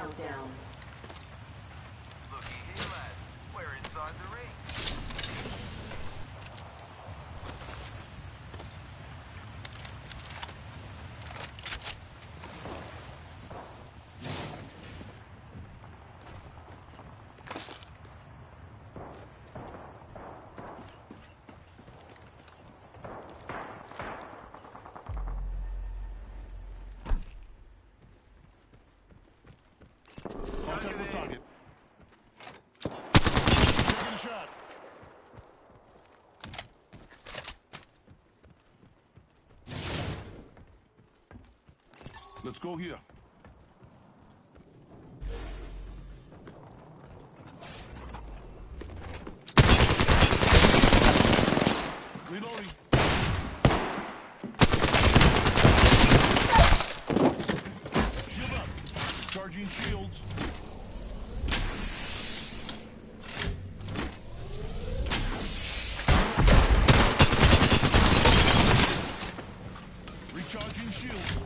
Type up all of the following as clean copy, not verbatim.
countdown. Looky here, lads. We're inside the ring. Target. Taking a shot. Let's go here. Reloading. Shield up. Charging shields. Recharging shields.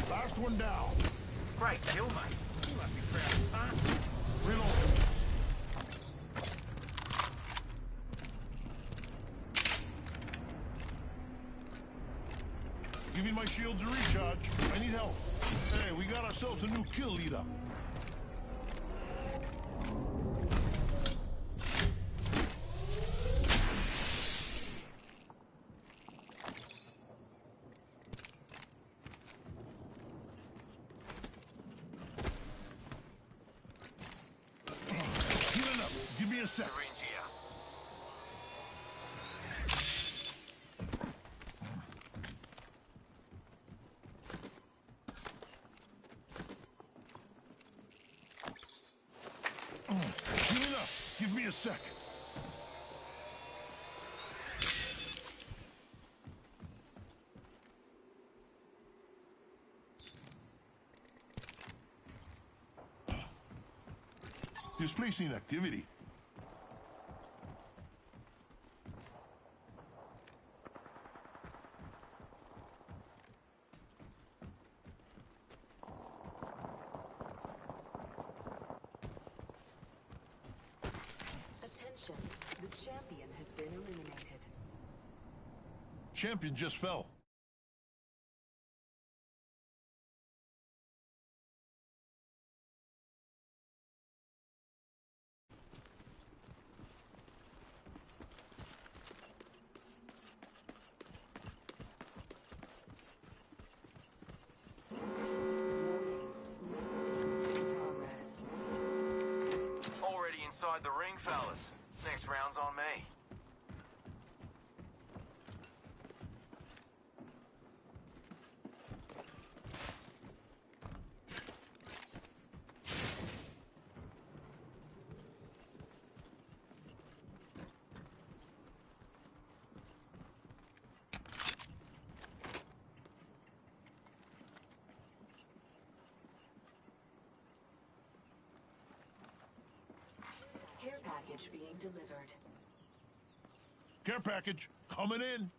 Last one down. Great kill, mate. You must be proud, huh? Reloading. Giving my shields a recharge. I need help. Hey, we got ourselves a new kill leader. Healing up. Give me a sec. Syringe here. Healing up. Give me a sec. Displacing activity. Attention, the champion has been eliminated. Champion just fell. Progress. Already inside the ring, fellas. Next round's on me. Care package being delivered. Care package coming in.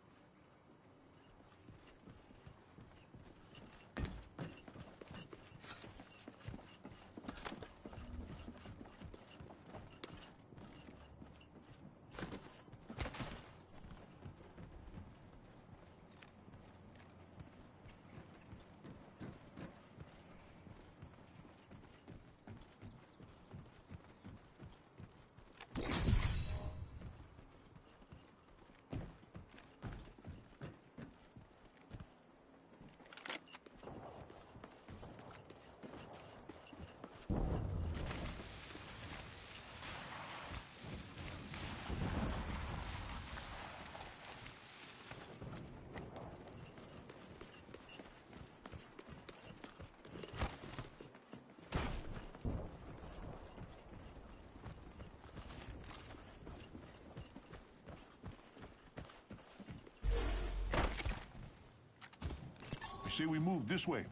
I say we move this way.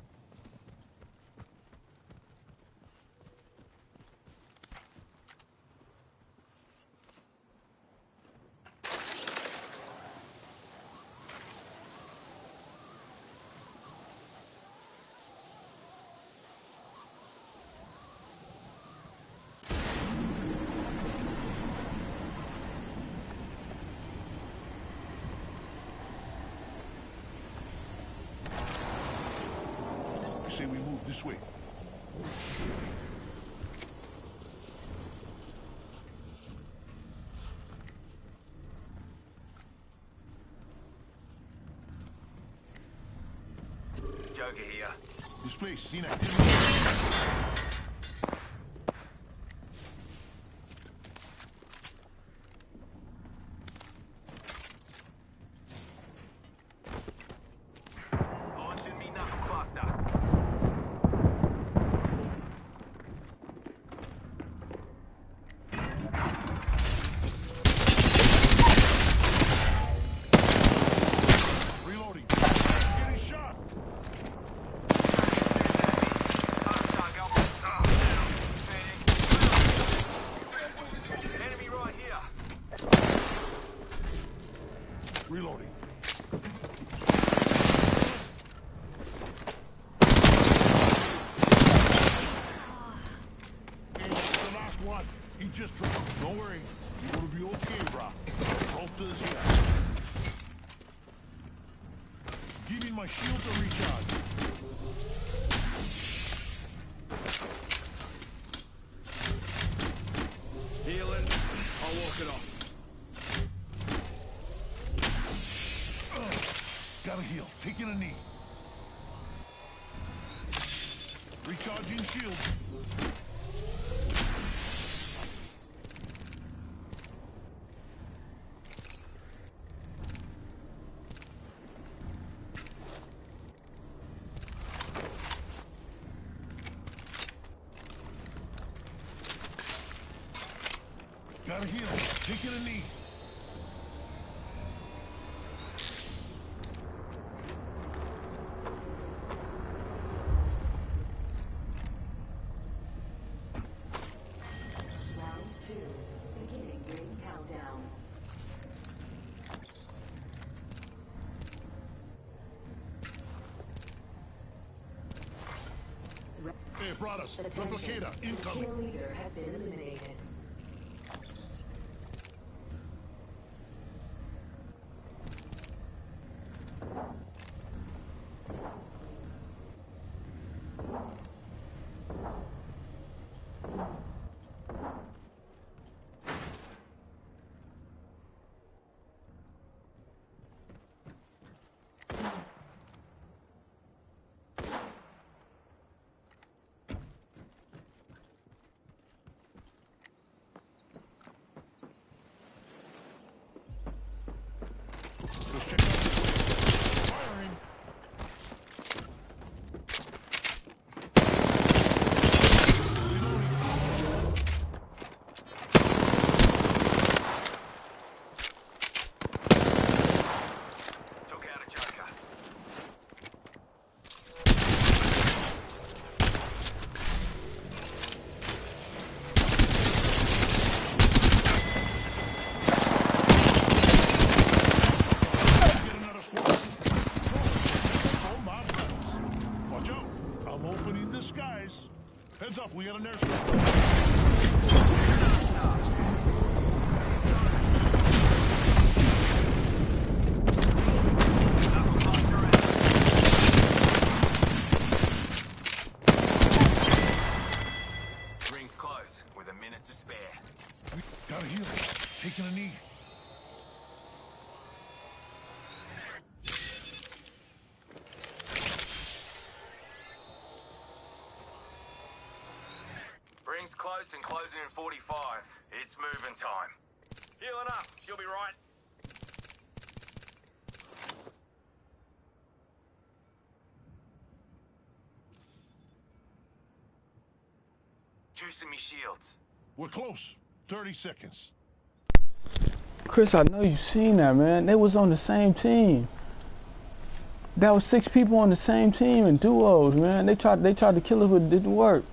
say we move this way. Joker here. This place, seen activity. Launching me knuckle cluster. Reloading. Getting shot. Enemy right here. Reloading. Hey, that's the last one. He just dropped. Don't worry. You're gonna be okay, brah. Hope to this guy. Give me my shield to recharge. Healing. I'll walk it off. Gotta heal. Taking a knee. Recharging shield. Gotta heal. Taking a knee. Round 2. Beginning ring countdown. Hey, brothers. Attention. Replicator incoming. Kill leader has been eliminated. Let's check out this way. Firing. Took out a Joker. Get another squad. Oh, my friends. Watch out. I'm opening the skies. Heads up, we got an airstrike. Knuckle cluster out. Ring's close, with a minute to spare. Gotta heal. Taking a knee. Ring's close and closing in 45. It's moving time. Healing up. You'll be right. Juicing me shields. We're close. 30 seconds. Chris, I know you seen that, man. They was on the same team. That was 6 people on the same team in duos, man. They tried to kill us, but it didn't work.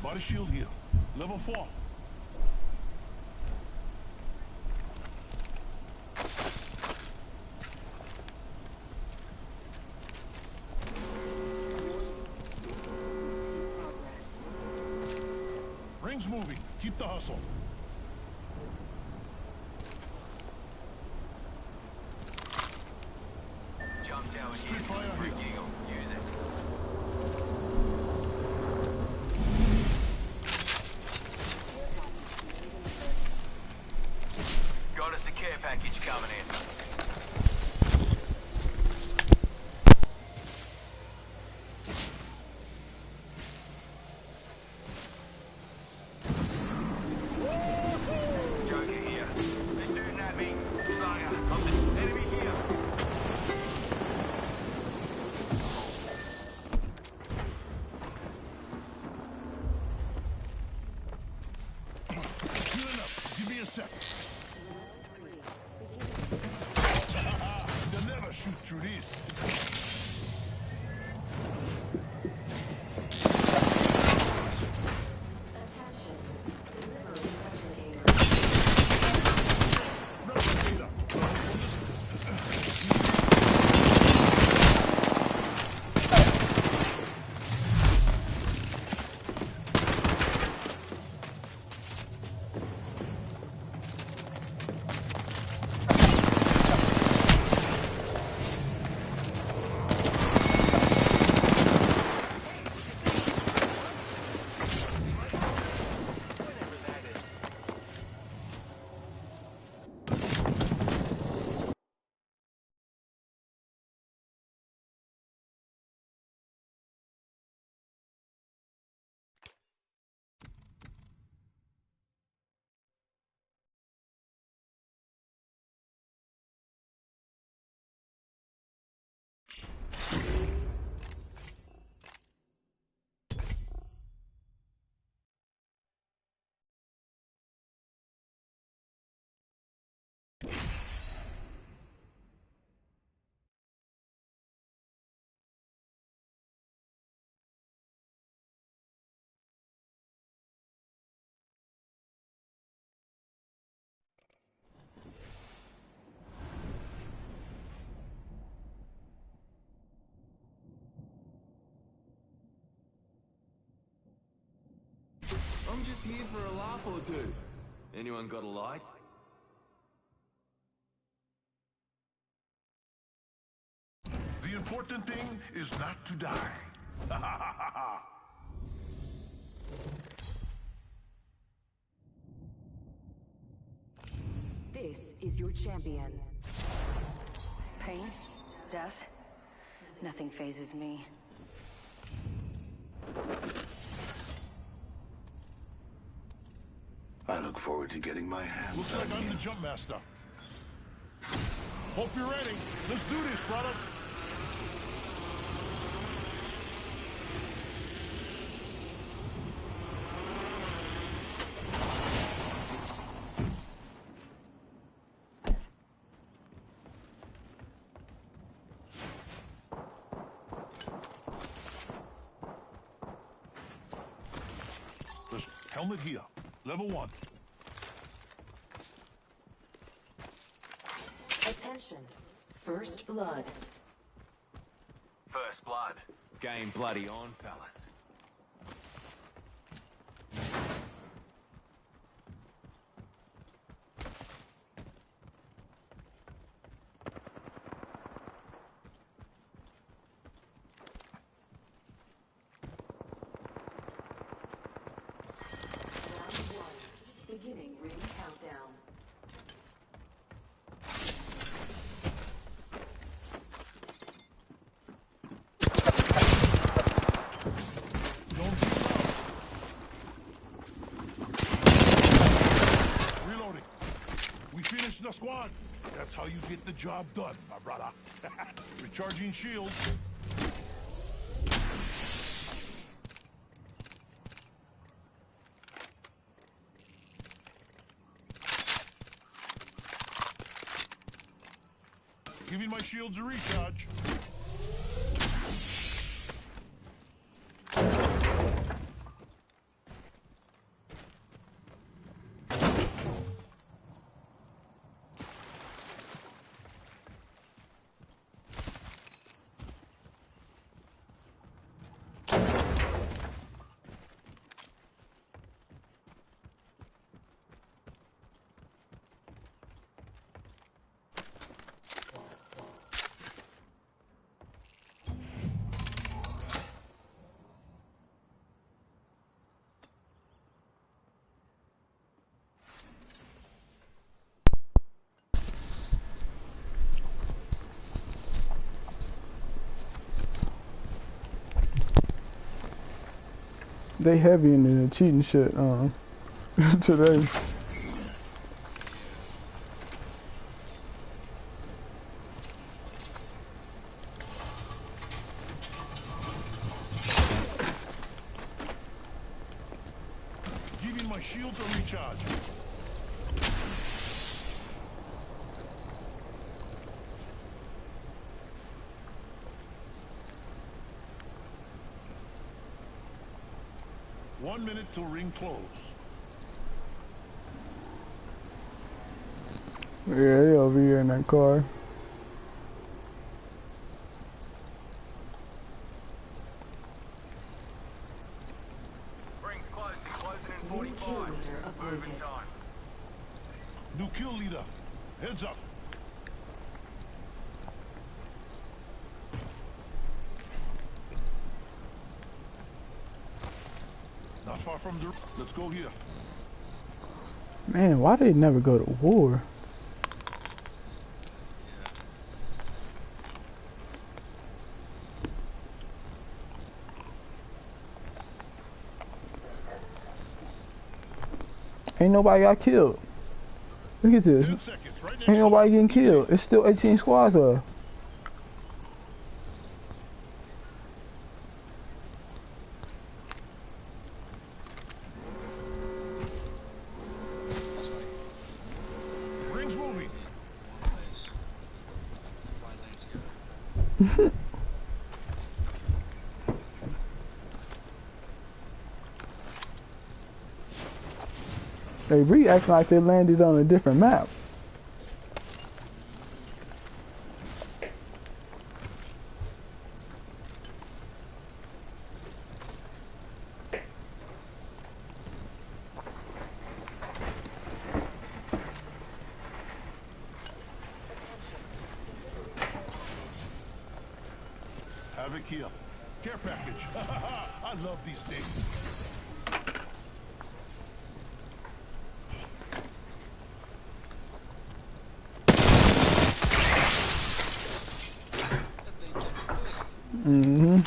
Body shield here. Level 4. Ring's moving. Keep the hustle. package coming in. Joker here. They're shooting at me. Bugger. I'm the enemy here. Good enough. Give me a sec. They'll never shoot through this. Replicator. I'm just here for a laugh or two. Anyone got a light? The important thing is not to die. This is your champion. Pain? Death? Nothing phases me. I look forward to getting my hands Looks on like I'm you. the jump master. Hope you're ready. Let's do this, brothers. There's helmet here. Level 1. Attention. First blood. First blood. Game bloody on, fellas. Round 1. Beginning ring countdown. Don't reloading. We finished the squad. That's how you get the job done, my brother. Recharging shields. Giving my shields a recharge. They heavy in the cheating shit today. Giving my shields a recharge. One minute till ring close. Yeah, they over here in that car. Rings closing, closing in New 45. kill leader Moving uploaded. time. New kill leader. Heads up. Not far from the... Let's go here. Man, why they never go to war? Ain't nobody got killed. Look at this. 10 seconds, right next Ain't to nobody it. getting killed. It's still 18 squads left. Rings moving. They react like they landed on a different map. Havoc here. Care package. I love these things. Mm-hmm.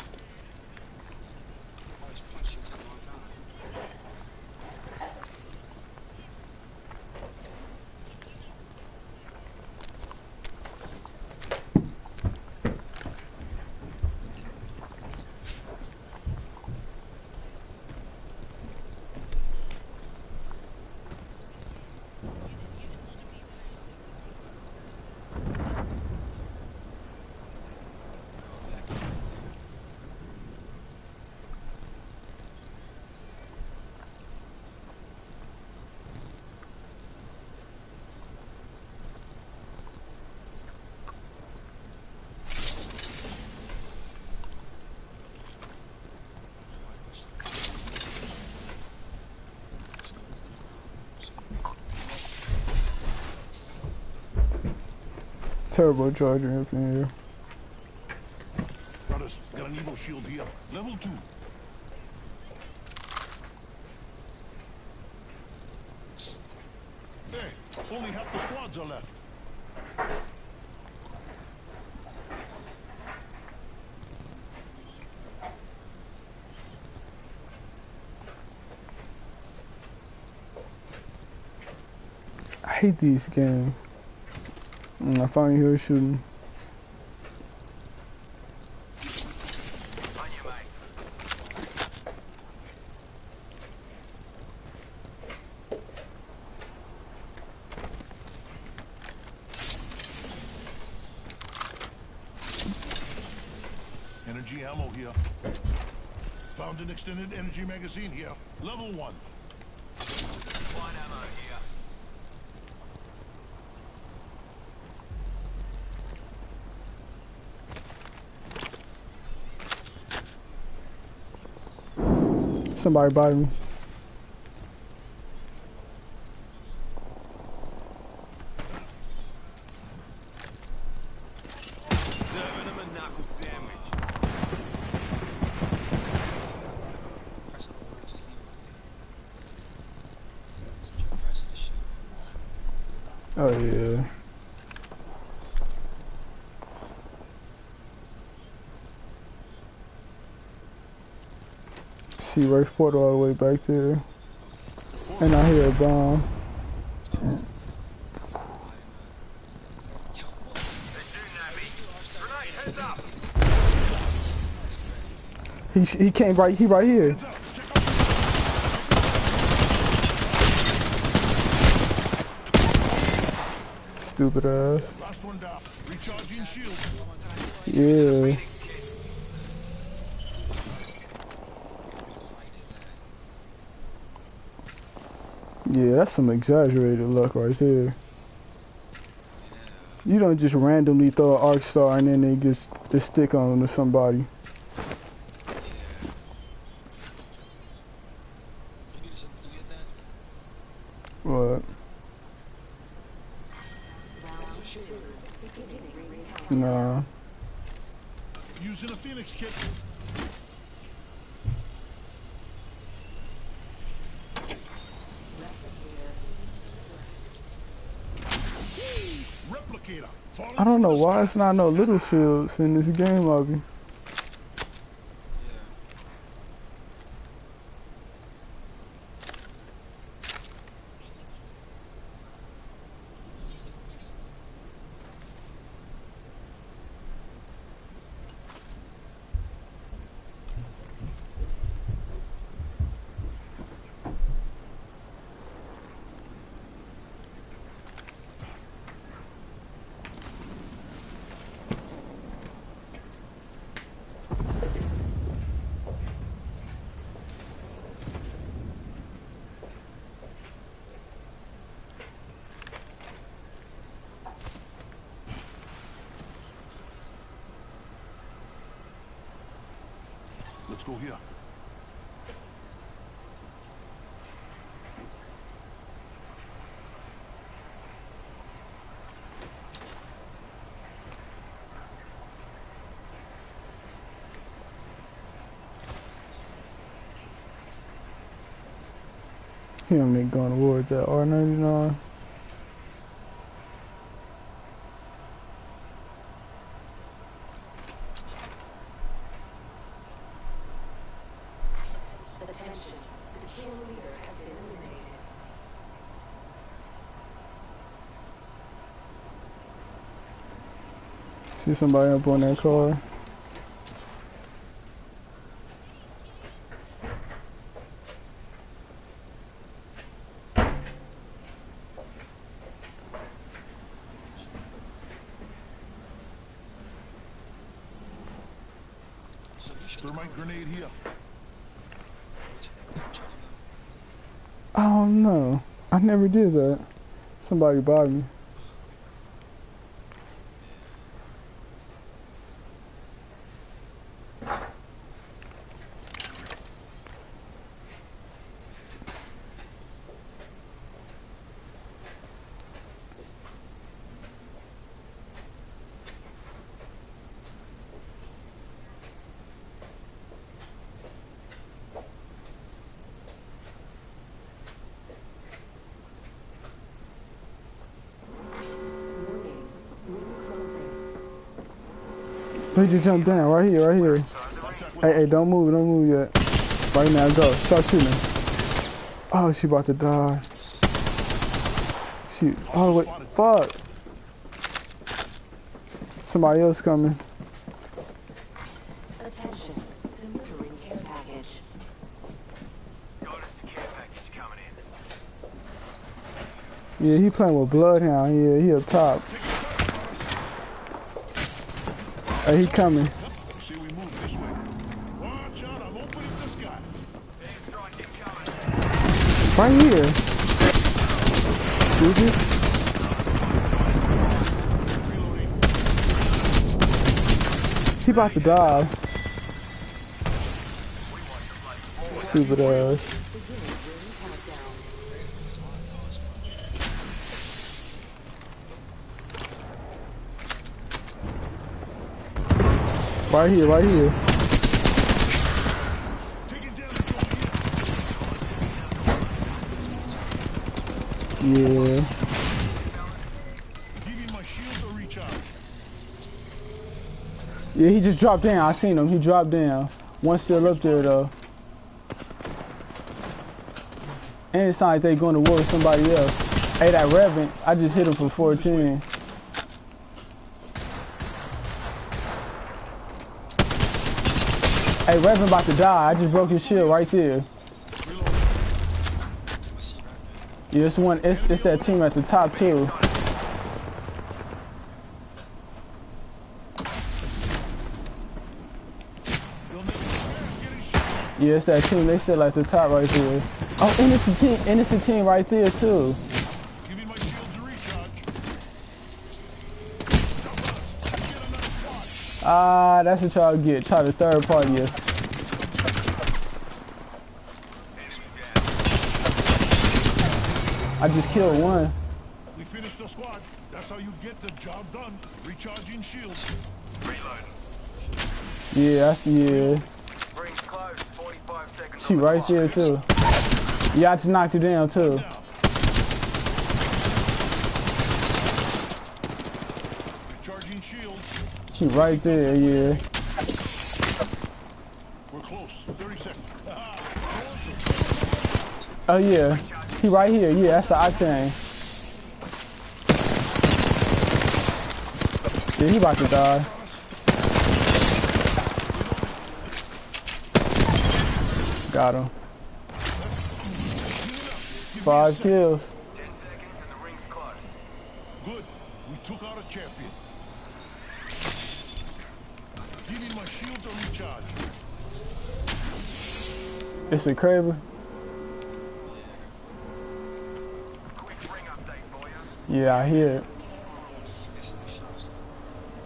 Turbocharger up in here. Brothers, got an Evo shield here. Level 2. Hey, only half the squads are left. I hate these games. I finally hear shooting. On your mate. Energy ammo here. Found an extended energy magazine here. Level 1. Light ammo here. Somebody by me. Serving them a knuckle sandwich. Oh yeah. See Race Portal all the way back there. And I hear a bomb. He came right, he right here. Stupid ass. Last one down. Recharging shields. Yeah. Yeah, that's some exaggerated luck right there. You don't just randomly throw an arc star and then they stick on to somebody. What? Nah. Using a Phoenix kit. Replicator. I don't know why it's not no little shields in this game, Augie. Let's go here. Him ain't going towards that R99. Attention, the kill leader has been eliminated. See somebody up on that car. Thermite grenade here. I don't know. I never did that. Somebody bought me. They just jumped down right here, right here. Hey, don't move yet. Right now, go. Start shooting. Oh, she about to die. Shoot. Oh wait, fuck. Somebody else coming. Attention, delivering care package. Got us a care package coming in. Yeah, he playing with Bloodhound. Yeah, he up top. Hey, he coming. See, we move this way. Watch out, I'm opening this guy. Airstrike incoming. Right here. Stupid. Reloading. He about to die. Stupid ass. Right here, right here. Taking damage over here. Yeah. Giving my shield a recharge. Yeah, he just dropped down. I seen him. He dropped down. One still up there though. And it sounds like they going to war with somebody else. Hey, that Reverend, I just hit him for 14. Hey, Reverend about to die. I just broke his shield right there. Yeah, it's that team at the top too. Yeah, it's that team. They sit at the top right there. Oh, innocent team right there too. Give me my shield to recharge. Ah, that's what y'all get. Try to third party us. I just killed one. We finished the squad. That's how you get the job done. Recharging shields. Reloading. Yeah, yeah. Rings close. 45 seconds. She on the right clock. there too. Yeah, I just knocked her down too. Now. Recharging shields. She right there, yeah. We're close. 30 seconds. Oh yeah. He right here, yeah, that's the octane. Yeah, he about to die. Got him. 5 kills. 10 seconds and the ring's close. Good. We took out a champion. Give me my shields to recharge. It's a Kraber. Quick ring update for you. Yeah, I hear it.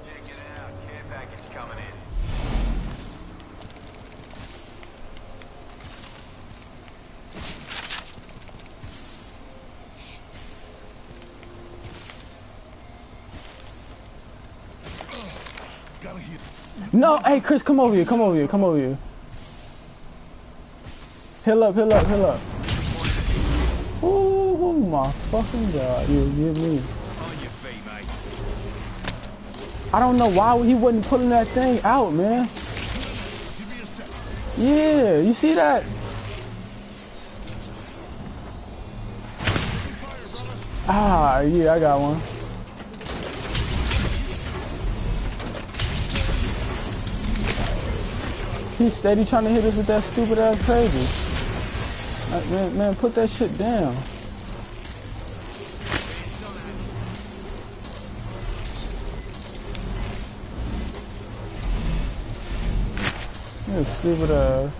Check it out. Care package coming in. Gotta hit. No, hey Chris, come over here, come over here, come over here. Heal up, heal up, heal up. Ooh, oh my fucking god, yeah, give me. On your feet, mate. I don't know why he wasn't pulling that thing out, man. Give me a sec. Yeah, you see that? Ah, yeah, I got one. He's steady trying to hit us with that stupid ass crazy. Man, put that shit down. You stupid ass.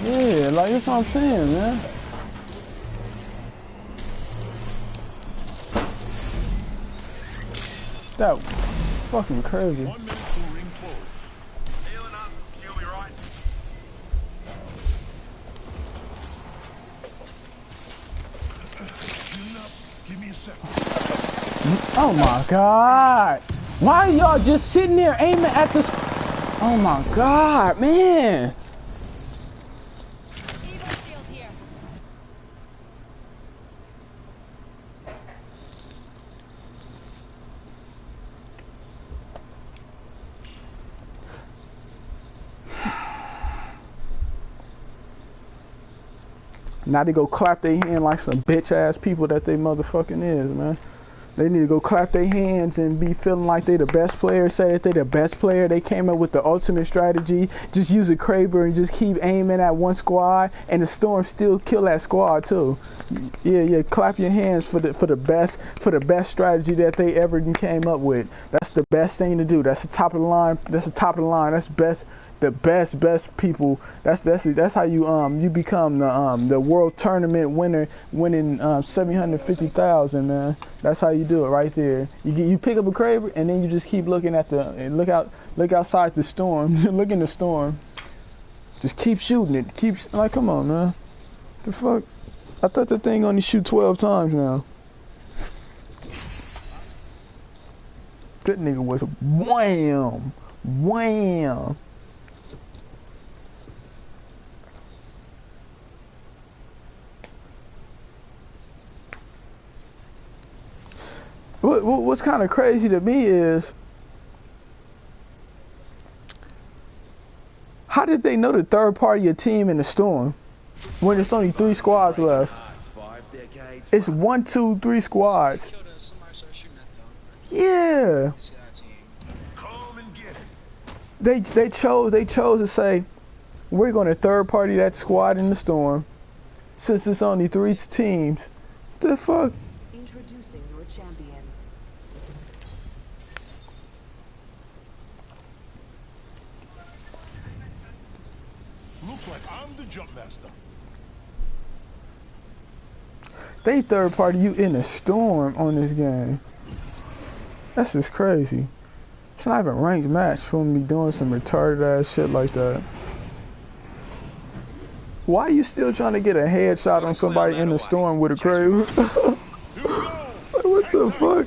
Yeah, like that's what I'm saying, man. That fucking crazy. 1 minute to ring close. Healing up. She'll be right. Healing up. Give me a sec. Oh my god. Why y'all just sitting there aiming at this? Oh my god, man. Now they go clap their hand like some bitch ass people that they motherfucking is, man. They need to go clap their hands and be feeling like they the best player, say that they the best player. They came up with the ultimate strategy. Just use a Kraber and just keep aiming at one squad, and the Storm still kill that squad too. Yeah, clap your hands for the best strategy that they ever came up with. That's the best thing to do. That's the top of the line. That's the top of the line. That's best. The best people. That's how you become the world tournament winner, winning 750,000, man. That's how you do it right there. You pick up a Kraber and then you just keep looking at look outside the storm. Look in the storm. Just keep shooting it. Like, come on, man. The fuck? I thought the thing only shoot 12 times now. That nigga was wham, wham. What's kind of crazy to me is, how did they know the third party a team in the storm when there's only 3 squads left? It's 1, 2, 3 squads. Yeah. They chose to say, we're gonna third party that squad in the storm since it's only 3 teams. The fuck? Introducing your champion. Looks like I'm the jump master. They third party you in a storm on this game. That's just crazy. It's not even a ranked match for me doing some retarded ass shit like that. Why are you still trying to get a headshot on somebody in the storm with a crave? What the fuck?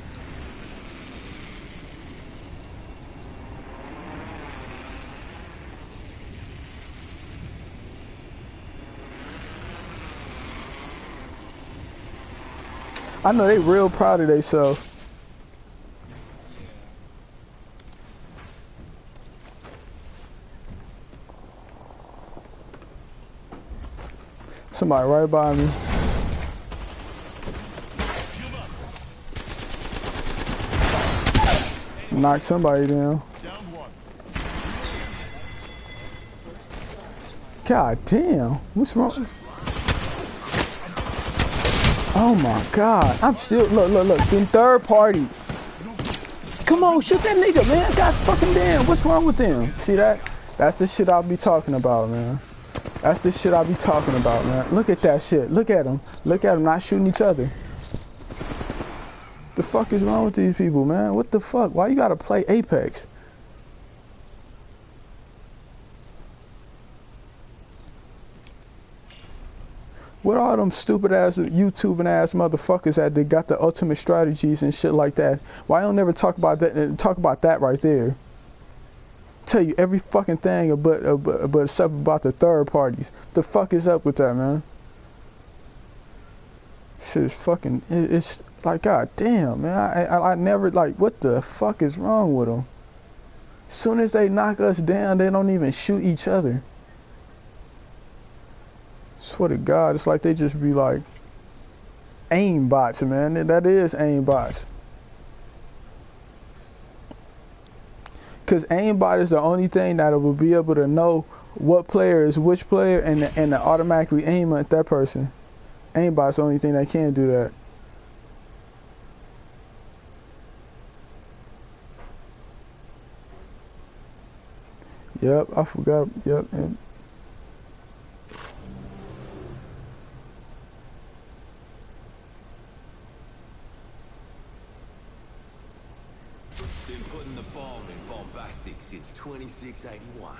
I know they real proud of themselves. Somebody right by me. Knock somebody down. God damn. What's wrong? Oh my god. I'm still look. In third party. Come on, shoot that nigga, man. God fucking damn. What's wrong with him? See that? That's the shit I'll be talking about, man. That's the shit I'll be talking about, man. Look at that shit. Look at them. Look at them not shooting each other. The fuck is wrong with these people, man? What the fuck? Why you gotta play Apex? What all them stupid ass YouTubing ass motherfuckers that they got the ultimate strategies and shit like that? Why don't never talk about that and talk about that right there? Tell you every fucking thing but stuff about the third parties. The fuck is up with that, man? Shit is fucking. It's like, god damn, man. I never, like, what the fuck is wrong with them? Soon as they knock us down, they don't even shoot each other. Swear to God, it's like they just be like aim bots, man. That is aim bots. Because aimbot is the only thing that will be able to know what player is which player and to automatically aim at that person. Aimbot's the only thing that can do that. Yep, I forgot. Yep. And been putting the bomb in bombastic since 2681.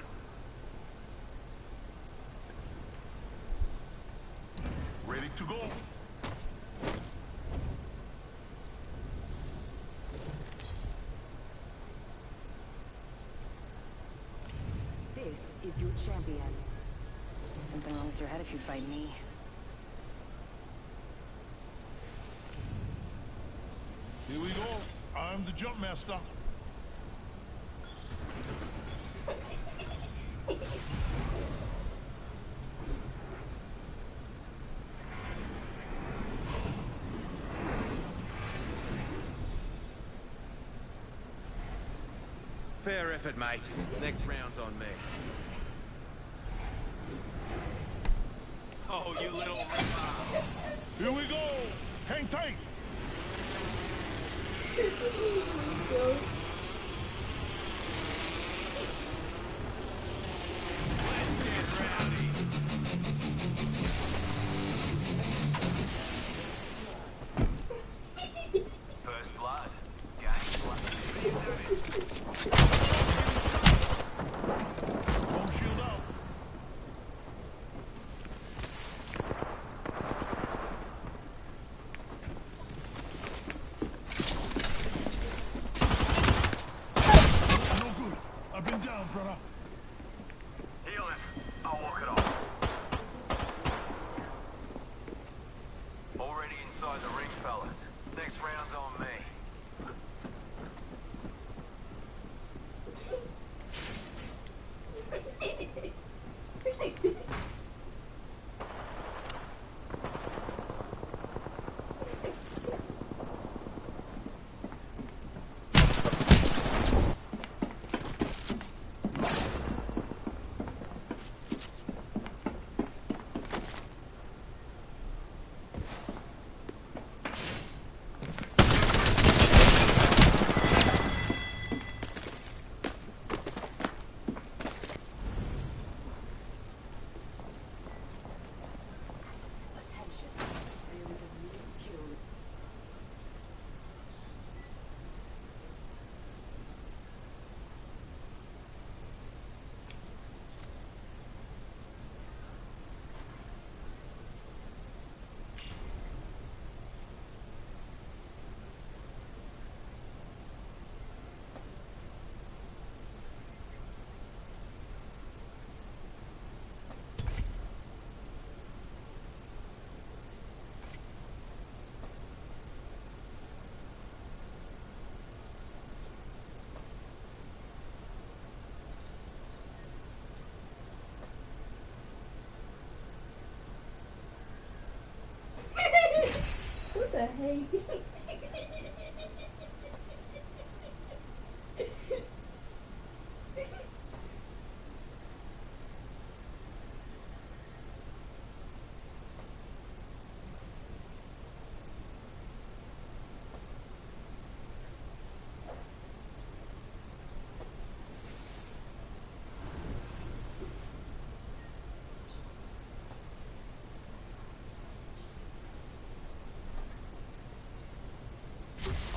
Ready to go. This is your champion. There's something wrong with your head if you fight me. Here we go. I'm the jump master. Fair effort, mate. Next round's on me. Oh, you little ripper. Here we go. Hang tight. First blood. Game blood. Home shield out.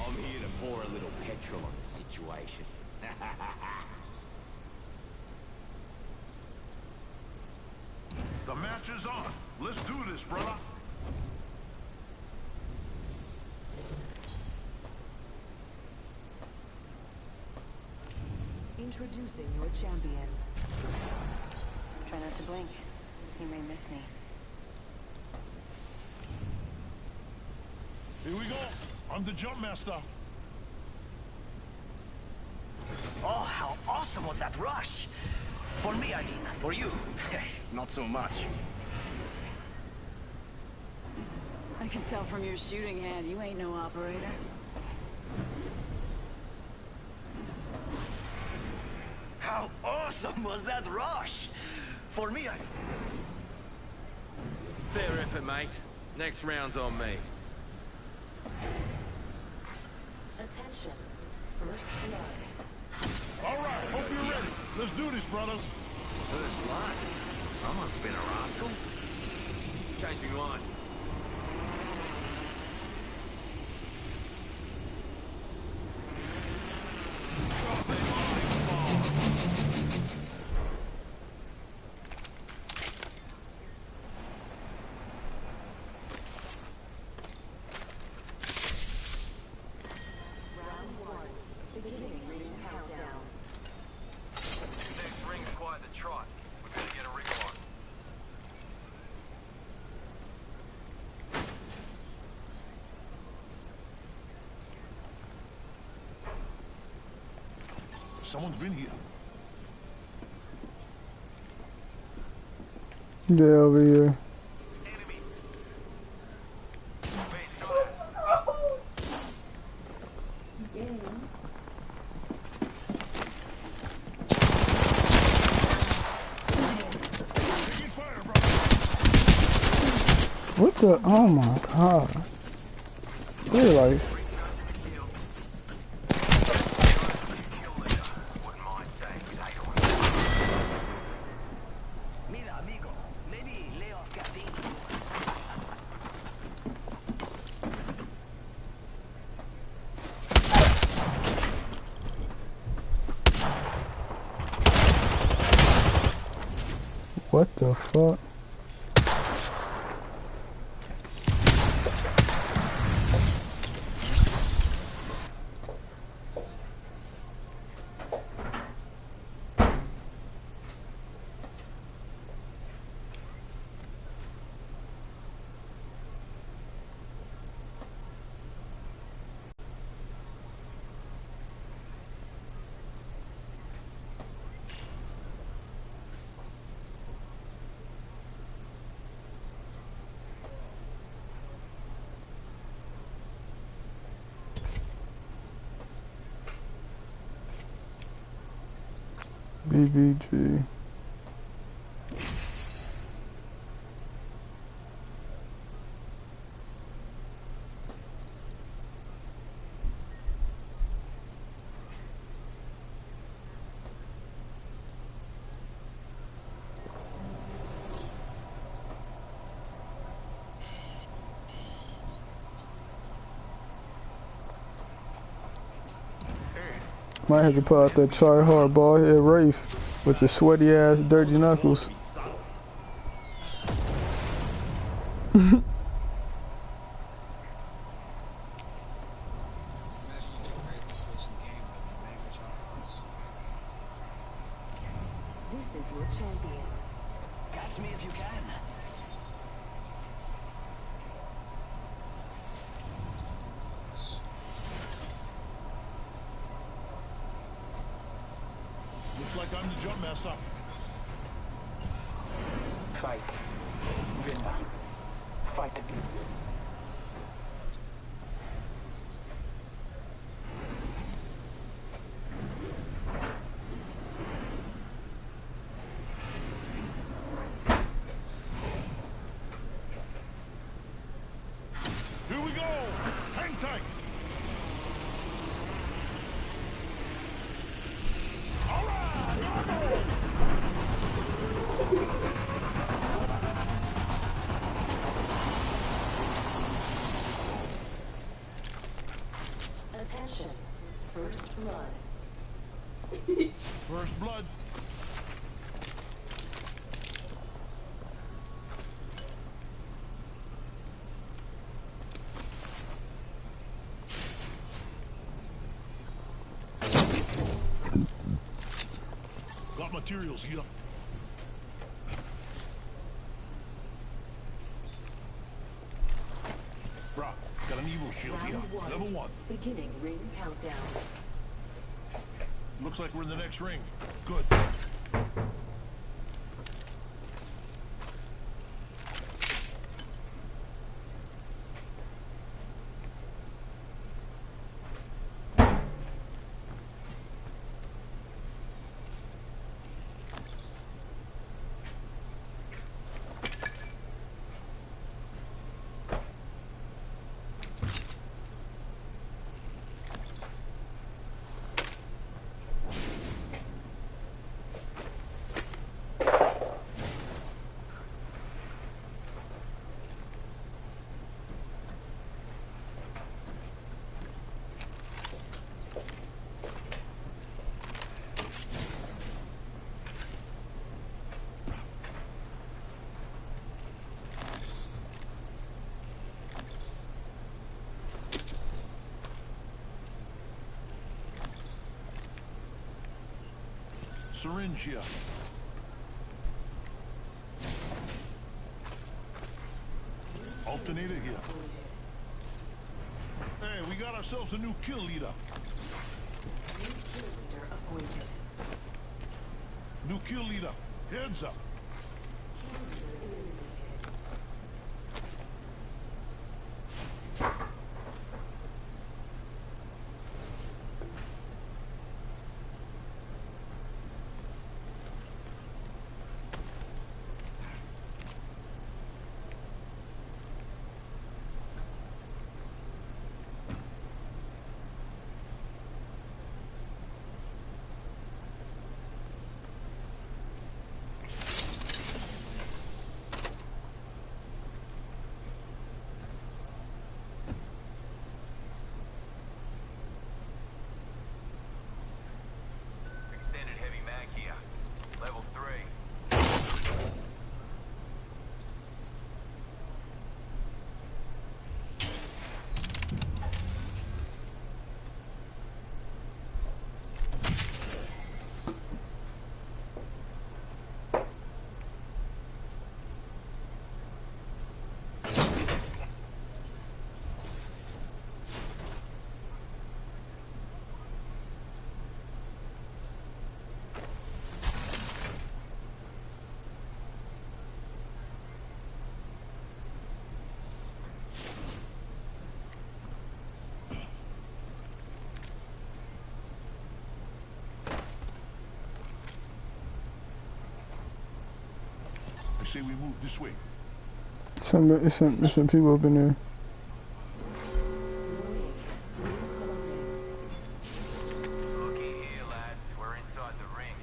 I'm here to pour a little petrol on the situation. The match is on. Let's do this, brother. Introducing your champion. Try not to blink. You may miss me. Here we go. I'm the jump master. Oh, how awesome was that rush? For me, I mean, for you, not so much. I can tell from your shooting hand, you ain't no operator. How awesome was that rush? For me, I... Fair effort, mate. Next round's on me. Attention. First blood. All right, hope you're ready. Let's do this, brothers. First blood. Someone's been a rascal. Changed me mind. Round 1. Beginning ring countdown. Next ring's quite the trot. We better get a wriggle on. Someone's been here. Yeah, over here. Enemy. Being shot at. Taking fire, bro. What the? Oh my god. Realize. Wouldn't mind saying we take on. Mira, amigo, maybe lay off caffeine. What the fuck? BBG. Might have to pull out that try hard ball head Rafe with the sweaty ass dirty knuckles. This is your champion. Catch me if you can. Looks like I'm the jump master. Fight. Winner. Fight. Attention. First blood. First blood. Got materials here. Bruh, got an Evo shield here. Round one. Level 1. Beginning ring countdown. Looks like we're in the next ring. Good. Syringe here. Alternator here. Hey, we got ourselves a new kill leader. New kill leader appointed. New kill leader. Heads up. Kill leader eliminated. Extended heavy mag here. Level 3. I say we move this way. Some people up in there. Warning. Ring closing. Looky here, lads. We're inside the ring.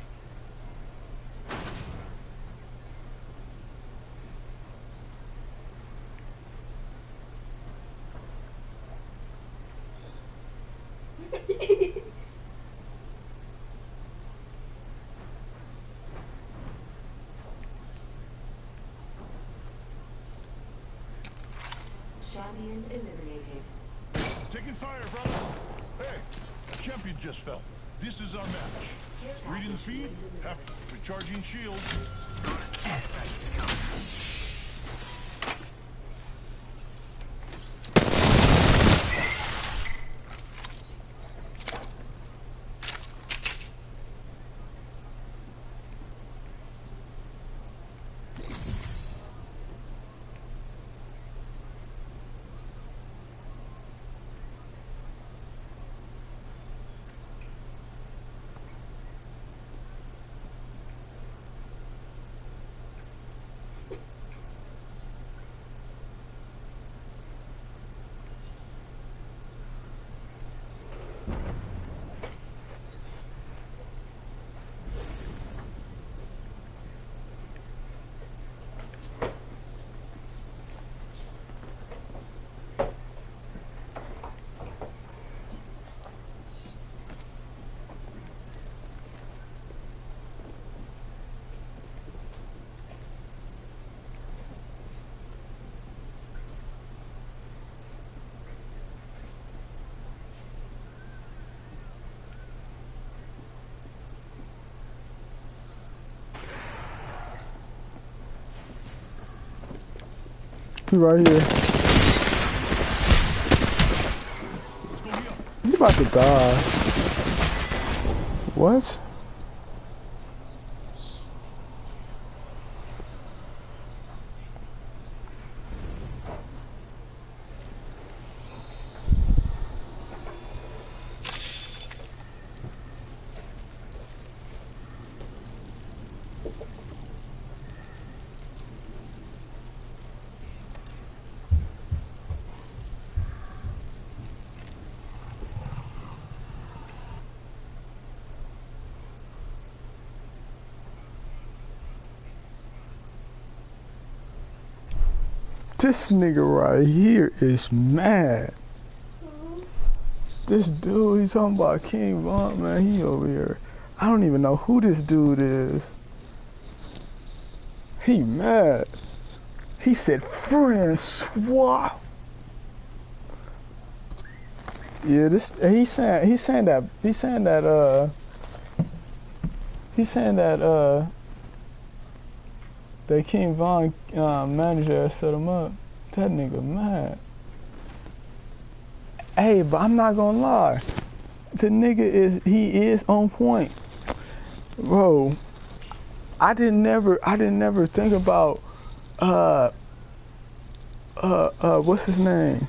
Champion eliminated. Taking fire, brother. Hey, champion just fell. This is our match. Reading the feed, half recharging shield. He right here. He's about to die. What? This nigga right here is mad. This dude, he's talking about King Von, man, he over here. I don't even know who this dude is. He mad. He said, Francois. Yeah, this, he's saying that that King Von manager set him up. That nigga mad. Hey, but I'm not gonna lie. The nigga he is on point. Bro, I didn't never think about what's his name?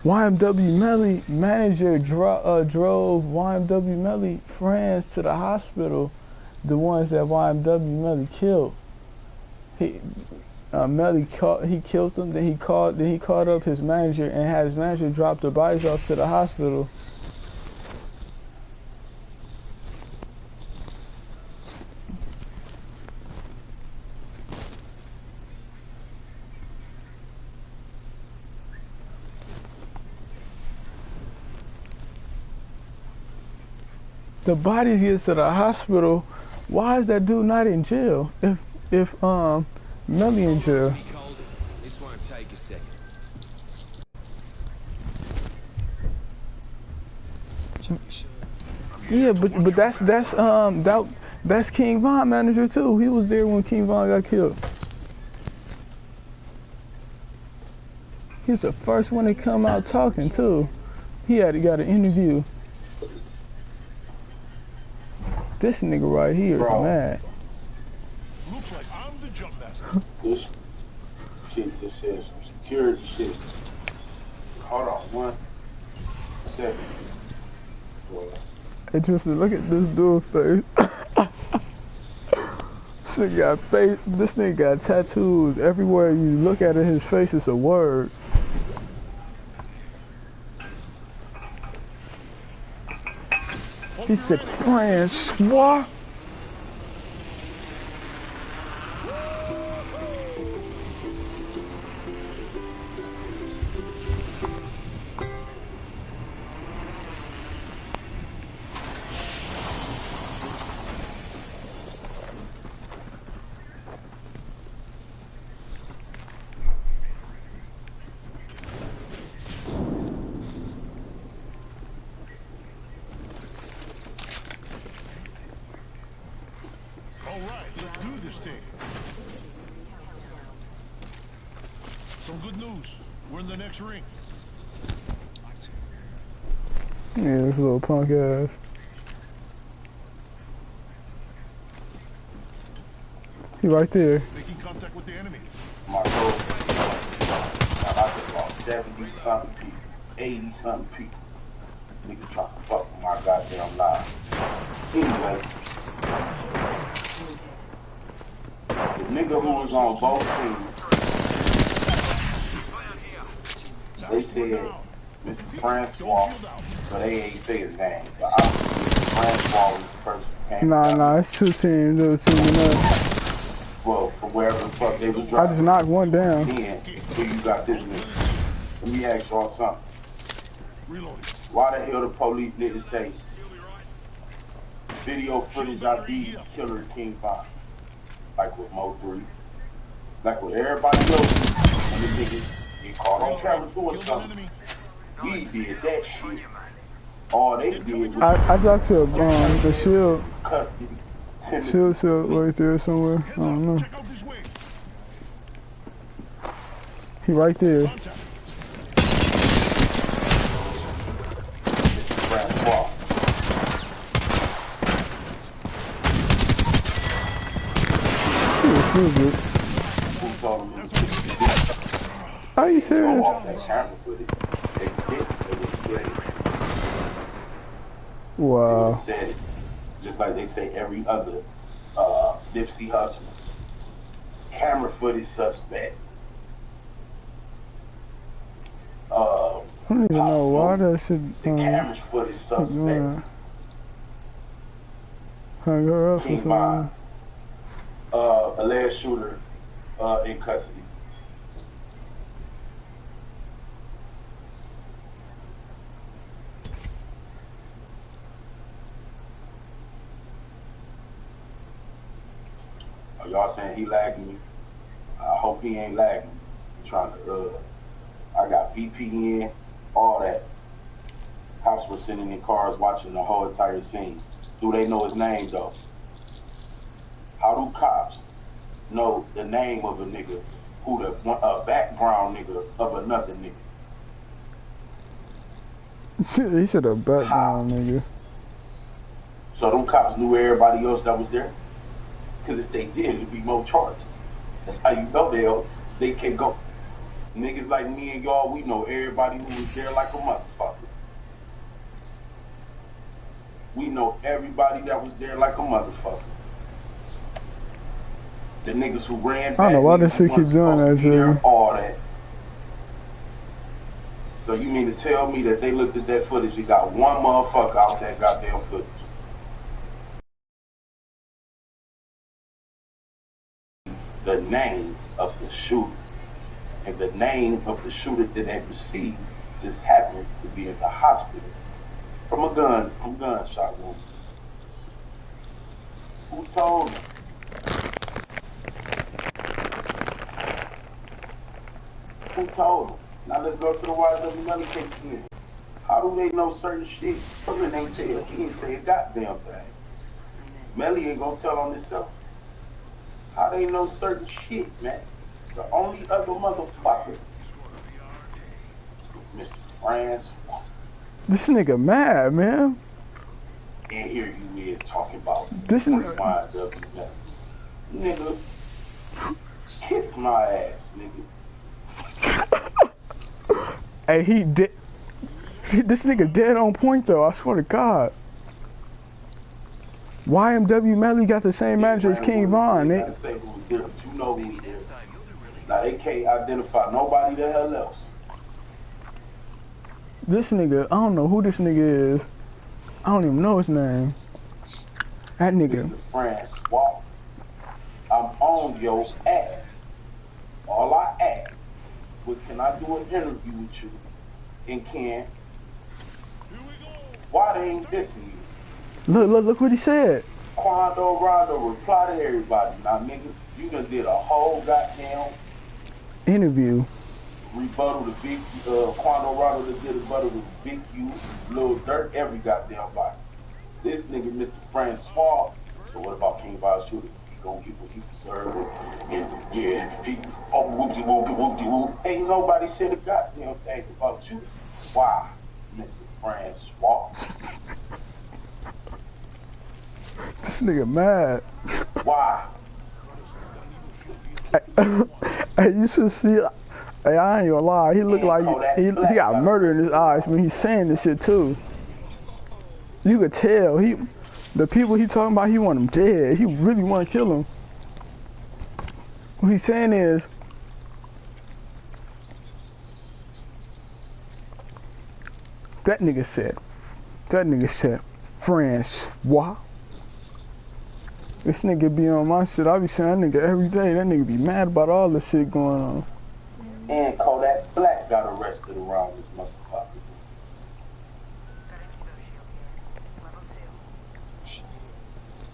YMW Melly manager drove YMW Melly friends to the hospital, the ones that YMW Melly killed. Melly killed them. Then he called up his manager and had his manager drop the bodies off to the hospital. The bodies gets to the hospital. Why is that dude not in jail? If Melly in jail. This won't take a second. Yeah, but that's King Von manager too. He was there when King Von got killed. He's the first one to come out talking too. He got an interview. This nigga right here is mad. Looks like I'm the jump master. This shit just says some security shit. Hold on 1 second. Hey Tristan, look at this dude's face. This nigga got tattoos. Everywhere you look at it, his face is a word. He said, Francois. Some good news. We're in the next ring. Yeah, this little punk ass. He right there. Making contact with the enemy. My goal. I just lost 70-something people, 80-something people. Niggas trying to fuck with my goddamn lives. Anyway, the nigga who was on both teams, they said Mr. Francois, but they ain't say his name. But obviously, Francois was the first who came. Nah, it's 2 teams. It was 2 enough. Well, from wherever the fuck they was I driving. just knocked one down. Then, so you got this nigga. Let me ask y'all something. Reloading. Why the hell the police didn't say video footage ID killer King Von? Like with Mo 3. Like with everybody else. When the niggas get caught on camera doing something. We did that shit. All they did was I talked to the shield. custody. Shield right there somewhere. I don't know. Check out this way. He right there. Contact. Francois. He was good. Who told him it was 50? Are you Go serious? off that camera with it. They did. They would have said it. They would Wow. have said it. Just like they say every other Nipsey Hussle. Camera footage suspect. I don't even know why that shit. The camera footage suspects. Hung her up for King something. Von, alleged shooter in custody. Y'all saying he lagging me? I hope he ain't lagging. I'm trying to, I got VPN, all that. Cops were sitting in cars watching the whole entire scene. Do they know his name though? How do cops know the name of a nigga who a background nigga of another nigga? He should have background, nigga. So them cops knew everybody else that was there? Because if they did, it'd be more charges. That's how you know they can go. Niggas like me and y'all, we know everybody who was there like a motherfucker. We know everybody that was there like a motherfucker. The niggas who ran back, I don't know why niggas this who shit keep wasn't doing supposed that to to be there, you. all that. So you mean to tell me that they looked at that footage and got one motherfucker out that goddamn footage? The name of the shooter. And the name of the shooter that they received just happened to be in the hospital from gunshot wound. Who told them? Who told them? Now let's go to the YW Money case again. How do they know certain shit? Something ain't tell. He ain't say a goddamn thing. Melly ain't gonna tell on himself. How they know certain shit, man? The only other motherfucker is Mr. Francois. This nigga mad, man. And here you is talking about This YW nigga, kiss my ass, nigga. Hey, he did. This nigga dead on point though. I swear to God. YMW Melly got the same manager as King Von. They gotta say who was there, but you know who was there. Now they can't identify nobody the hell else. This nigga, I don't know who this nigga is. I don't even know his name. That nigga. Mr. Francois, I'm on your ass. All I ask was, can I do an interview with you? And can. Why they ain't dissing you? Look what he said. Quando Rondo reply to everybody. Now, nigga, you done did a whole goddamn Interview. rebuttal to Big Quando Rondo that did a rebuttal to Big U, Lil Dirt, every goddamn body. This nigga, Mr. Francois. So what about King Von Shooter? He gonna get what he deserved. And yeah, he whoop-de-whoop. Ain't nobody said a goddamn thing about you. Why, Mr. Francois? This nigga mad. Why? Hey, you should see. Hey, I ain't gonna lie. He look like he got murder in his eyes when he's saying this shit too. You could tell the people he talking about, he want them dead. He really want to kill them. What he's saying is, that nigga said, Francois. This nigga be on my shit. I be saying that nigga every day. That nigga be mad about all the shit going on. And Kodak Black got arrested around this motherfucker.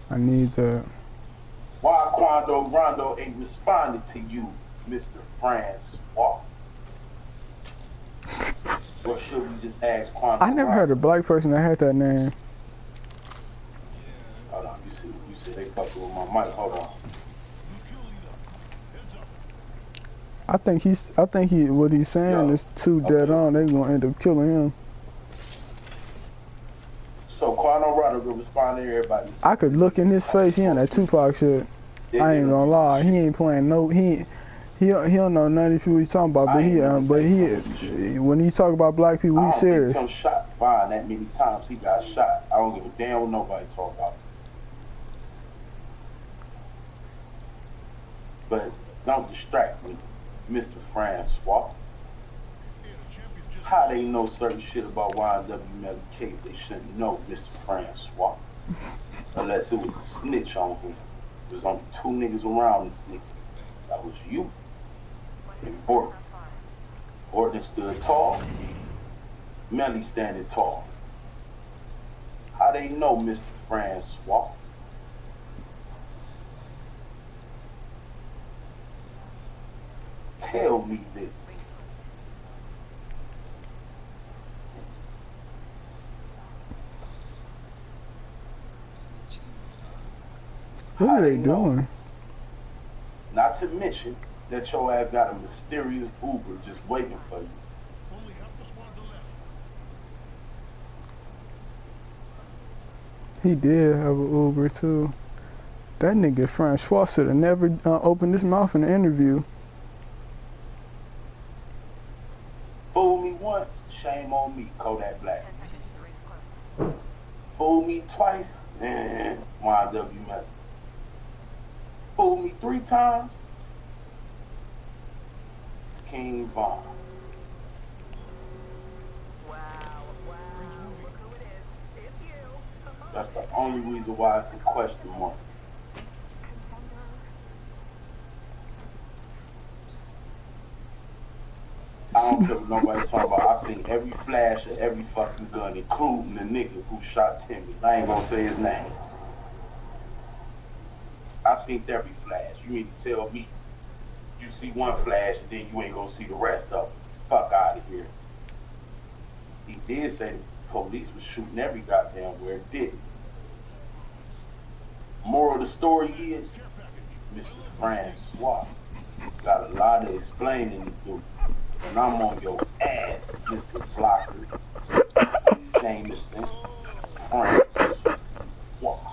I need that. Why Quando Rondo ain't responded to you, Mr. Francois? Or should we just ask Quando I never heard a black person that had that name. Hold on, you see they fucking with my mic. Hold on. I think what he's saying is too dead on. They gonna end up killing him. So Quano Ryder will respond to everybody. I could look in his face. He on that Tupac shit. I ain't gonna lie. He ain't playing no. He don't know none of these people he's talking about. But when he talk about black people, he's serious. He shot fine that many times. He got shot. I don't give a damn what nobody talk about. But don't distract me, Mr. Francois. How they know certain shit about YNW Melly Case they shouldn't know, Mr. Francois. Unless it was a snitch on him. There's only two niggas around this nigga. That was you and Horton. Horton stood tall. Melly standing tall. How they know, Mr. Francois? Tell me this. What are they doing? Not to mention that your ass got a mysterious Uber just waiting for you. He did have an Uber too. That nigga Francois should have never opened his mouth in the interview. Fool me once, shame on me, Kodak Black. Fool me twice, YW Melly. Fool me 3 times, King Von. Wow, look who it is. It's you. That's the only reason why it's a question mark. I don't care what nobody's talking about. I seen every flash of every fucking gun, including the nigga who shot Timmy. I ain't gonna say his name. I seen every flash. You mean to tell me you see one flash and then you ain't gonna see the rest of them? Fuck out of here. He did say the police was shooting every goddamn where it didn't. Moral of the story is, Mr. Francois got a lot of explaining to do. And I'm on your ass, Mr. Blocker, Jameson, Francois.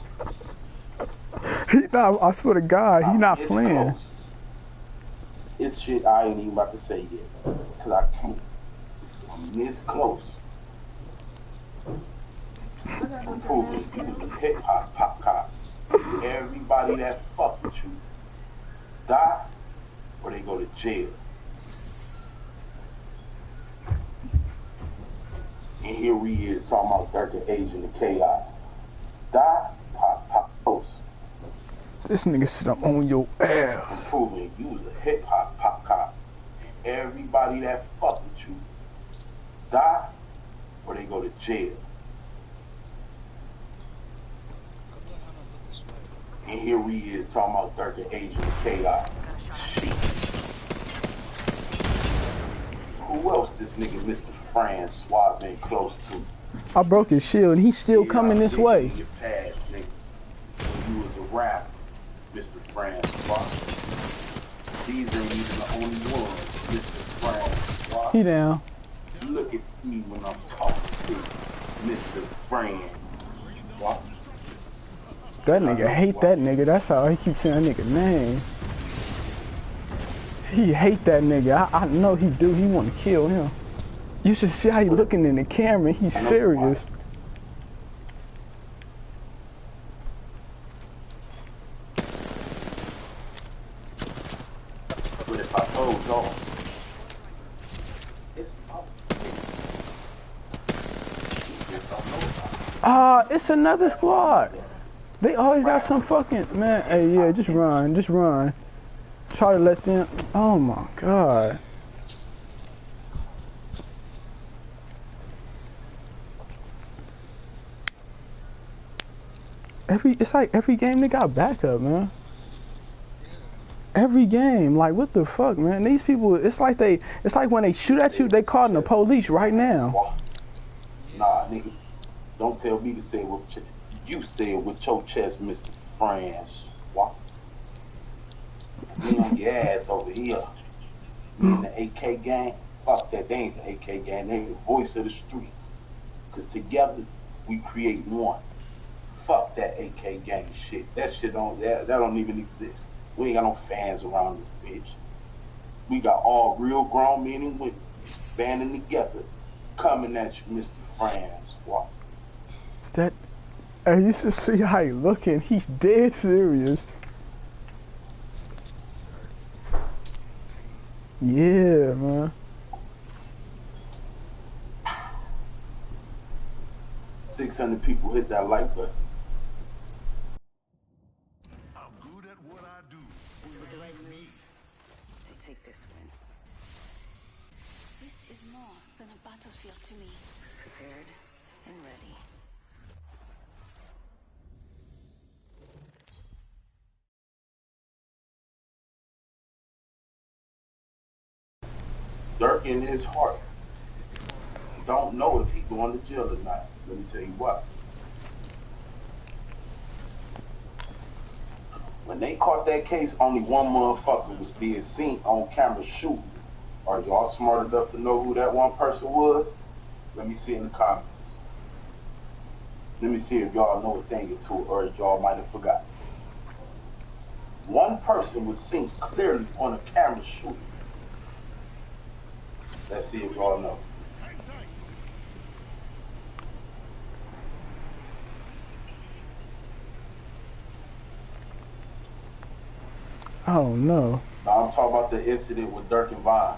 He not. I swear to God, he not It's playing. close. It's shit I ain't even about to say yet, cause I can't. I'm this close. Proving you was a hip hop pop cop. Everybody that fuck with you die or they go to jail. And here we is talking about Darker Agent of Chaos. Die, pop, post. This nigga sit up on your ass. Proving you was a hip hop pop cop. And everybody that fuck with you die or they go to jail. And here we is talking about Darker Agent of Chaos. Shit. Who else this nigga Mr. Francois been close to? I broke his shield and he's still coming this way. Your past, nigga. When you was a rapper, Mr. Francois. These ain't even the only ones, Mr. Francois. He down. Look at me when I'm talking to Mr. Francois. That nigga hate that nigga. That's how he keeps saying that nigga name. He hate that nigga. I know he do. He want to kill him. You should see how he looking in the camera. He's serious. But if I told y'all, It's another squad. They always got some fucking man. Hey, yeah, just run, just run. Try to let them. Oh my God. It's like every game they got backup, man. Every game, like what the fuck, man? These people, it's like when they shoot at you, they calling the police right now. Nah, nigga, don't tell me to say it with you say it with your chest, Mr. Francois. Me on your ass over here. Me and the AK gang, fuck that, they ain't the AK gang, they the voice of the street. Cause together, we create one. Fuck that AK gang shit. That shit that don't even exist. We ain't got no fans around this bitch. We got all real grown men and women banding together, coming at you, Mr. Francois. That, and you should see how he looking. He's dead serious. Yeah, man. 600 people hit that like button. I'm good at what I do. With the right moves, they take this win. This is more than a battlefield to me. Prepared and ready. Dirk in his heart don't know if he going to jail or not. Let me tell you what. When they caught that case, only one motherfucker was being seen on camera shooting. Are y'all smart enough to know who that one person was? Let me see in the comments. Let me see if y'all know a thing or two, or if y'all might have forgotten. One person was seen clearly on a camera shooting. Let's see if y'all know. Oh no. Now I'm talking about the incident with Dirk and Vine.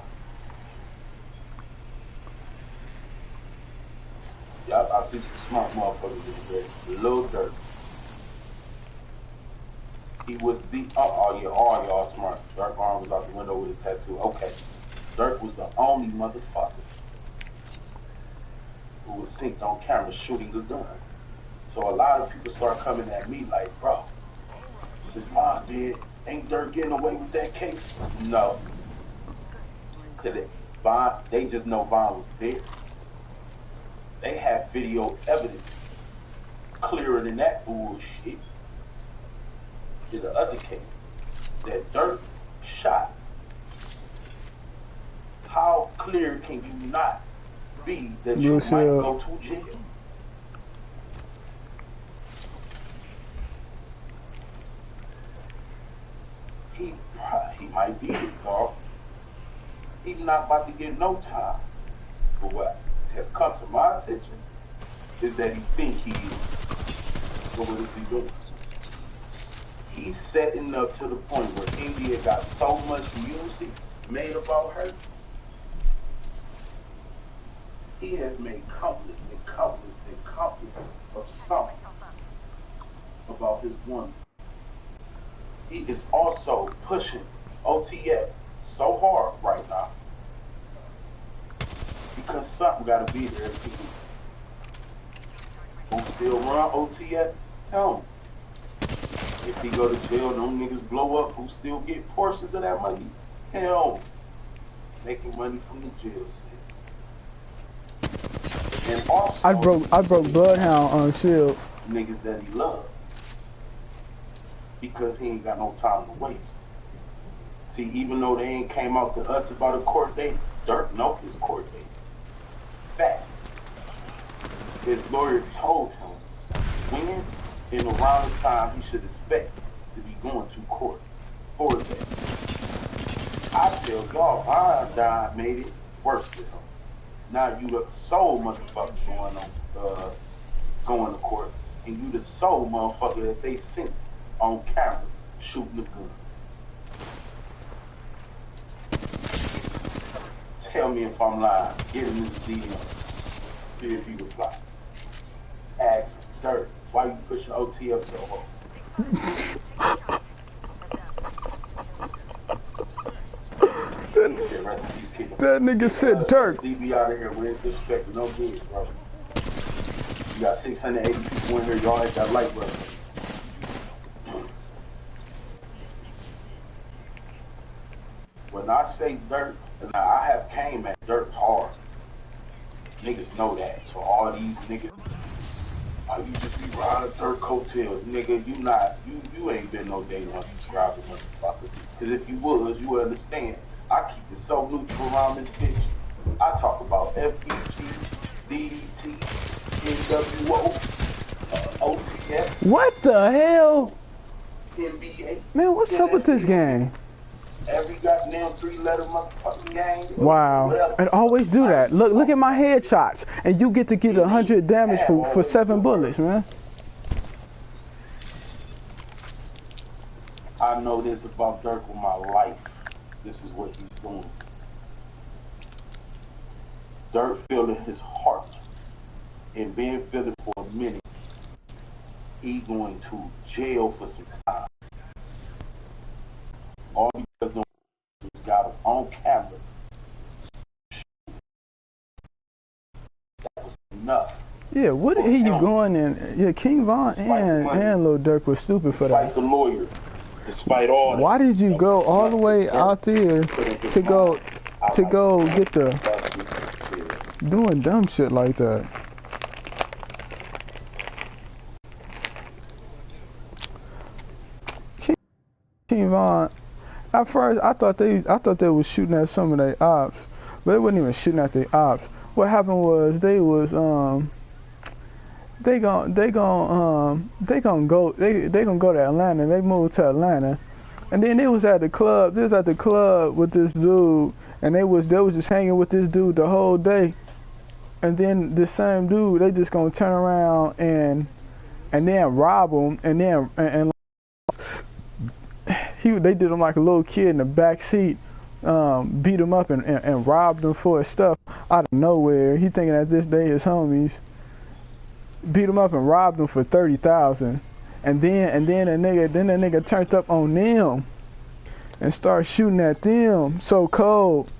Yep, I see some smart motherfuckers in there. Lil Dirk. He was the oh yeah, all y'all smart. Dirk arm was out the window with a tattoo. Okay. Dirk was the only motherfucker who was synced on camera shooting a gun. So a lot of people start coming at me like, bro, since Vine did, ain't Dirk getting away with that case? No. They just know Vine was there. They have video evidence clearer than that bullshit. In the other case, that Dirk shot. How clear can you not be that you might go to jail? He might be it, dog. He's not about to get no time. But what has come to my attention is that he thinks he is. So what is he doing? He's setting up to the point where India got so much music made about her. He has made countless of songs about his woman. He is also pushing OTF so hard right now because something got to be there. Who still run OTF? Tell him. If he go to jail, them niggas blow up, who still get portions of that money? Hell, making money from the jail cell. And also, I broke Bloodhound on Shield. Niggas that he loves. Because he ain't got no time to waste. See, even though they ain't came out to us about a court date, Dirk knows his court date. Facts. His lawyer told him when and around the time he should expect to be going to court for that. I tell y'all, Vine died made it worse for him. Now you the sole motherfucker going to court, and you the sole motherfucker that they sent on camera shooting the gun. Tell me if I'm lying. Get him in the DM. See if he reply. Ask him, Dirk, why you pushing OTF so hard? That nigga said Dirk. DB out of here with disrespect, no good, bro. You got 680 people in here, y'all ain't got light, bro. When I say Dirk, now I have came at Dirk hard. Niggas know that. So all these niggas, you just be riding Dirk coattails. Nigga, you ain't been no day one subscriber, motherfucker. Because if you was, you would understand I keep it so neutral around this bitch. I talk about FEG, DDT, NWO, OTF, What the hell? NBA. Man, what's up with this game? Every goddamn 3-letter motherfucking game. Wow. And always do that. Look at my headshots. And you get to get 100 damage for 7 bullets, man. I know this about Dirk with my life. This is what he's doing. Dirk feeling his heart and being feeling for a minute. He going to jail for some time. All because no one got him on camera. That was enough. Yeah, what are you going in? Yeah, King Von and Lil Durk was stupid for that. Despite the lawyer, despite all that. Why did you go all the way out there to go get the doing dumb shit like that? King Von, at first I thought they was shooting at some of their ops, but they wasn't even shooting at their ops. What happened was they gonna go to Atlanta. They moved to Atlanta, and then they was at the club. They was at the club with this dude, and they was just hanging with this dude the whole day. And then the same dude, they just gonna turn around and then rob him, and they did him like a little kid in the back seat, beat him up and robbed him for his stuff out of nowhere. He thinking that this day his homies beat him up and robbed him for $30,000, and then the nigga turned up on them and started shooting at them so cold.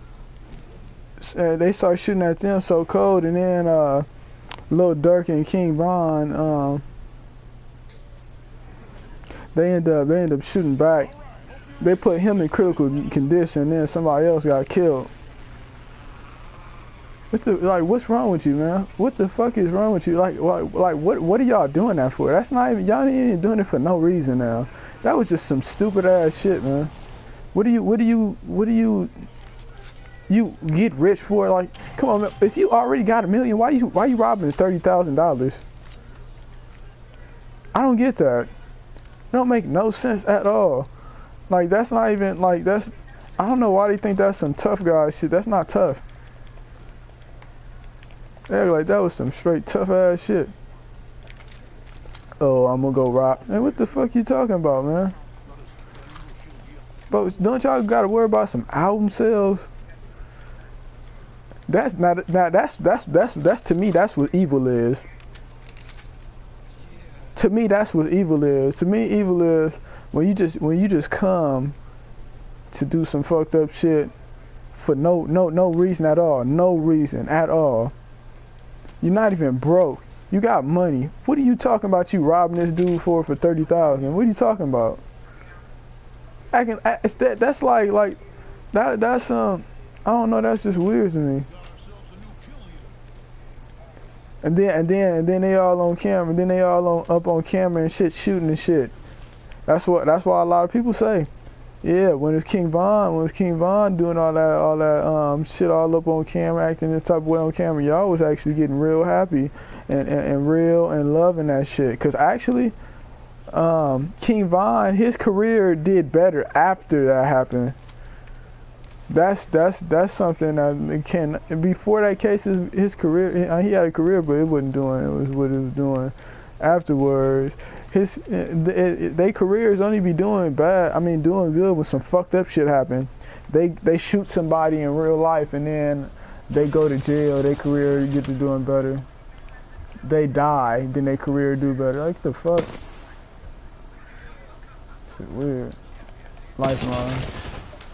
They started shooting at them so cold, and then Lil Durk and King Von they end up shooting back. They put him in critical condition, and then somebody else got killed. What's wrong with you, man? What the fuck is wrong with you? What are y'all doing that for? That's not even, y'all ain't even doing it for no reason now. That was just some stupid ass shit, man. What do you get rich for? Like, come on, man. If you already got $1 million, why you robbing $30,000? I don't get that. It don't make no sense at all. Like, that's not even, like, that's, I don't know why they think that's some tough guy shit. That's not tough. Yeah, like, that was some straight tough ass shit. Oh, I'm gonna go rock. Man, what the fuck you talking about, man? But don't y'all gotta worry about some album sales? That's not, that's to me, that's what evil is. To me, that's what evil is. To me, evil is when you just come to do some fucked up shit for no reason at all. No reason at all. You're not even broke. You got money. What are you talking about? You robbing this dude for $30,000? What are you talking about? That's like that's I don't know. That's just weird to me. And then they all on camera. Then they all up on camera and shit, shooting and shit. That's why a lot of people say, yeah, when it's King Von doing all that shit all up on camera, acting this type of way on camera, y'all was actually getting real happy and real and loving that shit. Cause actually, King Von, his career did better after that happened. That's something that can, before that case, his career, he had a career, but it wasn't doing what it was doing afterwards. Their careers only be doing good when some fucked up shit happen. They shoot somebody in real life and then they go to jail. Their career get to doing better. They die, then their career do better. Like the fuck? Shit weird. Lifeline.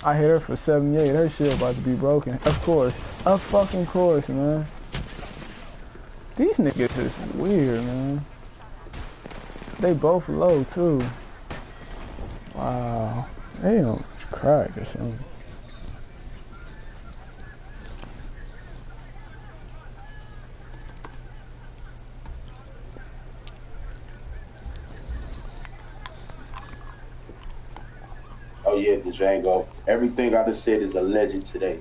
I hit her for 78. Her shit about to be broken. Of course. Of fucking course, man. These niggas is weird, man. They both low, too. Wow. They don't crack or something. Oh yeah, Django. Everything I just said is alleged today,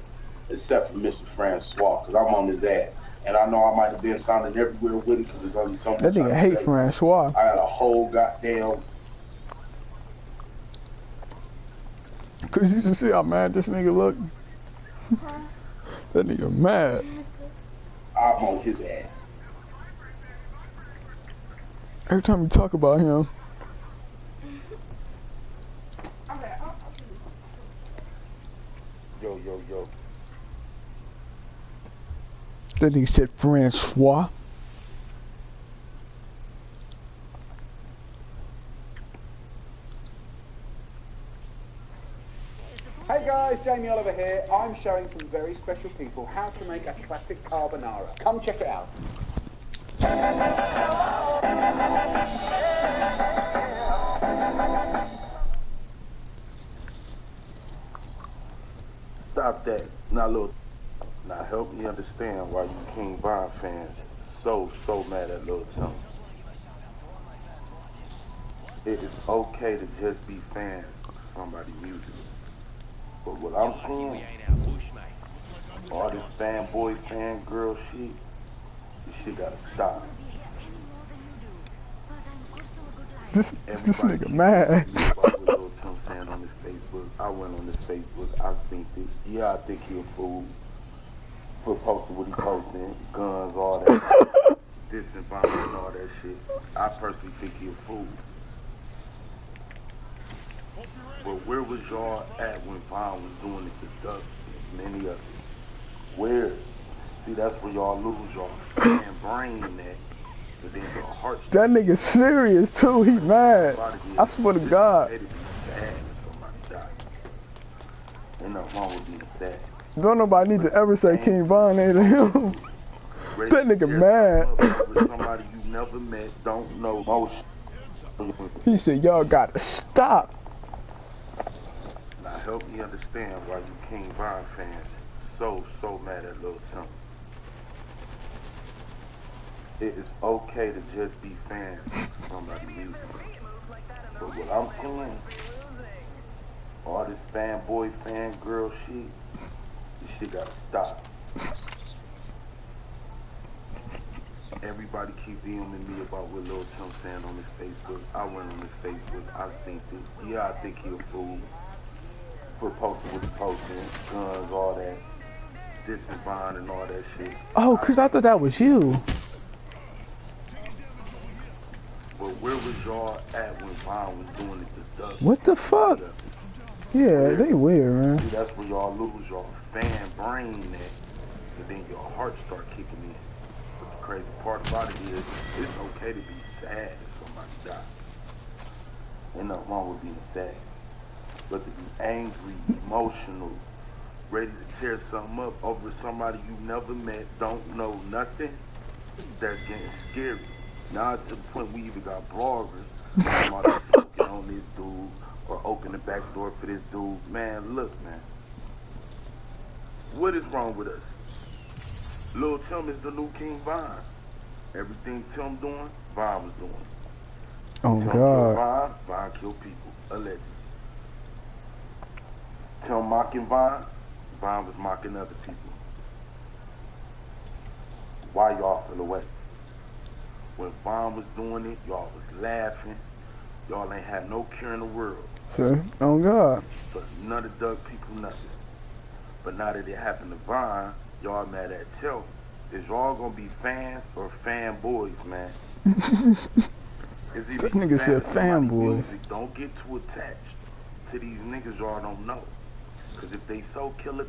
except for Mr. Francois, because I'm on his ass. And I know I might have been sounding everywhere with it because there's only so That much I nigga can hate say. Francois. I got a whole goddamn. Cause you should see how mad this nigga look. That nigga mad. I'm on his ass. Every time you talk about him. Yo, yo, yo. That nigga said Francois. Hey guys, Jamie Oliver here. I'm showing some very special people how to make a classic carbonara. Come check it out. Stop that. Now help me understand why you King Von fans so mad at Lil Tim. It is okay to just be fans of somebody's music. But what I'm saying, all this fanboy, fangirl shit, this shit gotta stop. This nigga mad. What Lil Tim saying on his Facebook. I went on his Facebook, I seen it. Yeah, I think he a fool. For posting what he posting, guns, all that, disinformation and all that shit. I personally think he a fool. But where was y'all at when Von was doing it to Duck and many others? Where? See, that's where y'all lose y'all brain at. But then your heart. That nigga serious too. He mad. I swear to God. It'd be sad if somebody died. Ain't nothing wrong with being sad. Don't nobody need to ever say King Von ain't him. That nigga mad. Somebody you never met, don't know most. He said, y'all gotta stop. Now help me understand why you King Von fans so mad at Lil Tim. It is okay to just be fans of somebody's music. But what I'm saying, all this fanboy, fangirl shit, this shit gotta stop. Everybody keep DMing me about what Lil Tim saying on his Facebook. I went on his Facebook, I seen it. Yeah, I think he a fool. For posting what he posting, guns, all that, disinformation and all that shit. Oh, cause I thought that was you. But where was y'all at when Von was doing it to Duck? What the fuck? Yeah, they weird, man. See, that's where y'all lose y'all fan brain at, and then your heart start kicking in. But the crazy part about it is, it's okay to be sad if somebody dies. Ain't nothing wrong with being sad. But to be angry, emotional, ready to tear something up over somebody you never met, don't know nothing, that's getting scary. Now to the point we even got bloggers talking about smoking on this dude or open the back door for this dude. Man, look, man. What is wrong with us? Lil Tim is the new King Von. Everything Tim doing, Von was doing. Oh, Tim God. Von kill people, allegedly. Tim mocking Von was mocking other people. Why y'all feel away? When Von was doing it, y'all was laughing. Y'all ain't had no care in the world. See? Oh, God. But none of the Doug people, nothing. But now that it happened to Von, y'all mad at Tim. Is y'all gonna be fans or fanboys, man? This nigga said fanboys. Don't get too attached to these niggas y'all don't know. Because if they so killer,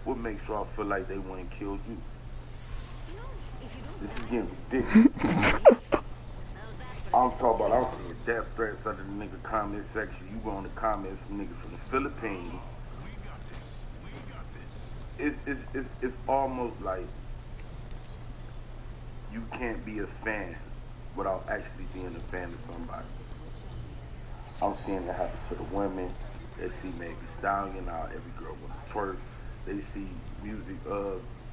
what makes y'all feel like they want to kill you? This is getting ridiculous. I'm talking about, I'm seeing death threats under the nigga comment section. You go in the comments, some niggas from the Philippines. It's almost like you can't be a fan without actually being a fan of somebody. I'm seeing it happen to the women. They see Megan Stallion, now every girl wants to twerk. They see music,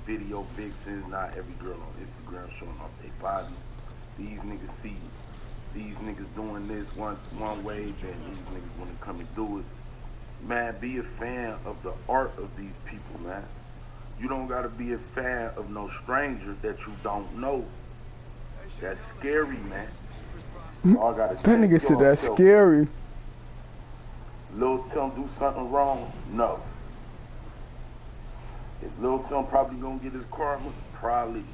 video vixens, not every girl on Instagram showing off their body. These niggas see these niggas doing this one way, then these niggas want to come and do it. Man, be a fan of the art of these people, man. You don't gotta be a fan of no stranger that you don't know. That's scary, man. Y'all gotta That nigga said that's yourself. scary. Lil Tim do something wrong? No. Is Lil Tim probably gonna get his karma? Probably.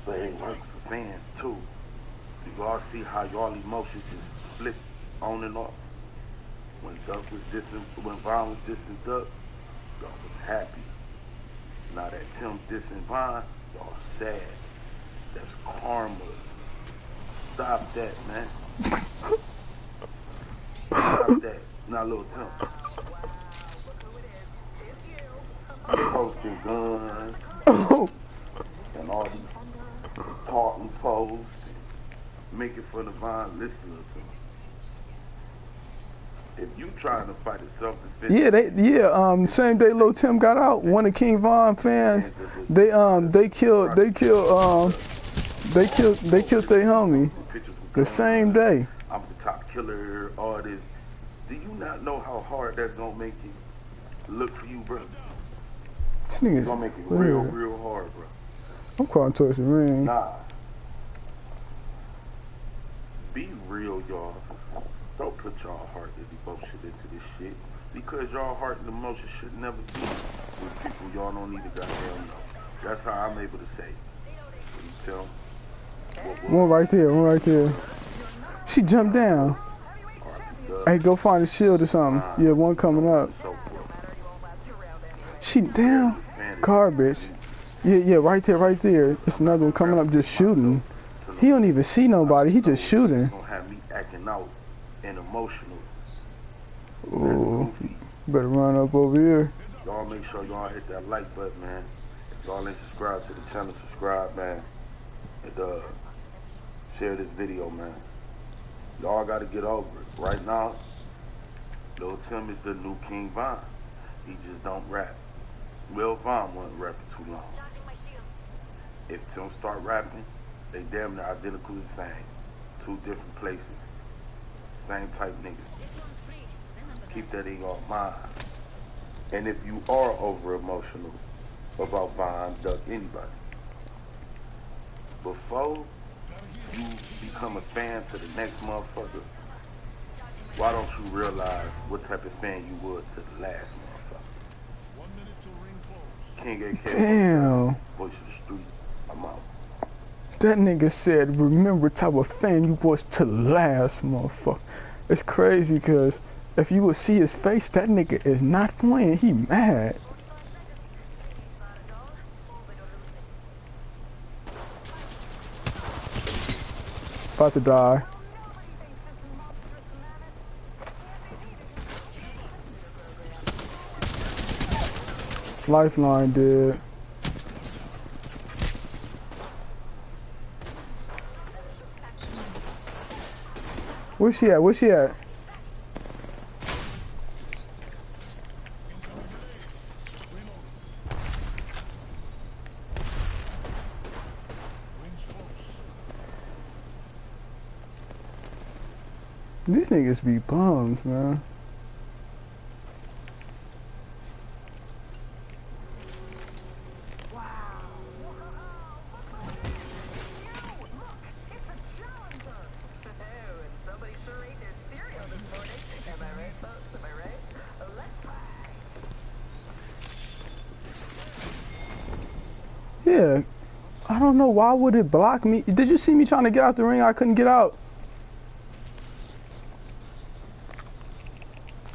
But it works for fans too. Y'all see how y'all emotions just flip on and off. When Duck was dissing, when Vaughn was dissing Duck, y'all was happy. Now that Tim dissing Vaughn, y'all sad. That's karma. Stop that, man. Stop that. Now, Lil Tim. Posting guns and all these talking posts, making fun of Vaughn. Listen to them. If you trying to fight a self-defense, same day Lil Tim got out, one of King Von fans, they killed their homie the same day. I'm the top killer, all this. Do you not know how hard that's gonna make it look for you, bro? This It's nigga's gonna make it weird. real hard, bro. I'm calling towards the ring. Nah. Be real, y'all. Don't put y'all heart and emotion into this shit. Because y'all heart and emotion should never be with people y'all don't need to goddamn know. That's how I'm able to say. You tell One right there. She jumped down. Hey, go find a shield or something. Yeah, one coming up. She down. Garbage. Yeah, right there. It's another one coming up just shooting. He don't even see nobody. He just shooting. Gonna have me acting out and emotional. Ooh, better run up over here. Y'all make sure y'all hit that like button, man. Y'all ain't subscribed to the channel, subscribe, man. And share this video, man. Y'all gotta get over it. Right now, Lil Tim is the new King Von. He just don't rap. Lil Von wasn't rapping too long. If Tim start rapping, they damn near identical the same. Two different places. Same type niggas. Keep that in your mind. And if you are over emotional about Von, Duck, anybody, before you become a fan to the next motherfucker, why don't you realize what type of fan you was to the last motherfucker? King AK. Damn. Voice of the street. I'm out. That nigga said, remember type of fan you was to the last motherfucker. It's crazy because if you would see his face, that nigga is not playing. He mad. About to die. Lifeline dead. Where's she at? These niggas be bums, man. Yeah, I don't know, why would it block me? Did you see me trying to get out the ring? I couldn't get out.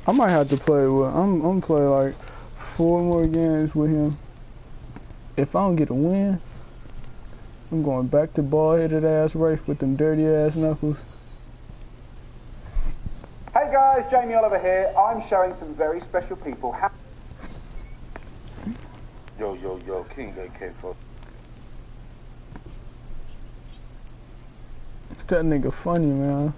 I might have to play with, I'm gonna play like 4 more games with him. If I don't get a win, I'm going back to bald-headed ass Rafe with them dirty ass knuckles. Hey guys, Jamie Oliver here. I'm showing some very special people how... Yo, King AK for That nigga funny, man.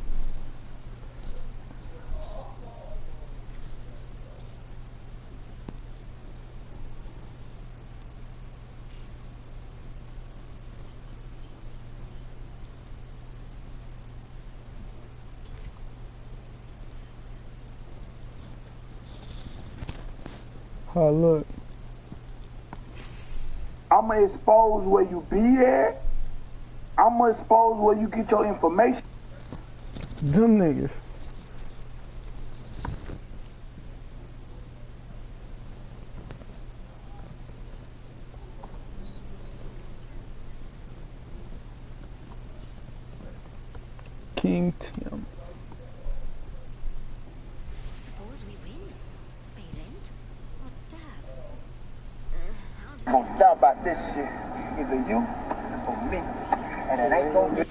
Oh, look. I'ma expose where you be at. I'ma expose where you get your information. Them niggas. King Tim. Suppose we win. Pay rent? Or dab? I'm gonna stop about this shit. Either you or me. And it ain't gonna be.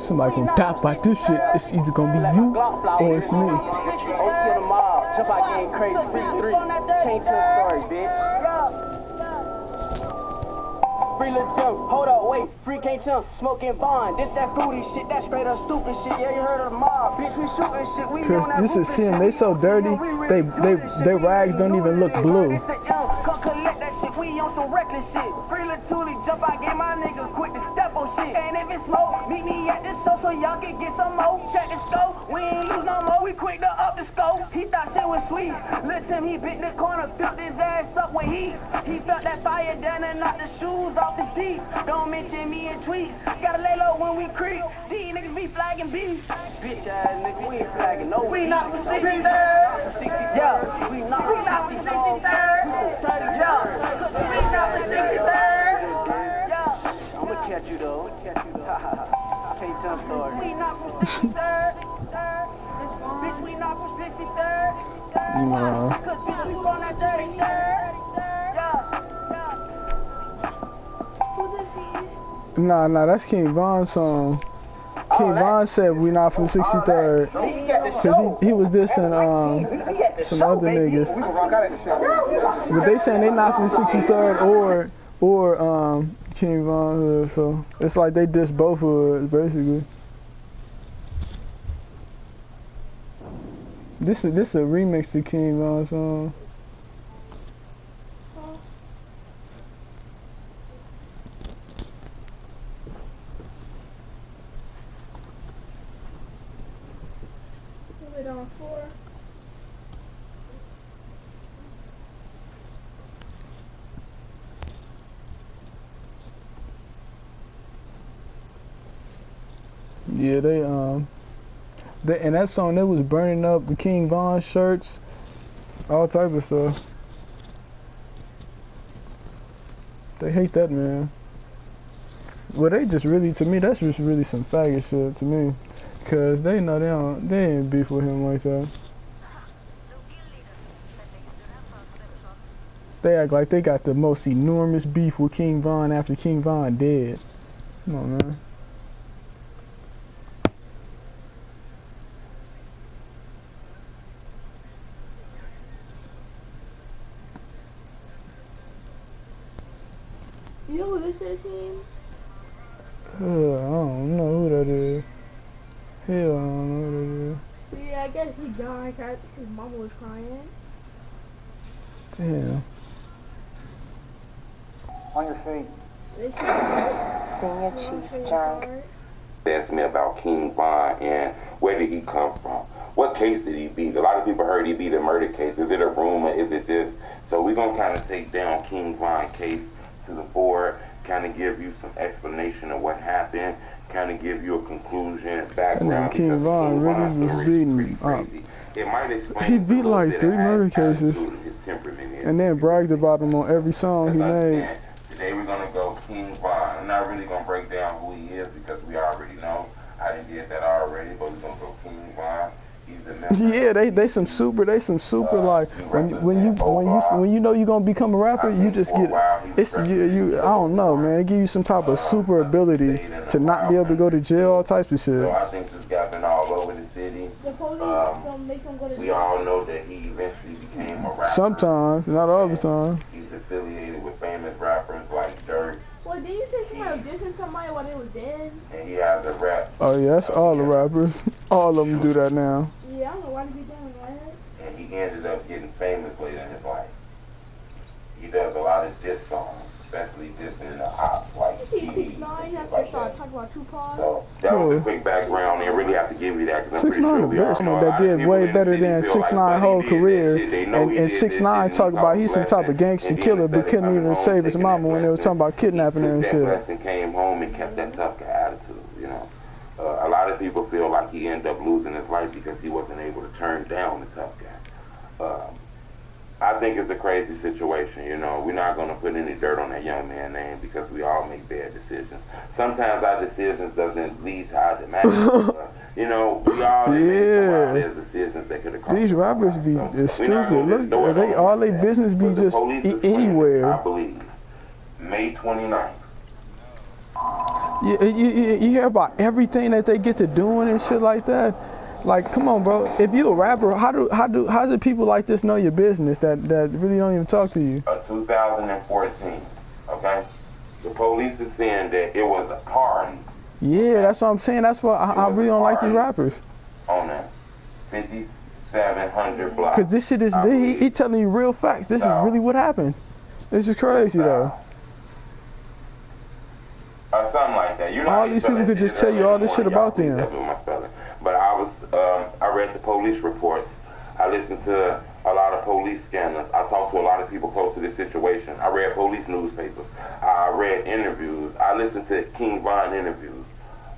Somebody gonna die about this shit. It's either gonna be you or it's me. OT on the mob. Jump out getting crazy. 3-3. Can't tell the story, bitch. Free little jump. Hold up, wait. Free can't jump. Smoking bond. This that fruity shit. That straight up stupid shit. Yeah, you heard of the mob. Bitch, we shooting shit. We Cause you should see them. They so dirty. They rags don't even look blue. Come collect that shit. We on some reckless shit. Free little Toolie. Jump out. Get my niggas quick to step on shit. And if it's smoke, meet me at the show so y'all can get some more. Check the scope. We ain't use no more. We quick to up the scope. He thought shit was sweet. Little Tim, he bit the corner. Filled his ass up with heat. He felt that fire down and knocked the shoes off his feet. Don't mention me in tweets. Gotta lay low when we creep. These niggas be flagging beef. Bitch ass nigga, we ain't flagging no. We not for 63rd. Yeah, we not for 63rd. Yeah, we not for 63rd. Yeah, I'ma catch you though. Can't tell story. We not for 63rd. Bitch, we not for 63rd. Nah. Cause bitch, we on that 33rd. Nah, that's King Von's song. King Von said we not from 63rd. Cause he was dissing some other niggas. But they saying they not from 63rd or King Von Hood, so it's like they diss both hoods basically. This a remix to King Von's song. On 4. Yeah, they in that song they was burning up the King Von shirts, all type of stuff. They hate that man. Well, they just really, to me, that's just really some faggot shit to me. Cause they know they ain't beef with him like that. They act like they got the most enormous beef with King Von after King Von dead. Come on, man. You know who this is, team? I don't know who that is. Hell, I don't know who that is. Yeah, I guess he died because his mama was crying. Damn. On your feet. Senior Chief John. They asked me about King Von and where did he come from? What case did he beat? A lot of people heard he beat a murder case. Is it a rumor? Is it this? So we're going to kind of take down King Von case to the board, kind of give you some explanation of what happened, kind of give you a conclusion, background. King Von really was beating up. It might explain he beat like 3 murder cases and then bragged about him on every song he made. Today we're going to go King Von. I'm not really going to break down who he is because we already know. I didn't get that already, but we're going to go King Von. Yeah, they some super like when you know you're gonna become a rapper, you just get it's you I don't know, man. It give you some type of super ability to not be able to go to jail, all types of shit. So I think this guy's been all over the city. We all know that he eventually became a rapper. Sometimes, not all the time. He's affiliated with famous rappers like Dirt. Well, did you say somebody auditioned somebody while they was dead? And he has a rap. Oh yeah, that's all the rappers. All of them do that now. Yeah, I don't know why he be doing that. And he ended up getting famous later in his life. He does a lot of diss songs, especially dissing the ops like TV. 6ix9ine, that's what I talk about Tupac. So that was a quick background. They really have to give you that because I'm pretty 6ix9ine sure the we all best. know a That lot of did people way in the better city than feel like 6ix9ine Buddy whole did that career. shit. They know And he did this 6ix9ine shit, talk and he about taught he's a some type of lesson, gangster and then killer, instead but of couldn't coming even home, save his taking mama that when they were lesson, talking about he kidnapping her took and that shit. lesson, came home, and kept that tough guy attitude, you know. A lot of people feel like he ended up losing his life because he wasn't able to turn down the tough guy. I think it's a crazy situation, you know. We're not going to put any dirt on that young man's name because we all make bad decisions. Sometimes our decisions doesn't lead to our demise. You know, we all made some wild ass decisions that could have cost These us rappers our be lives. So stupid. Look, they all they business be just anywhere. I believe May 29th. You hear about everything that they get to doing and shit like that. Like, come on, bro. If you a rapper, how do people like this know your business that really don't even talk to you? 2014, okay? The police is saying that it was a party. Yeah, that's what I'm saying. That's why I really don't like these rappers. On that 5700 block. Cause this shit is he telling you real facts. This is really what happened. This is crazy though. Or something like that. You know, all these people could just tell you all this shit about them. But I read the police reports. I listened to a lot of police scanners. I talked to a lot of people close to this situation. I read police newspapers. I read interviews. I listened to King Von interviews.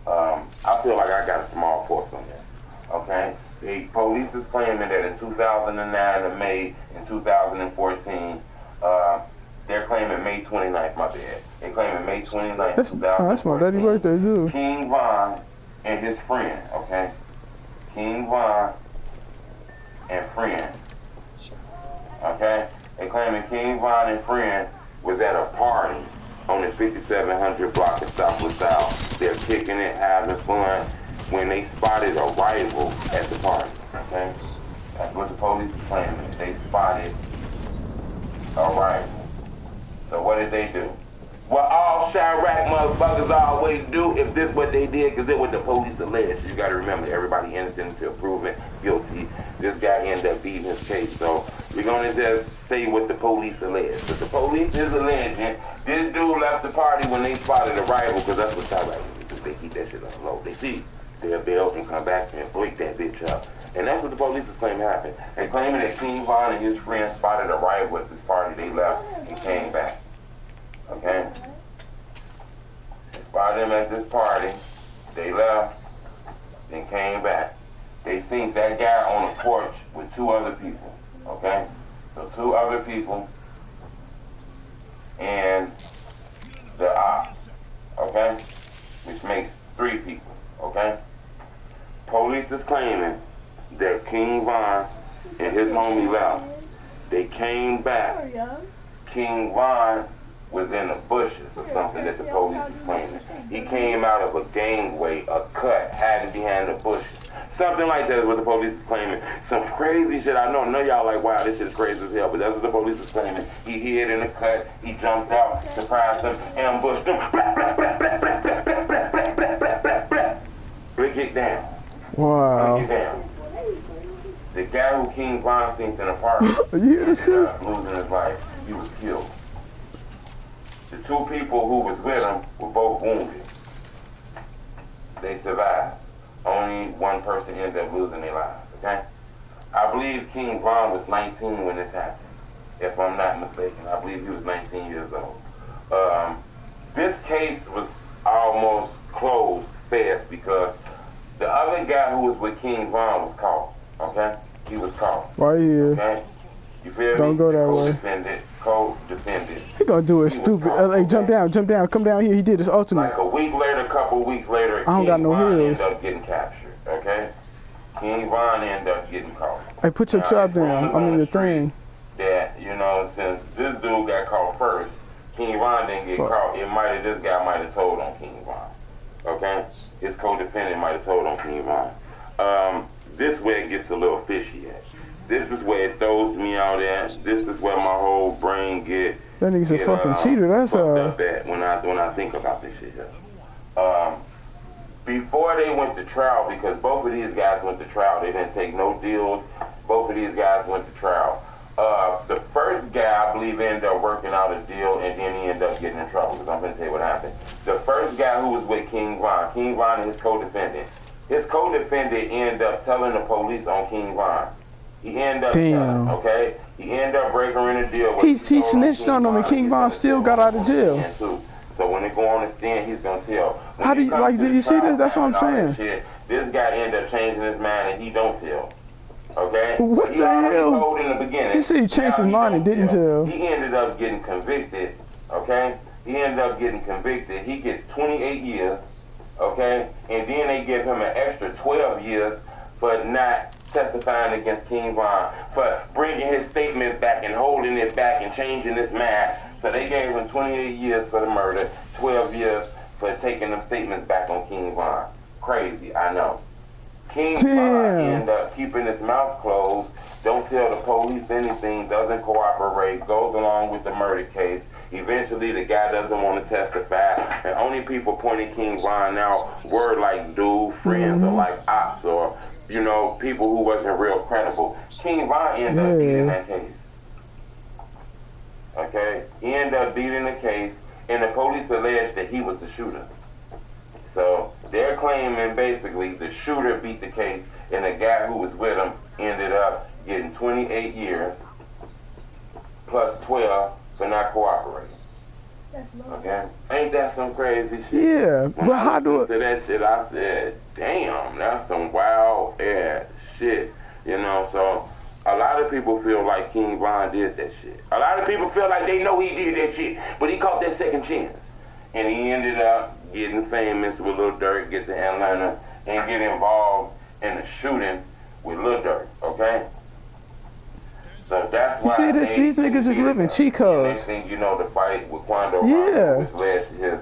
I feel like I got a small force on that. Okay? The police is claiming that in 2009 and May in 2014, they're claiming May 29th, my bad. They're claiming May 29th, 2014. That's my daddy's birthday too. King Von and his friend, okay? King Von and friend, okay? They claiming King Von and friend was at a party on the 5700 block of South LaSalle. They're kicking it, having fun, when they spotted a rival at the party, okay? That's what the police is claiming. They spotted a rival. So what did they do? What all Chirac motherfuckers always do if this what they did, because it what the police alleged. You got to remember, everybody innocent until proven guilty. This guy ended up beating his case. So we're going to just say what the police alleged. But the police is alleging this dude left the party when they spotted a rival, because that's what Chirac do. They keep that shit on low. They see they'll bail and come back and break that bitch up. And that's what the police is claiming happened. They're claiming that King Von and his friends spotted a rival at this party. They left and came back. Okay? They spotted him at this party. They left, then came back. They seen that guy on the porch with two other people. Okay? So two other people and the op. Okay? Which makes three people. Okay? Police is claiming that King Von and his homie left. They came back. King Von was in the bushes or something that the police is claiming. He came out of a gangway, a cut, hiding behind the bushes. Something like that is what the police is claiming. Some crazy shit. I know none of y'all like, wow, this shit is crazy as hell, but that's what the police is claiming. He hid in the cut, he jumped out, surprised them, ambushed them. Blah, blah, blah, blah, blah, blah, blah, blah, blah, blah, blah, blah. Break it down. Wow. Break it down. The guy who King Von seen in the park ended up losing his life. He was killed. The two people who was with him were both wounded. They survived. Only one person ended up losing their lives, okay? I believe King Von was 19 when this happened, if I'm not mistaken. I believe he was 19 years old. This case was almost closed fast because the other guy who was with King Von was caught, okay? He was caught. Right here. Okay? You feel Don't me? go that way. Co-defendant. He gonna do it stupid. Hey, jump down, come down here. He did his ultimate. Like a week later, a couple weeks later, I don't got no Von heels. ended up getting captured, okay? King Von ended up getting caught. Hey, put your trap down. I mean, the thing. That, you know, since this dude got caught first, King Von didn't get caught. This guy might have told on King Von, okay? His co-defendant might have told on King Von. This where it gets a little fishy at. This is where it throws me out at. This is where my whole brain get. That nigga's a fucking cheater. That's up at when I think about this shit here. Before they went to trial, because both of these guys went to trial, they didn't take no deals. Both of these guys went to trial. The first guy, I believe, ended up working out a deal, and then he ended up getting in trouble. Because I'm gonna tell you what happened. The first first guy who was with King Von. King Von and his co-defendant. His co-defendant ended up telling the police on King Von. He ended up telling, okay? He ended up breaking in a deal with he snitched on him, and King Von still got out of jail. So when they go on the stand, he's gonna tell. When how do you like? Did you see this? That's what I'm saying. Shit, this guy ended up changing his mind, and he don't tell. Okay? What he the hell? Told in the beginning. He said he changed his mind and didn't tell. He ended up getting convicted. Okay? He ended up getting convicted. He gets 28 years. Okay? And then they give him an extra 12 years for not testifying against King Von, for bringing his statement back and holding it back and changing his mind. So they gave him 28 years for the murder, 12 years for taking them statements back on King Von. Crazy, I know. King Von ended up keeping his mouth closed, don't tell the police anything, doesn't cooperate, goes along with the murder case. Eventually, the guy doesn't want to testify, and only people pointing King Von out were like dude friends or like ops or, you know, people who wasn't real credible. King Von ended up beating that case. Okay? He ended up beating the case, and the police alleged that he was the shooter. So they're claiming basically the shooter beat the case, and the guy who was with him ended up getting 28 years plus 12 for not cooperating. Okay? Ain't that some crazy shit? Yeah, when but how do it? To that shit, I said, damn, that's some wild ass shit. You know, so a lot of people feel like King Von did that shit. A lot of people feel like they know he did that shit, but he caught that second chance. And he ended up getting famous with Lil Durk, get to Atlanta, and get involved in a shooting with Lil Durk, okay? So that's why you see these niggas is living cheat codes. They think, you know, the fight with Quando which led to his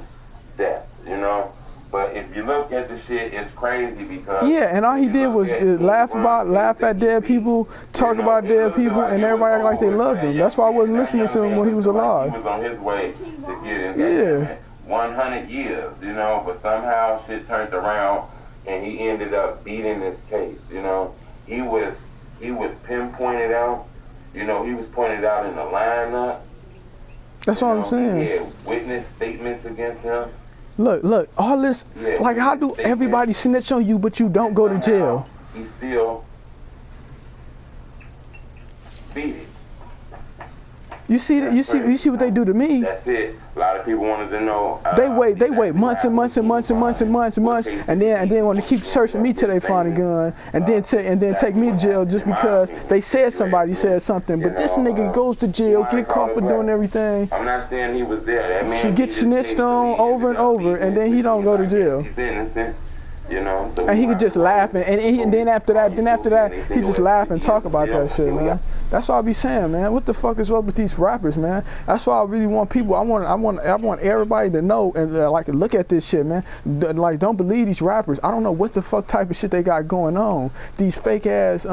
death, you know? But if you look at the shit, it's crazy because... Yeah, and all he did was laugh at dead people, talk about dead people, and everybody act like they loved him. That's why I wasn't listening to him when he was alive. He was on his way to get in 100 years, you know, but somehow shit turned around and he ended up beating this case, you know. He was pinpointed out, you know, he was pointed out in the lineup. That's what I'm saying. He had witness statements against him. Look, all this, like, how do everybody snitch on you, but you don't go to jail? He still beat it. You see what they do to me? That's it. A lot of people wanted to know. They wait months and months, and then want to keep searching me till they find a gun, and then take me to jail just because they said somebody said something. But this nigga goes to jail, get caught for doing everything. I'm not saying he was there. That man, she gets snitched on over and over, and then he don't go to jail. He's innocent. You know, so and he could just laugh, and then after that, he just laugh and talk about that shit, man. That's what I be saying, man. What the fuck is up with these rappers, man? That's why I really want people. I want everybody to know and like look at this shit, man. Like, don't believe these rappers. I don't know what the fuck type of shit they got going on. These fake ass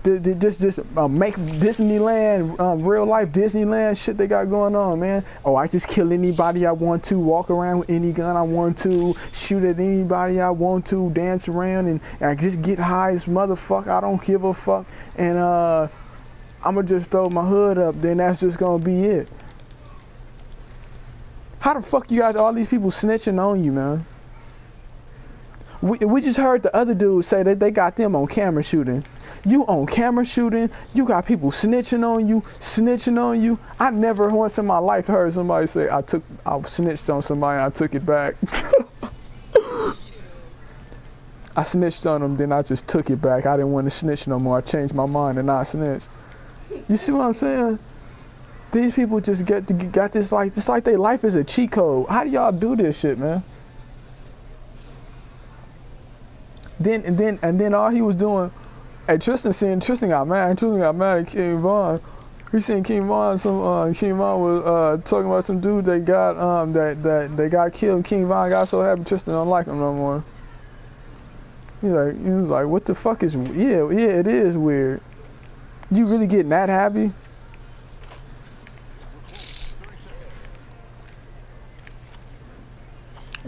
this make Disneyland, real life Disneyland shit they got going on, man. Oh, I just kill anybody I want to, walk around with any gun I want to, shoot at anybody I want to, dance around and I just get high as motherfucker. I don't give a fuck, and I'ma just throw my hood up. Then that's just gonna be it. How the fuck you got all these people snitching on you, man? We just heard the other dude say that they got them on camera shooting. You on camera shooting, you got people snitching on you. I never once in my life heard somebody say I snitched on somebody and I took it back. I snitched on them, then I just took it back. I didn't want to snitch no more. I changed my mind and not snitch. You see what I'm saying? These people just got this like their life is a cheat code. How do y'all do this shit, man? Then all he was doing. Hey, Tristan got mad. Tristan got mad at King Von. He seen King Von. King Von was talking about some dude they got that they got killed. King Von got so happy Tristan don't like him no more. He was like, what the fuck is? Yeah, it is weird. You really getting that happy?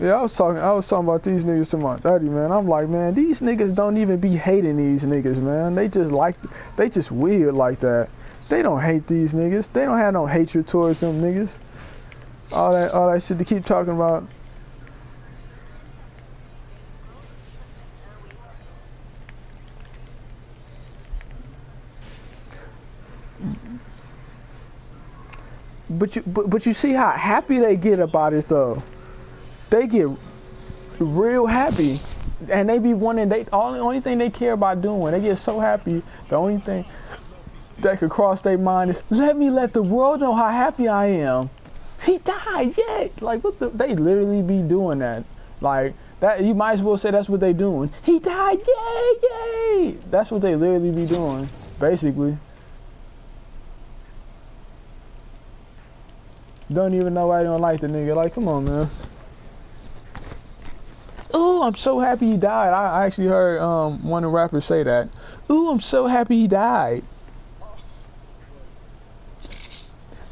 Yeah, I was talking about these niggas to my daddy, man. I'm like, man, these niggas don't even be hating these niggas, man. They just weird like that. They don't hate these niggas. They don't have no hatred towards them niggas. All that shit to keep talking about. But you see how happy they get about it though. They get real happy, and they be wanting only thing they care about doing. They get so happy. The only thing that could cross their mind is let the world know how happy I am. He died, yay! Like what they literally be doing that. Like that, you might as well say that's what they doing. He died, yay, yay! That's what they literally be doing, basically. Don't even know why I don't like the nigga. Like, come on, man. Ooh, I'm so happy he died. I actually heard one of the rappers say that. Ooh, I'm so happy he died.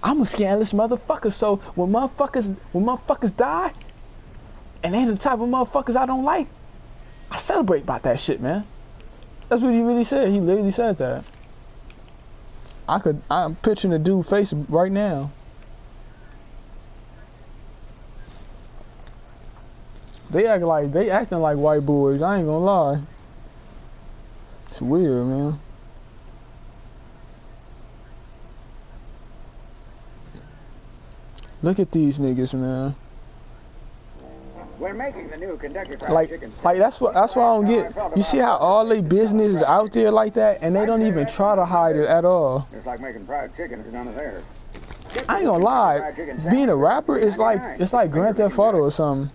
I'm a scandalous motherfucker, so when motherfuckers die, and they the type of motherfuckers I don't like, I celebrate about that shit, man. That's what he really said. He literally said that. I'm picturing the dude's face right now. They acting like white boys. I ain't gonna lie. It's weird, man. Look at these niggas, man. We're making the new Kentucky Fried Chicken. Like that's what I don't get. You see how all they business is out there like that, and they don't even try to hide it at all. It's like making fried chicken if none of theirs. I ain't gonna lie. Being a rapper is like Grand Theft Auto or something.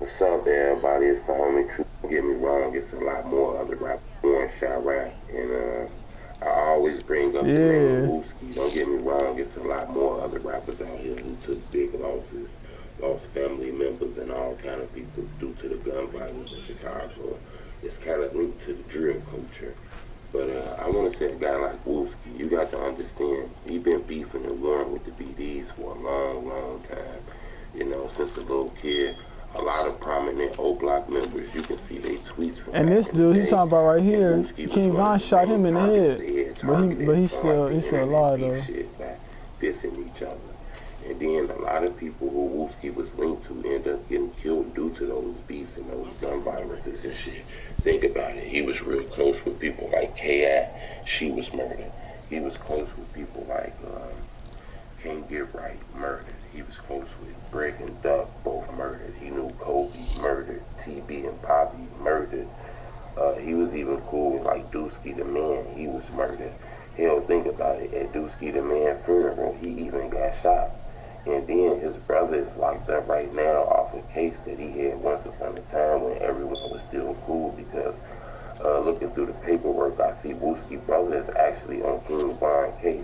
What's up, everybody? It's the homie True. Don't get me wrong, it's a lot more other rappers doing Chirac, and I always bring up the name Wooski. Don't get me wrong, it's a lot more other rappers out here who took big losses, lost family members and all kind of people due to the gun violence in Chicago. It's kind of linked to the drill culture. But I want to say a guy like Wooski, you got to understand, he been beefing and warring with the BDs for a long, long time. You know, since a little kid. A lot of prominent O Block members, you can see they tweets from. And this dude, he's talking about right here, King Von shot him in the head, but he's still alive though. Dissing each other, and then a lot of people who Wooski was linked to end up getting killed due to those beefs and those gun violences and shit. Think about it. He was real close with people like K.I. She was murdered. He was close with people like Can't Get Right, murdered. He was close with Greg and Duck, both murdered. He knew Kobe, murdered. TB and Poppy, murdered. He was even cool with like Dusky the Man. He was murdered. Hell, think about it. At Dusky the Man funeral, he even got shot. And then his brother is locked up right now off a case that he had once upon a time when everyone was still cool because looking through the paperwork, I see Wooski brother is actually on King Von case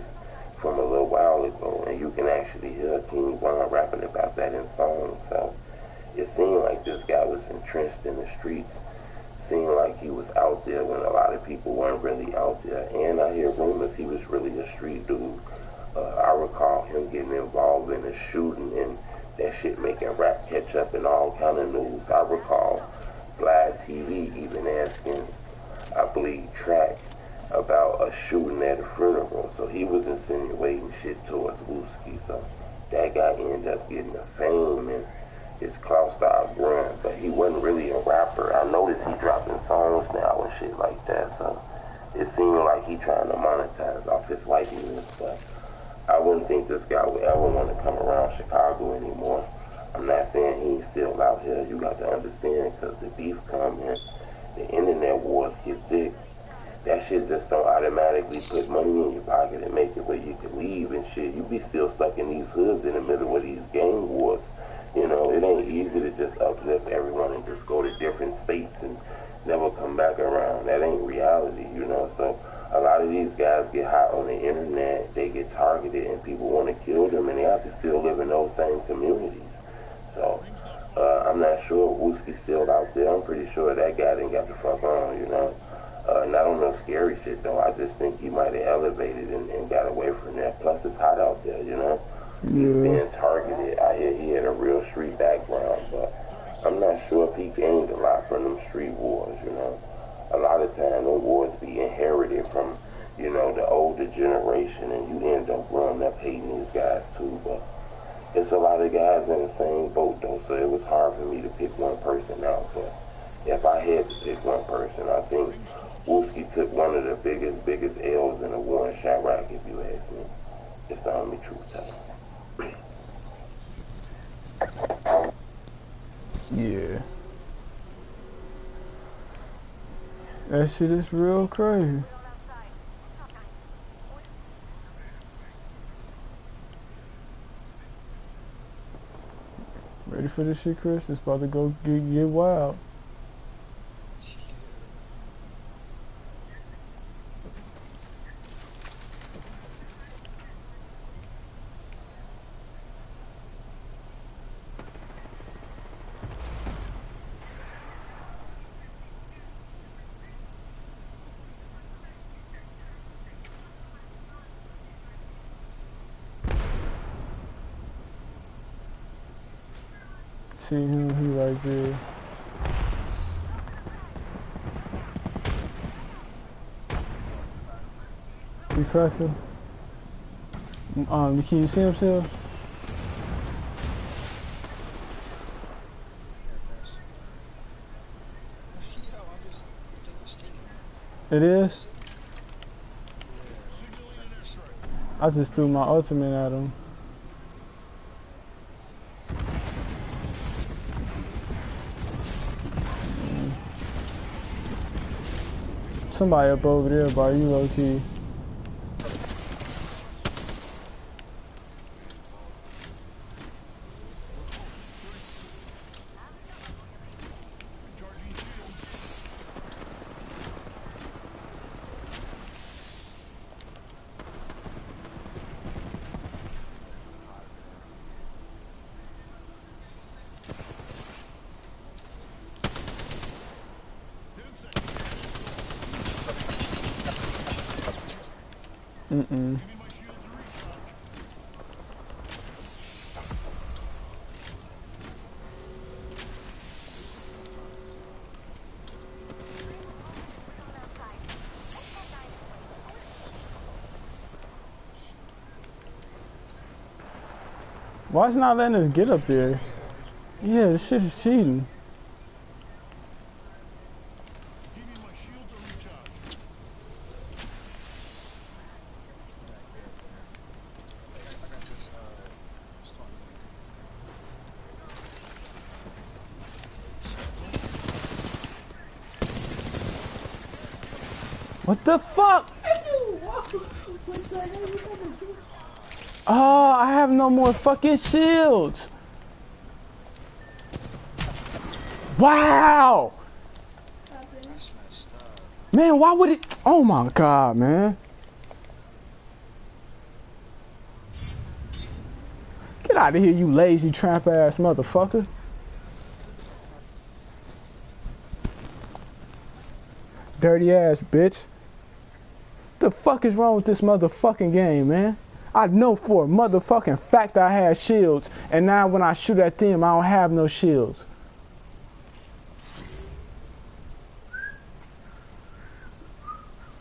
from a little while ago, and you can actually hear King Von rapping about that in songs. So it seemed like this guy was entrenched in the streets. Seemed like he was out there when a lot of people weren't really out there. And I hear rumors he was really a street dude. I recall him getting involved in a shooting and that shit making rap catch up in all kind of news. I recall Vlad TV even asking, I believe, Track about a shooting at a funeral. So he was insinuating shit towards Wooski. So that guy ended up getting the fame and his clout started growing. But he wasn't really a rapper. I noticed he dropping songs now and shit like that. So it seemed like he trying to monetize off his likeness. But I wouldn't think this guy would ever want to come around Chicago anymore. I'm not saying he's still out here. You got to understand, because the beef come in, the internet wars get thick. That shit just don't automatically put money in your pocket and make it where you can leave and shit. You be still stuck in these hoods in the middle of these gang wars. You know, it ain't easy to just uplift everyone and just go to different states and never come back around. That ain't reality, you know. So a lot of these guys get hot on the internet, they get targeted, and people want to kill them, and they have to still live in those same communities. So I'm not sure Wooski's still out there. I'm pretty sure that guy didn't got the fuck on, you know. Not on no scary shit though. I just think he might have elevated and got away from that. Plus it's hot out there, you know. He's being targeted. I hear he had a real street background, but I'm not sure if he gained a lot from them street wars, you know. A lot of times those wars be inherited from, you know, the older generation, and you end up growing up hating these guys too. But it's a lot of guys in the same boat though, so it was hard for me to pick one person out. But if I had to pick one person, I think Wooski took one of the biggest L's in the war in Chirac, if you ask me. It's the only truth telling. Yeah. That shit is real crazy. Ready for this shit, Chris? It's about to go get wild. See him, he right there. We cracked him. Can you see him still? It is? I just threw my ultimate at him. Somebody up over there by you, low key. Why is it not letting us get up there? Yeah, this shit is cheating. What the fuck? Oh, I have no more fucking shields. Wow. Man, why would it? Oh my god, man. Get out of here, you lazy tramp ass motherfucker. Dirty ass bitch. The fuck is wrong with this motherfucking game, man? I know for a motherfucking fact I had shields, and now when I shoot at them, I don't have no shields.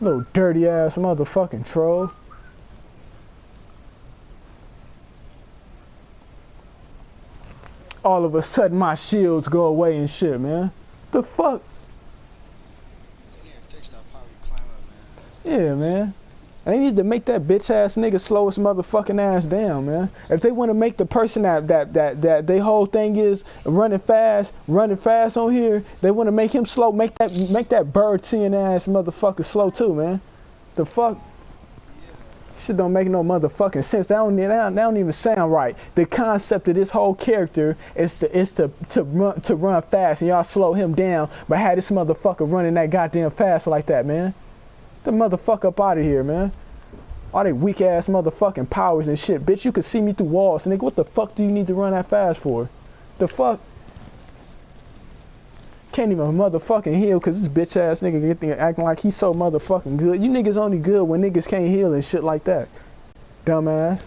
Little dirty ass motherfucking troll. All of a sudden my shields go away and shit, man. The fuck? Yeah, man. They need to make that bitch ass nigga slow his motherfucking ass down, man. If they want to make the person that they whole thing is running fast on here, they want to make him slow. Make that bird seeing ass motherfucker slow too, man. The fuck? Shit don't make no motherfucking sense. That don't even sound right. The concept of this whole character is to run fast, and y'all slow him down, but have this motherfucker running that goddamn fast like that, man. The motherfucker up out of here, man. All they weak ass motherfucking powers and shit. Bitch, you can see me through walls. Nigga, what the fuck do you need to run that fast for? The fuck? Can't even motherfucking heal because this bitch ass nigga get there acting like he's so motherfucking good. You niggas only good when niggas can't heal and shit like that. Dumbass.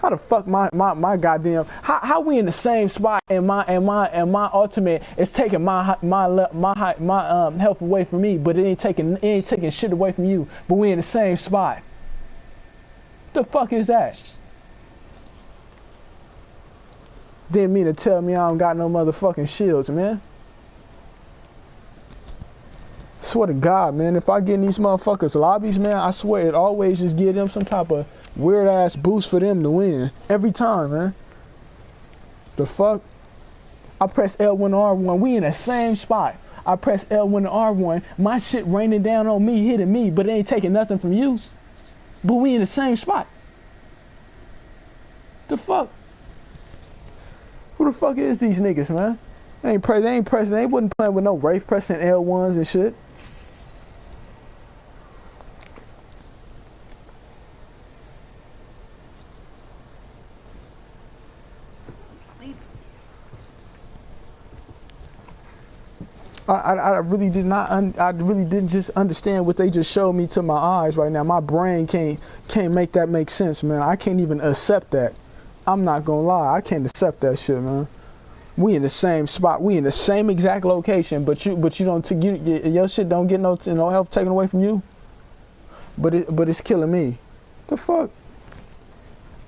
How the fuck my goddamn how we in the same spot and my ultimate is taking my health away from me, but it ain't taking shit away from you, but we in the same spot. The fuck is that? Didn't mean to tell me I don't got no motherfucking shields, man. Swear to God, man, if I get in these motherfuckers lobbies, man, I swear it always just give them some type of weird ass boost for them to win every time, man. The fuck? I press L1 to R1. We in the same spot. I press L1 to R1. My shit raining down on me, hitting me, but it ain't taking nothing from you. But we in the same spot. The fuck? Who the fuck is these niggas, man? They wasn't playing with no Wraith pressing L1s and shit. I really did not. I really didn't just understand what they just showed me to my eyes right now. My brain can't make that make sense, man. I can't even accept that. I'm not gonna lie. I can't accept that shit, man. We in the same spot. We in the same exact location, but you don't. Your shit don't get no help taken away from you. But it's killing me. The fuck?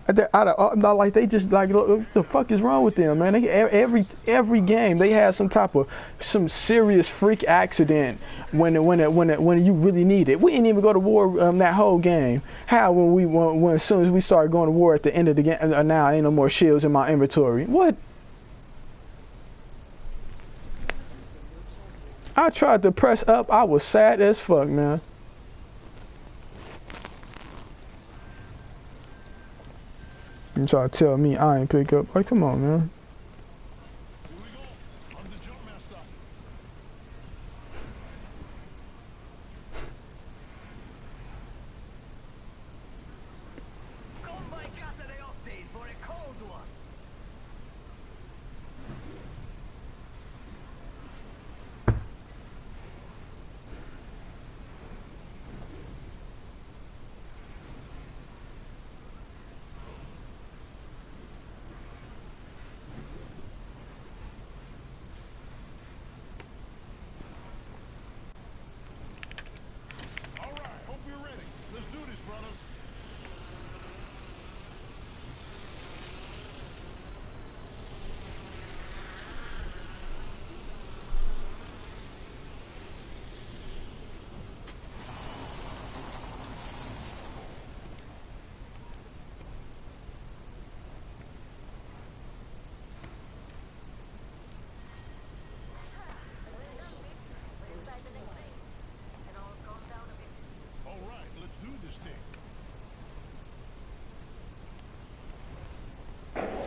Like they just like, what the fuck is wrong with them, man? They, every game they have some serious freak accident when you really need it. We didn't even go to war that whole game. How when as soon as we started going to war at the end of the game, now ain't no more shields in my inventory. What? I tried to press up. I was sad as fuck, man. You try to tell me I ain't pick up. Like, come on, man.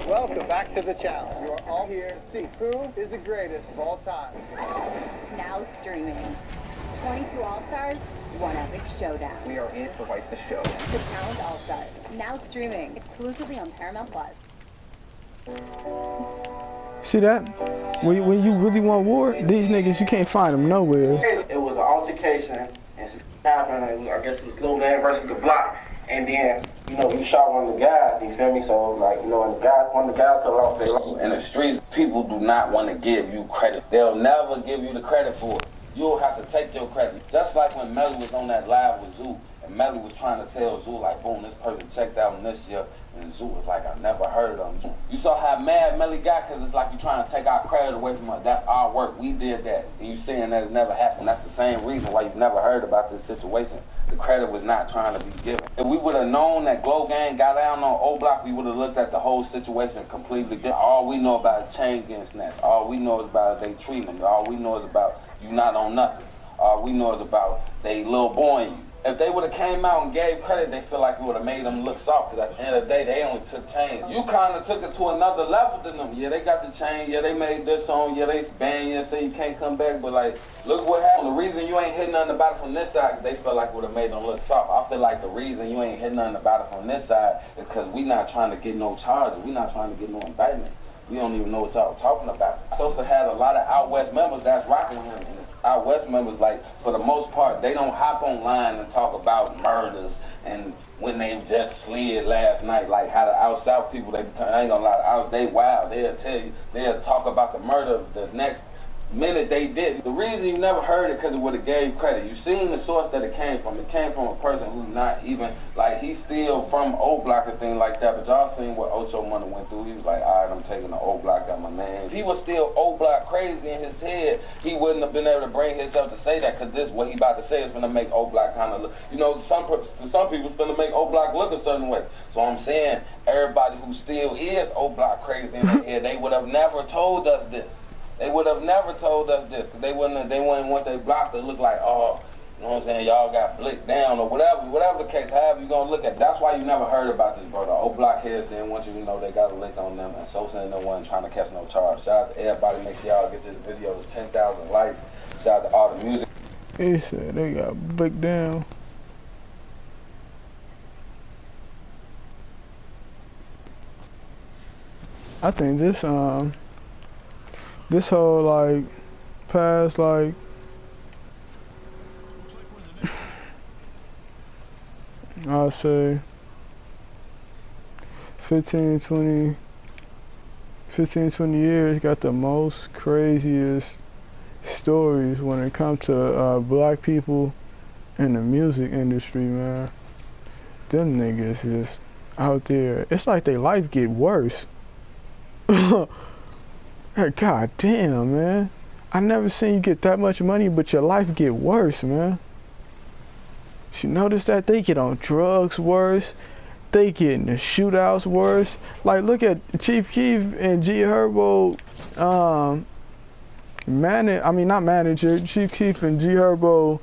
Welcome back to the channel. You are all here to see who is the greatest of all time. Now streaming. 22 All-Stars, one epic showdown. We are in for quite the show. The Talent All-Stars, now streaming exclusively on Paramount Plus. See that? When you really want war, these niggas, you can't find them nowhere. It was an altercation, and some happened, and I guess it was Lil Man versus the Block. And then, you shot one of the guys, you feel me? So, like, when one of the guys cut off, in the streets, people do not want to give you credit. They'll never give you the credit for it. You'll have to take your credit. Just like when Melly was on that live with Zoo, and Melly was trying to tell Zoo, like, boom, this person checked out in this year, and Zoo was like, I never heard of him. You saw how mad Melly got, because it's like you're trying to take our credit away from us. That's our work. We did that. And you saying that it never happened. That's the same reason why you've never heard about this situation. The credit was not trying to be given. If we would have known that Glow Gang got down on O Block, we would have looked at the whole situation completely different. All we know about a chain getting snatched. All we know is about they treatment you. All we know is about you not on nothing. All we know is about they little boy in you. If they would have came out and gave credit, they feel like it would have made them look soft. Because at the end of the day, they only took chain. You kind of took it to another level than them. Yeah, they got the chain. Yeah, they made this song. Yeah, they banned you, say you can't come back. But like, look what happened. The reason you ain't hitting nothing about it from this side, they feel like it would have made them look soft. I feel like the reason you ain't hitting nothing about it from this side is because we not trying to get no charges. We not trying to get no indictment. We don't even know what y'all talking about. Sosa had a lot of out west members that's rocking with him. Our West members, like, for the most part, they don't hop online and talk about murders and when they just slid last night, like how the out South people, I ain't gonna lie, they wild. They'll tell you, they'll talk about the murder of the next minute they didn't. The reason you never heard it because it would have gave credit. You seen the source that it came from. It came from a person who not even, like, he's still from O Block and thing like that, but y'all seen what Ocho Money went through. He was like, all right, I'm taking the O Block out my name. If he was still O Block crazy in his head, he wouldn't have been able to bring himself to say that, because this, what he about to say is going to make O Block kind of look, you know, some people it's going to make O Block look a certain way. So I'm saying, everybody who still is O Block crazy in their head, they would have never told us this. They would have never told us this, because they wouldn't want their block to look like, oh, you know what I'm saying, y'all got blicked down or whatever the case, however you gonna look at it. That's why you never heard about this, bro. The O Block heads didn't want you to know they got a link on them, and Sosa and no one trying to catch no charge. Shout out to everybody, make sure y'all get this video to 10,000 likes. Shout out to all the music. He said they got blicked down. I think this whole, like, past, like, I'll say 15, 20 years got the most craziest stories when it comes to black people in the music industry, man. Them niggas is out there. It's like their life get worse. God damn, man. I never seen you get that much money, but your life get worse, man. You notice that they get on drugs worse. They get in the shootouts worse. Like, look at Chief Keef and G Herbo, not manager. Chief Keef and G Herbo,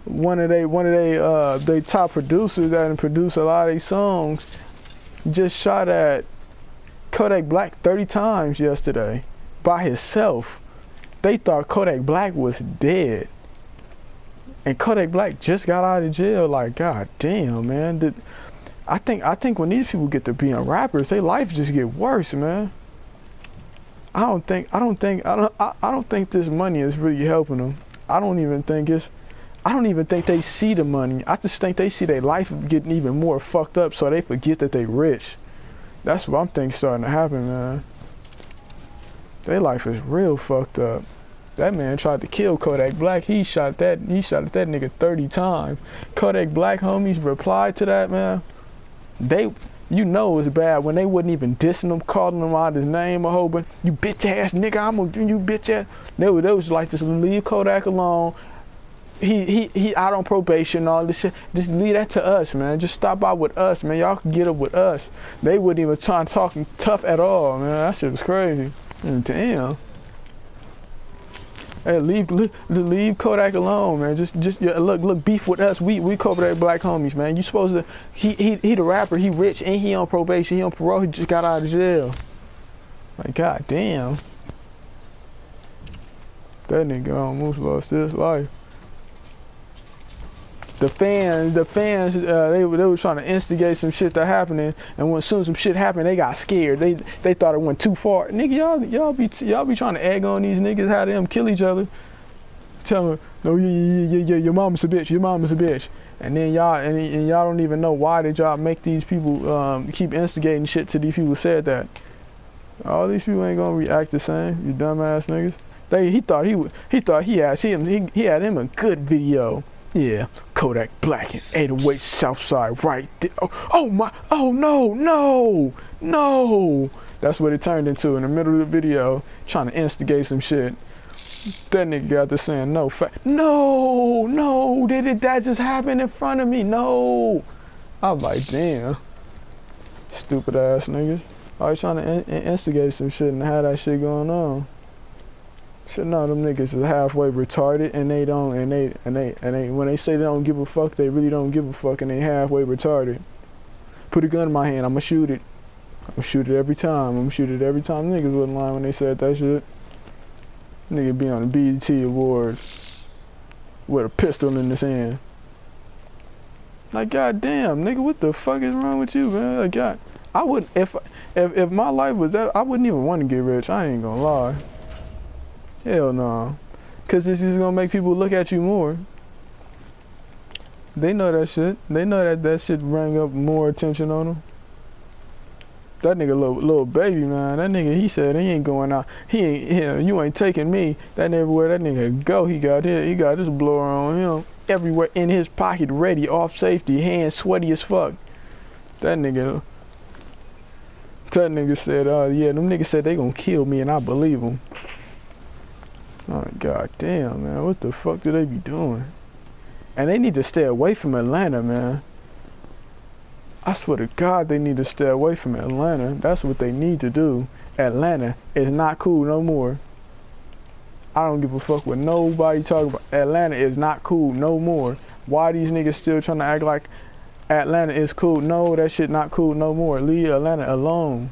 one of they top producers that produce a lot of these songs, just shot at Kodak Black 30 times yesterday by himself. They thought Kodak Black was dead, and Kodak Black just got out of jail. Like, god damn, man. I think when these people get to being rappers, their life just get worse, man. I don't think this money is really helping them. I don't even think they see the money. I just think they see their life getting even more fucked up, so they forget that they rich. That's what I'm thinking starting to happen, man. Their life is real fucked up. That man tried to kill Kodak Black. He shot at that nigga 30 times. Kodak Black homies replied to that, man. You know it was bad when they wasn't even dissing him, calling him out his name a whole bunch. You bitch ass nigga, I'm gonna do you bitch ass. They was like, just leave Kodak alone. He out on probation, all this shit. Just leave that to us, man. Just stop by with us, man. Y'all can get up with us. They wouldn't even try to talk tough at all, man. That shit was crazy. Damn. Hey, leave Kodak alone, man. Just look, beef with us. We Kodak Black homies, man. You supposed to? He the rapper. He rich and he on probation. He on parole. He just got out of jail. Like, god damn. That nigga almost lost his life. The fans, they were trying to instigate some shit that happening, and when soon some shit happened, they got scared. They thought it went too far. Nigga, y'all be trying to egg on these niggas, have them kill each other. Tell them, no, yeah, your mama's a bitch, your mama's a bitch, and then y'all don't even know why did y'all make these people keep instigating shit to these people who said that. All these people ain't gonna react the same. You dumbass niggas. He thought he had him a good video. Yeah, Kodak Black and 808 Southside right there. Oh no. That's what it turned into in the middle of the video, trying to instigate some shit. That nigga got to saying no, did that just happen in front of me? No. I was like, damn. Stupid ass niggas. Always trying to instigate some shit and have that shit going on. Shit, no, them niggas is halfway retarded, and they don't, and they when they say they don't give a fuck, they really don't give a fuck, and they halfway retarded. Put a gun in my hand, I'ma shoot it. I'ma shoot it every time. Niggas wasn't lying when they said that shit. Nigga be on the BET Awards with a pistol in his hand. Like, goddamn, nigga, what the fuck is wrong with you, man? Like, God, I would, if my life was that, I wouldn't even want to get rich. I ain't gonna lie. Hell no. Cause this is gonna make people look at you more. They know that shit. They know that shit bring up more attention on them. That nigga little baby, man. That nigga, he said he ain't going out. He ain't, you ain't taking me. That everywhere that nigga go, he got his blower on him. Everywhere in his pocket, ready, off safety, hands sweaty as fuck. That nigga said, yeah, them niggas said they gonna kill me, and I believe them. Oh, god damn, man. What the fuck do they be doing? And they need to stay away from Atlanta, man. I swear to God, they need to stay away from Atlanta. That's what they need to do. Atlanta is not cool no more. I don't give a fuck what nobody talking about. Atlanta is not cool no more. Why these niggas still trying to act like Atlanta is cool? No, that shit not cool no more. Leave Atlanta alone.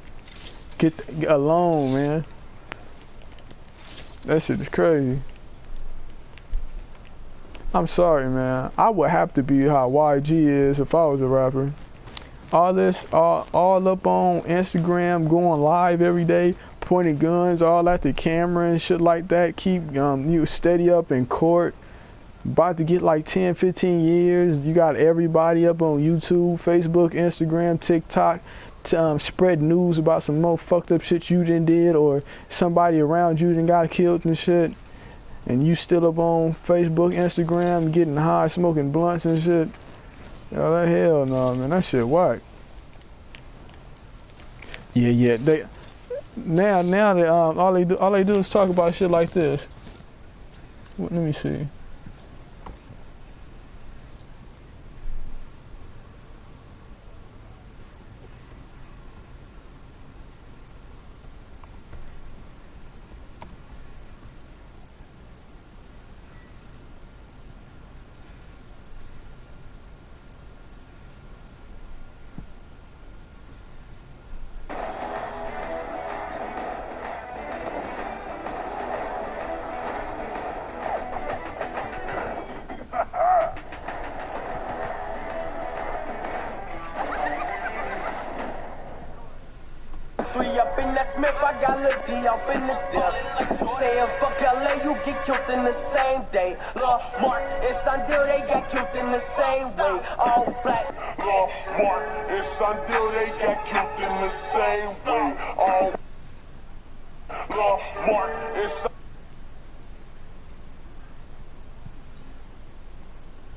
Get alone, man. That shit is crazy. I'm sorry, man. I would have to be how YG is if I was a rapper. All up on Instagram, going live every day, pointing guns all at the camera and shit like that. Keep you steady up in court. About to get like 10, 15 years. You got everybody up on YouTube, Facebook, Instagram, TikTok, spread news about some more fucked up shit you done did, or somebody around you done got killed and shit. And you still up on Facebook, Instagram, getting high, smoking blunts and shit. Yo, that hell no, man. That shit whack. Yeah. They now they all they do is talk about shit like this. Let me see. Up in that Smith, I got Lil D up in the dip. Saying fuck LA, you get killed in the same day. Lil Mark and Sandil, they got killed in the same way. All black. Lil Mark and Sandil, they got killed in the same way. All Lil Mark and Sandil.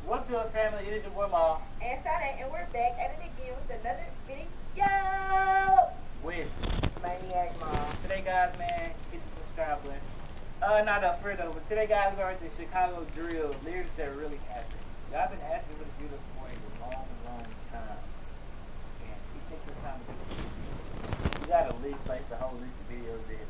What's good, family? It is your boy Ma. And Sade, and we're back at it again with another video. With Maniac Mom. Today, guys, man, hit the subscribe button. Not up for though, but today, guys, we're at the Chicago drill. Lyrics that really happened. Y'all been asking for the drill for a long time. And we take the time to do it. We got a list, like the whole list of videos that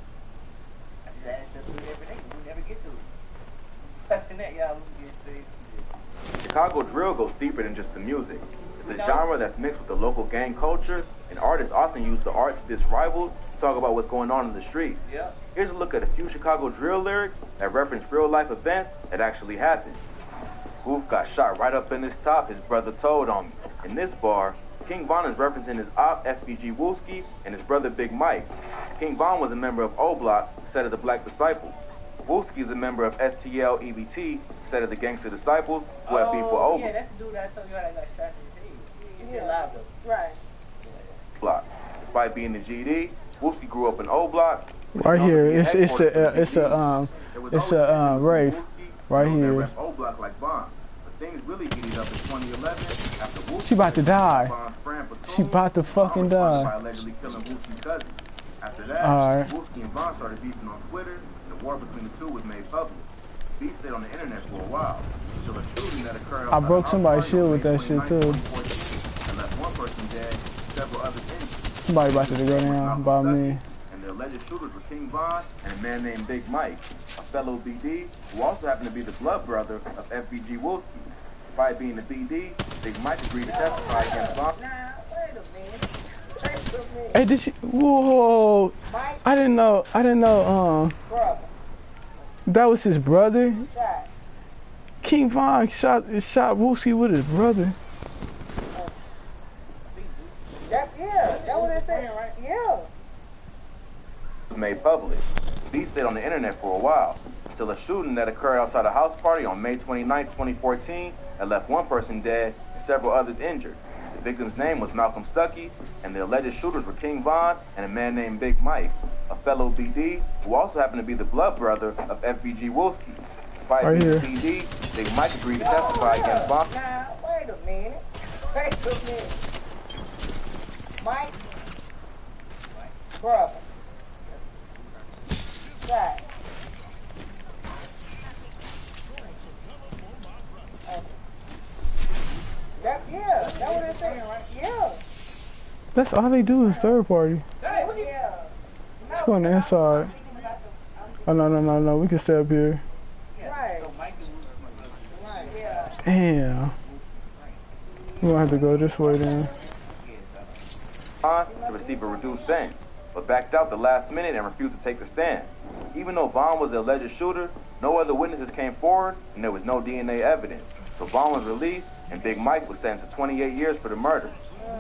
I just ask us to do every day. We never get to it. Other than that, y'all, we can get straight to it. Chicago drill goes deeper than just the music. It's a genre that's mixed with the local gang culture, and artists often use the art to diss rivals to talk about what's going on in the streets. Yep. Here's a look at a few Chicago drill lyrics that reference real-life events that actually happened. Goof got shot right up in his top, his brother told on me. In this bar, King Von is referencing his op, FBG Wooski, and his brother Big Mike. King Von was a member of O Block, set of the Black Disciples. Wooski is a member of STL EBT, set of the Gangster Disciples, who have beef with O Block. Yeah, that's the dude that I told you how that got shot in the head. He's alive though. Right. Block. Despite being the GD, Wooski grew up in O Block. Right here, it's a Rafe. Right here. O Block like Bond. But things really heated up in 2011 after Wooski. She about to die. Bond's friend, She about to fucking die. by allegedly killing Wooski's cousin. After that, Alright. Wooski and Bond started beefing on Twitter. The war between the two was made public. Beef stayed on the internet for a while until a shooting that occurred. I broke somebody's shield with that shit too. And left one person dead, several others injured. Somebody about to go down by me. And the alleged shooters were King Von and a man named Big Mike, a fellow BD who also happened to be the blood brother of FBG Wooski. Despite being the BD, Big Mike agreed to testify against Von. Hey, did you? Whoa! I didn't know. That was his brother. King Von shot Wooski with his brother. That what they saying, right? Yeah. Was made public. Beef stayed on the internet for a while until a shooting that occurred outside a house party on May 29, 2014, that left one person dead and several others injured. The The victim's name was Malcolm Stuckey, and the alleged shooters were King Von and a man named Big Mike, a fellow BD who also happened to be the blood brother of FBG Wolski. Despite being BD, Big Mike agreed to testify against Von. Now, wait a minute. Wait a minute. Mike? Brother. Right. That's what they're saying, right? Yeah. That's all they do is third party. Yeah. Let's go on the inside. Oh, no. We can stay up here. Right. Yeah. Damn. We're gonna have to go this way then. To receive a reduced sentence, but backed out the last minute and refused to take the stand. Even though Vaughn was the alleged shooter, no other witnesses came forward and there was no DNA evidence. So Vaughn was released and Big Mike was sentenced to 28 years for the murder.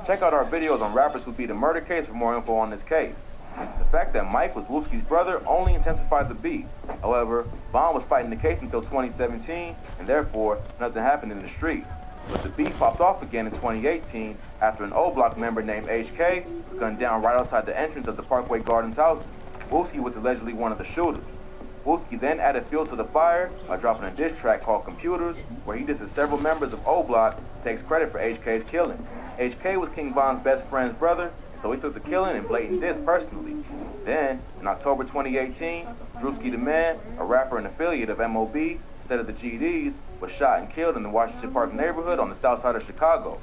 Check out our videos on rappers who beat a murder case for more info on this case. The fact that Mike was Wolski's brother only intensified the beef. However, Vaughn was fighting the case until 2017 and therefore nothing happened in the street. But the beef popped off again in 2018 after an O-Block member named HK was gunned down right outside the entrance of the Parkway Gardens house. Wolski was allegedly one of the shooters. Wolski then added fuel to the fire by dropping a diss track called Computers, where he disses several members of O-Block and takes credit for HK's killing. HK was King Von's best friend's brother, so he took the killing and blatant diss personally. Then, in October 2018, Drewski the Man, a rapper and affiliate of MOB, instead of the GDs, was shot and killed in the Washington Park neighborhood on the south side of Chicago.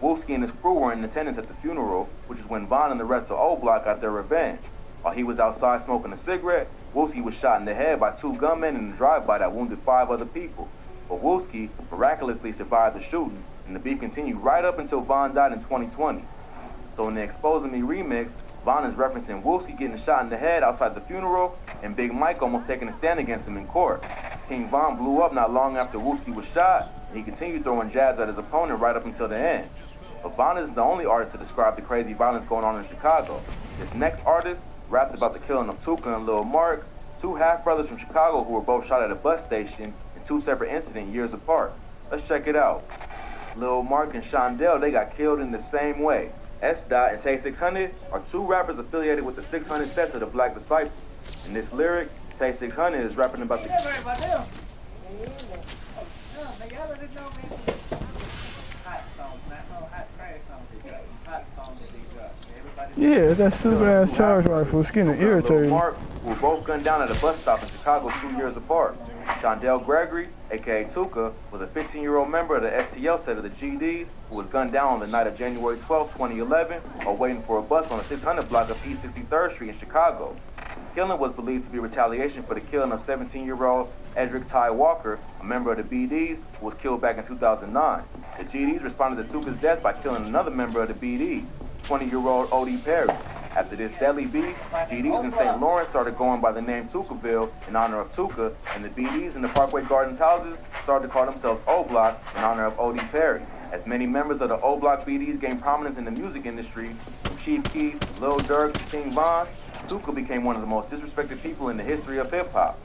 Wolski and his crew were in attendance at the funeral, which is when Von and the rest of O-Block got their revenge. While he was outside smoking a cigarette, Wolski was shot in the head by 2 gunmen in a drive-by that wounded 5 other people. But Wolski miraculously survived the shooting, and the beef continued right up until Von died in 2020. So in the Exposing Me remix, Von is referencing Wolski getting shot in the head outside the funeral, and Big Mike almost taking a stand against him in court. King Von blew up not long after Wolski was shot, and he continued throwing jabs at his opponent right up until the end. But Von isn't the only artist to describe the crazy violence going on in Chicago. This next artist raps about the killing of Tuka and Lil Mark, 2 half-brothers from Chicago who were both shot at a bus station in 2 separate incidents years apart. Let's check it out. Lil Mark and Shondell, they got killed in the same way. S-Dot and Tay 600 are 2 rappers affiliated with the 600 sets of the Black Disciples. In this lyric, Tay 600 is rapping about the... Yeah, that stupid ass charge rifle was getting irritating. Lil Mark, who were both gunned down at a bus stop in Chicago 2 years apart. Shondell Gregory, aka Tuka, was a 15-year-old member of the STL set of the GDs who was gunned down on the night of January 12, 2011, while waiting for a bus on the 600 block of East 63rd Street in Chicago. The killing was believed to be retaliation for the killing of 17-year-old Edric Ty Walker, a member of the BDs who was killed back in 2009. The GDs responded to Tuka's death by killing another member of the BDs, 20-year-old O.D. Perry. After this deadly beef, GDs in St. Lawrence started going by the name Tukaville in honor of Tuka, and the BDs in the Parkway Gardens houses started to call themselves O-Block in honor of O.D. Perry. As many members of the O-Block BDs gained prominence in the music industry, from Chief Keef, Lil Durk, to King Von, Tuka became one of the most disrespected people in the history of hip-hop.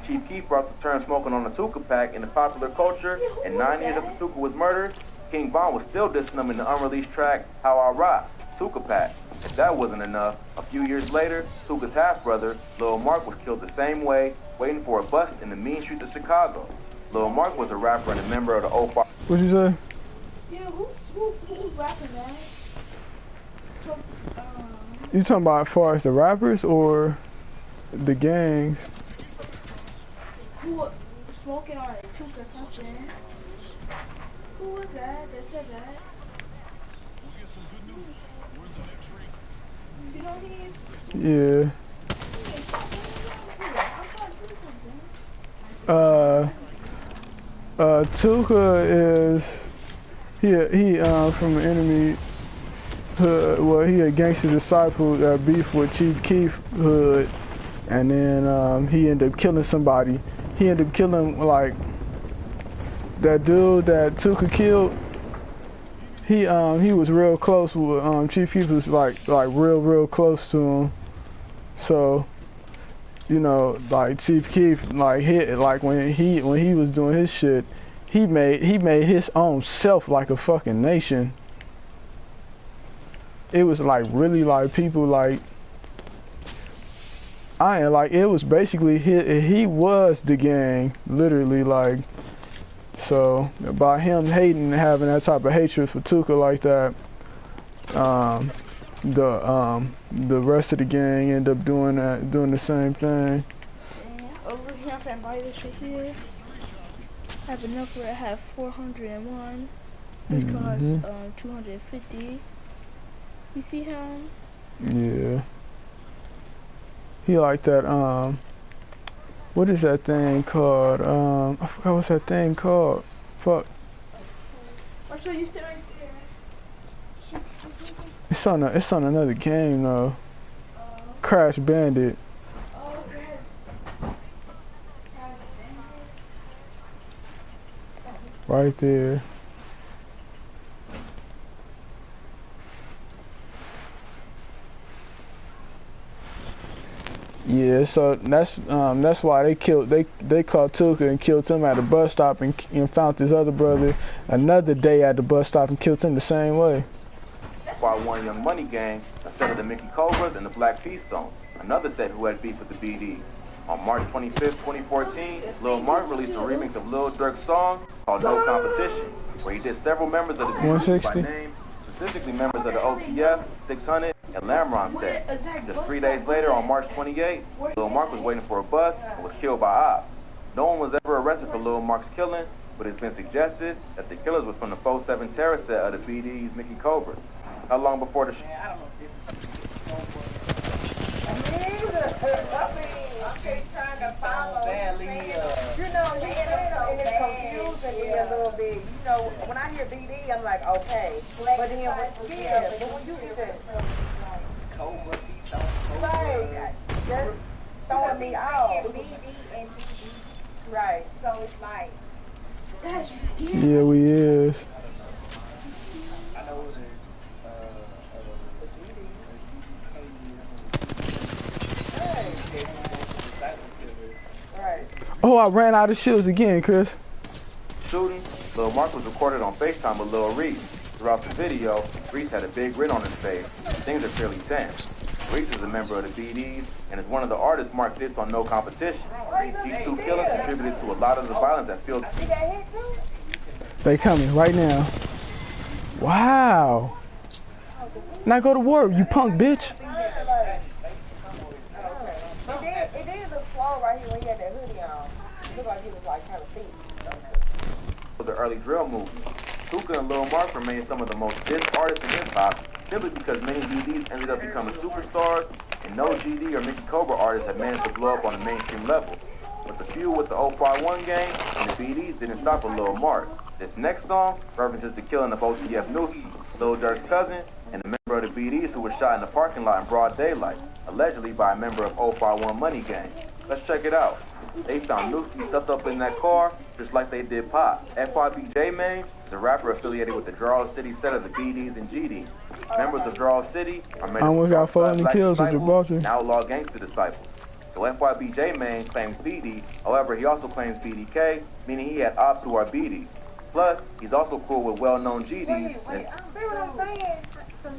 Chief Keef brought the term smoking on the Tuka pack into popular culture, and 9 years after Tuka was murdered, King Von was still dissing him in the unreleased track, How I Rock, Tuka Pack. If that wasn't enough, a few years later, Tuka's half-brother, Lil Mark, was killed the same way, waiting for a bus in the mean streets of Chicago. Lil Mark was a rapper and a member of the O5. What'd you say? Yeah, who's rapping, man? You talking about as far as the rappers or the gangs? Who was smoking on a tooth or something? Who was that? That said that? You know Yeah. Tuka is he from the enemy hood. Well, he a gangster disciple that beef with Chief Keef hood, and then he ended up killing somebody. He ended up killing like that dude that Tuka killed. He was real close with Chief Keef was like real close to him. So, you know, like Chief Keef like hit like when he was doing his shit, he made his own self like a fucking nation. it was like really like people like I ain't like it was basically he was the gang literally like so by him hating and having that type of hatred for Tuka like that the rest of the gang end up doing the same thing. Over here, I'm gonna buy this right here. I have enough where I have 401. This costs 250. You see him? Yeah. He like that what is that thing called? I forgot what's that thing called. Fuck. I'll show you right there. It's on another game though. Crash Bandit. Right there. Yeah, so that's why they caught Tuka and killed him at the bus stop and found his other brother another day at the bus stop and killed him the same way. Why one Young Money gang, a set of the Mickey Cobras and the Black Peace Zone, another set who had beef with the BD. On March 25th, 2014, Lil Mark released a remix of Lil Durk's song called No Competition, where he did several members of the BD by name, specifically members of the OTF, 600, and Lamron set. Just 3 days later, on March 28th, Lil Mark was waiting for a bus and was killed by ops. No one was ever arrested for Lil Mark's killing, but it's been suggested that the killers were from the 4-7 terror set of the BD's Mickey Cobra. How long before the I'm trying to follow. You know, and it's confusing me a little bit. You know, when I hear BD, I'm like, okay. But then when you get that, right, just throwing me off. BD and BD. Right. So it's like, that's scary. Yeah, we is. I know it was Oh, I ran out of shields again, Chris. Shooting, Lil Mark was recorded on FaceTime with Lil Reese. Throughout the video, Reese had a big grin on his face. Things are fairly tense. Reese is a member of the BDs and is one of the artists Mark dissed on No Competition. These two killings contributed to a lot of the violence that fueled. They coming right now. Wow. Now go to work, you punk bitch. It did look slow right here when he had that hoodie on. It looked like he was like kind of feet. The early drill movement. Tuka and Lil Mark remain some of the most dissed artists in hip-hop simply because many GDs ended up becoming superstars and no GD or Mickey Cobra artists have managed to blow up on the mainstream level. But the feud with the 051 gang and the BDs didn't stop with Lil Mark. This next song references the killing of OTF Nooski, Lil Durk's cousin, and a member of the BDs who was shot in the parking lot in broad daylight, allegedly by a member of 051 Money Gang. Let's check it out. They found Nooski stuffed up in that car, just like they did Pop. FYBJ Main is a rapper affiliated with the Draw City set of the BDs and GDs. Members of Draw City are made of Black kills with disciples and outlaw gangster disciples. So FYBJ Main claims BD, however he also claims BDK, meaning he had ops who are BD. Plus, he's also cool with well-known GDs. See what I'm saying? So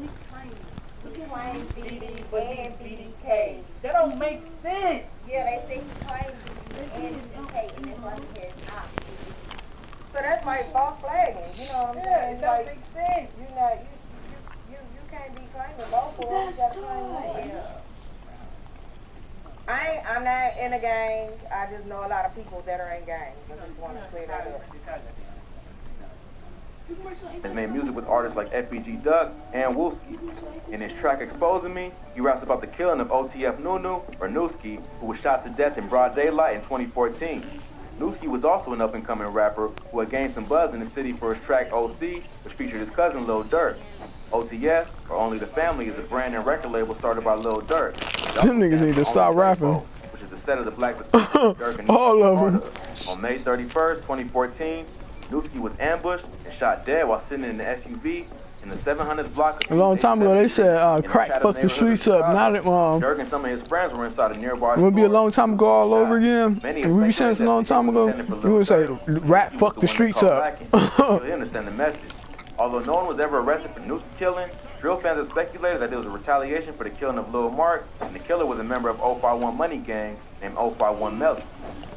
he claims BD and BDK. That don't make sense. Yeah, they say he claims BD and BDK, and that's why he has ops. So that's like false flagging, you know what I'm saying? It don't make sense. You can't be claiming both of them. You gotta claim one. I'm not in a gang. I just know a lot of people that are in gangs. I just want to clear that up. Has made music with artists like FBG Duck and Wolski. In his track Exposing Me, he raps about the killing of OTF Nunu, or Nooski, who was shot to death in broad daylight in 2014. Nooski was also an up-and-coming rapper who had gained some buzz in the city for his track OC, which featured his cousin Lil Durk. OTF, or Only the Family, is a brand and record label started by Lil Durk. Them niggas need to stop rapping. Which is the set of the Black Durk and all of them. On May 31st, 2014, Nooski was ambushed and shot dead while sitting in the SUV in the 700th block. A long time ago, they said crack fucked the streets up. Now that Durk and some of his friends were inside a nearby. It would be a long time ago all over again. If we be saying this a long time ago, we would say rap fucked the streets up. They understand the message. Although no one was ever arrested for Nooski killing, Drill fans have speculated that it was a retaliation for the killing of Lil Mark, and the killer was a member of 051 Money Gang named 051 Melly.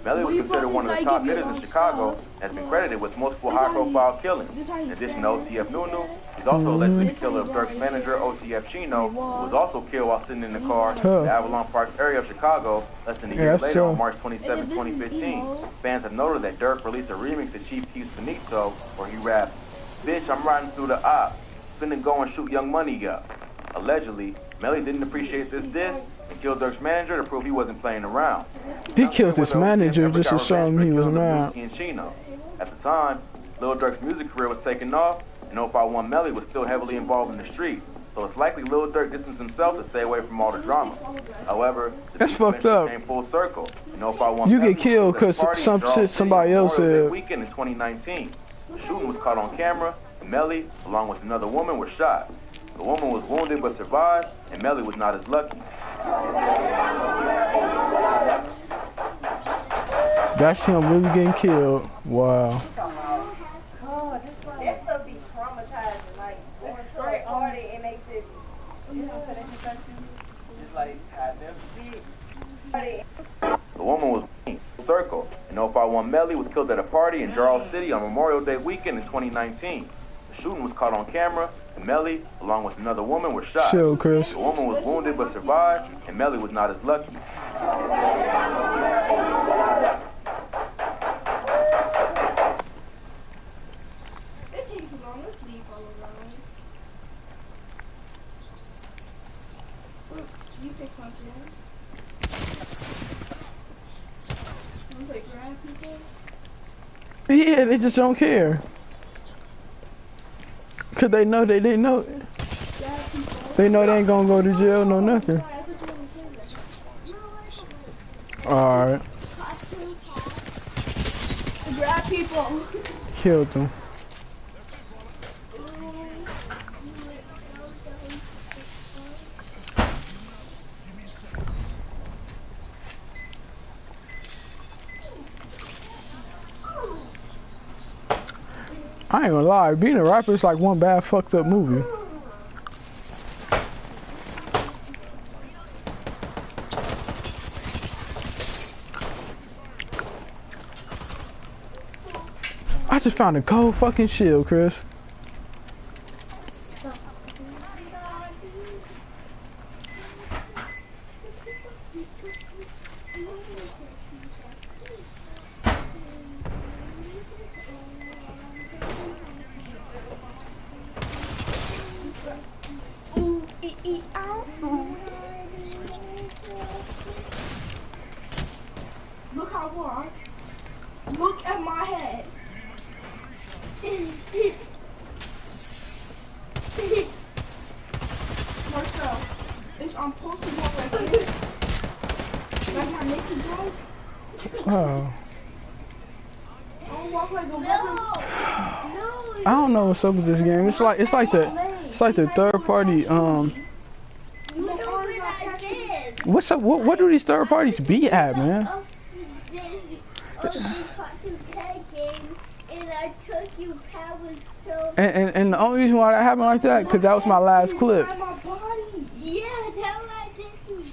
Melly was considered one of the top hitters in Chicago and has been credited with multiple high-profile killings. In addition to OTF Nunu, he's also allegedly the killer of Dirk's manager, OCF Chino, who was also killed while sitting in the car in the Avalon Park area of Chicago less than a year later on March 27, 2015. Fans have noted that Dirk released a remix to Chief Keef's Finito, where he rapped, "Bitch, I'm riding through the op, finna go and shoot Young Money up." Allegedly, Melly didn't appreciate this diss and killed Dirk's manager to prove he wasn't playing around. He killed his manager just to show him he was around. At the time, Lil Durk's music career was taking off, and 051 Melly was still heavily involved in the street. So it's likely Lil Durk distanced himself to stay away from all the drama. However, that's fucked up. Came full circle. And 051 you get killed because some shit somebody else said. Weekend in 2019, the shooting was caught on camera, and Melly, along with another woman, were shot. The woman was wounded but survived, and Melly was not as lucky. That's him really getting killed. Wow. Oh, that stuff be traumatizing. Like, going to a party and they just, you know, it's like, I never see. The woman was in circle, and 051 Melly was killed at a party in Charles City on Memorial Day weekend in 2019. The shooting was caught on camera, and Melly, along with another woman, were shot. Chill, Chris. The woman was wounded but survived, and Melly was not as lucky. Yeah, they just don't care. Cause they know they know they ain't gonna go to jail, no nothing. Alright. Grab people. Killed them. I ain't gonna lie, being a rapper is like one bad fucked up movie. I just found a cold fucking shield, Chris. Look how hard. Look at my head. Marcel, bitch, I'm posting one right here. That's how Nikki go. Oh. Don't walk like a woman. I don't know what's up with this game. It's like the third party. What's up? What do these third parties be at, man? And the only reason why that happened like that, because that was my last clip. Yeah, that's what I did to you.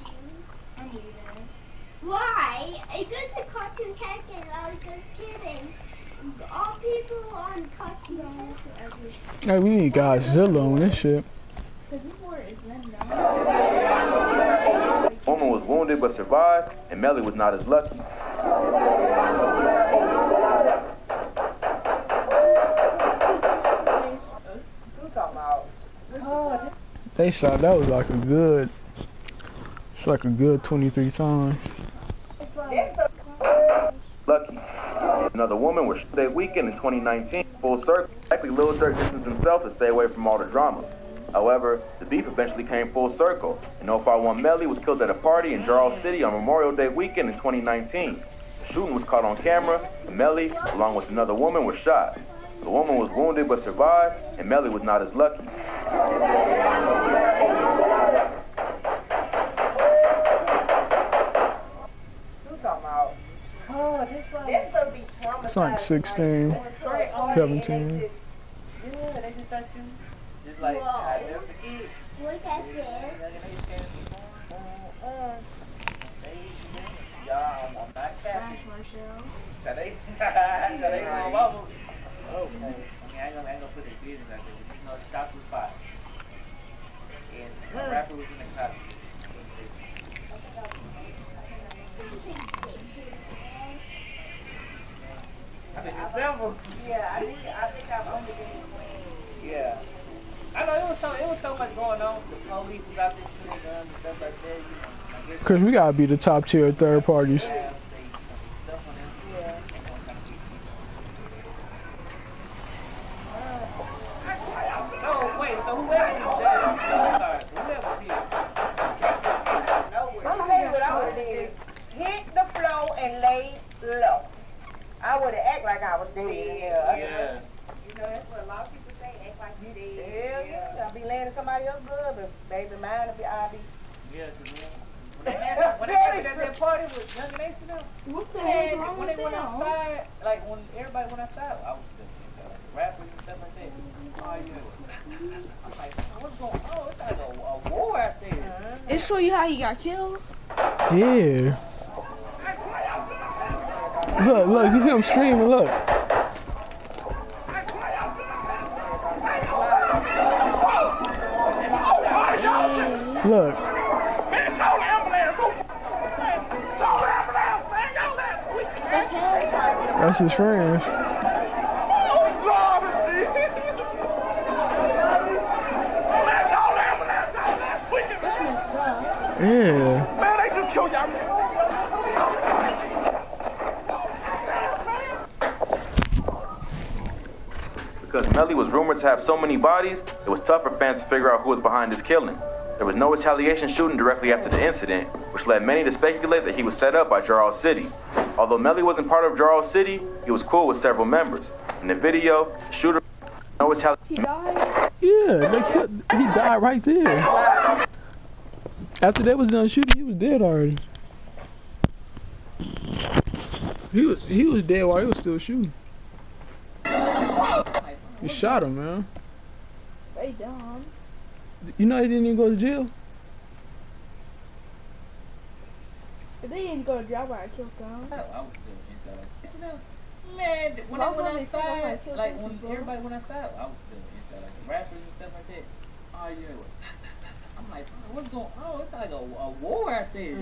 Why? It's just a cartoon character, I was just kidding. All people on cartoon characters. Hey, we need Godzilla on this shit. Woman was wounded but survived, and Melly was not as lucky. They shot that was like a good. It's like a good 23 times. Lucky. Another woman was shot that weekend in 2019. Full circle. Likely Lil Durk distanced himself to stay away from all the drama. However, the beef eventually came full circle, and 051 Melly was killed at a party in Charles City on Memorial Day weekend in 2019. The shooting was caught on camera, and Melly, along with another woman, were shot. The woman was wounded but survived, and Melly was not as lucky. It's like 16, 17. Just like, I never forget. Flash Marshall. That they roll over. Okay. I mean, I ain't gonna put their business out there, but you know, the shots was fired. And the rapper was in the cop. I think it's several. Yeah, I think I've only been in Queens. Yeah. I know it was so much going on. The police was out there shooting guns and stuff like that, you know. Cause we gotta be the top tier third parties. Yeah. So wait, so whoever was there, whoever did. I'm gonna tell you what I would have did. Hit the floor and lay low. I would have acted like I was dead. Yeah. You know, that's what a lot of people say, act like you dead. Hell yeah. I'll be laying in somebody else's blood, but baby, mine will be, I'll be. Yeah, when they happened at that party with Young and Ace, you know, what the heck wrong when with they went them? outside, like when everybody went outside, I was still inside, like rappers and stuff like that. Oh yeah. I'm like, what's going on? It's like a war out there. It show you how he got killed? Yeah. Look, you hear him screaming, look. Look. That's his friends. Yeah. Man, they just killed y'all. Because Melly was rumored to have so many bodies, it was tough for fans to figure out who was behind his killing. There was no retaliation shooting directly after the incident, which led many to speculate that he was set up by Jarrell City. Although Melly wasn't part of Jarrell City, he was cool with several members. In the video, the shooter no retaliation. He died? Yeah, he died right there. After they was done shooting, he was dead already. He was dead while he was still shooting. He shot him, man. They dumb. You know he didn't even go to jail? If they didn't go to jail, I would have killed them. Man, when I went outside, like when everybody went outside, I was still inside, like the rappers and stuff like that. Oh yeah. I'm like, what's going on? It's like a war out there.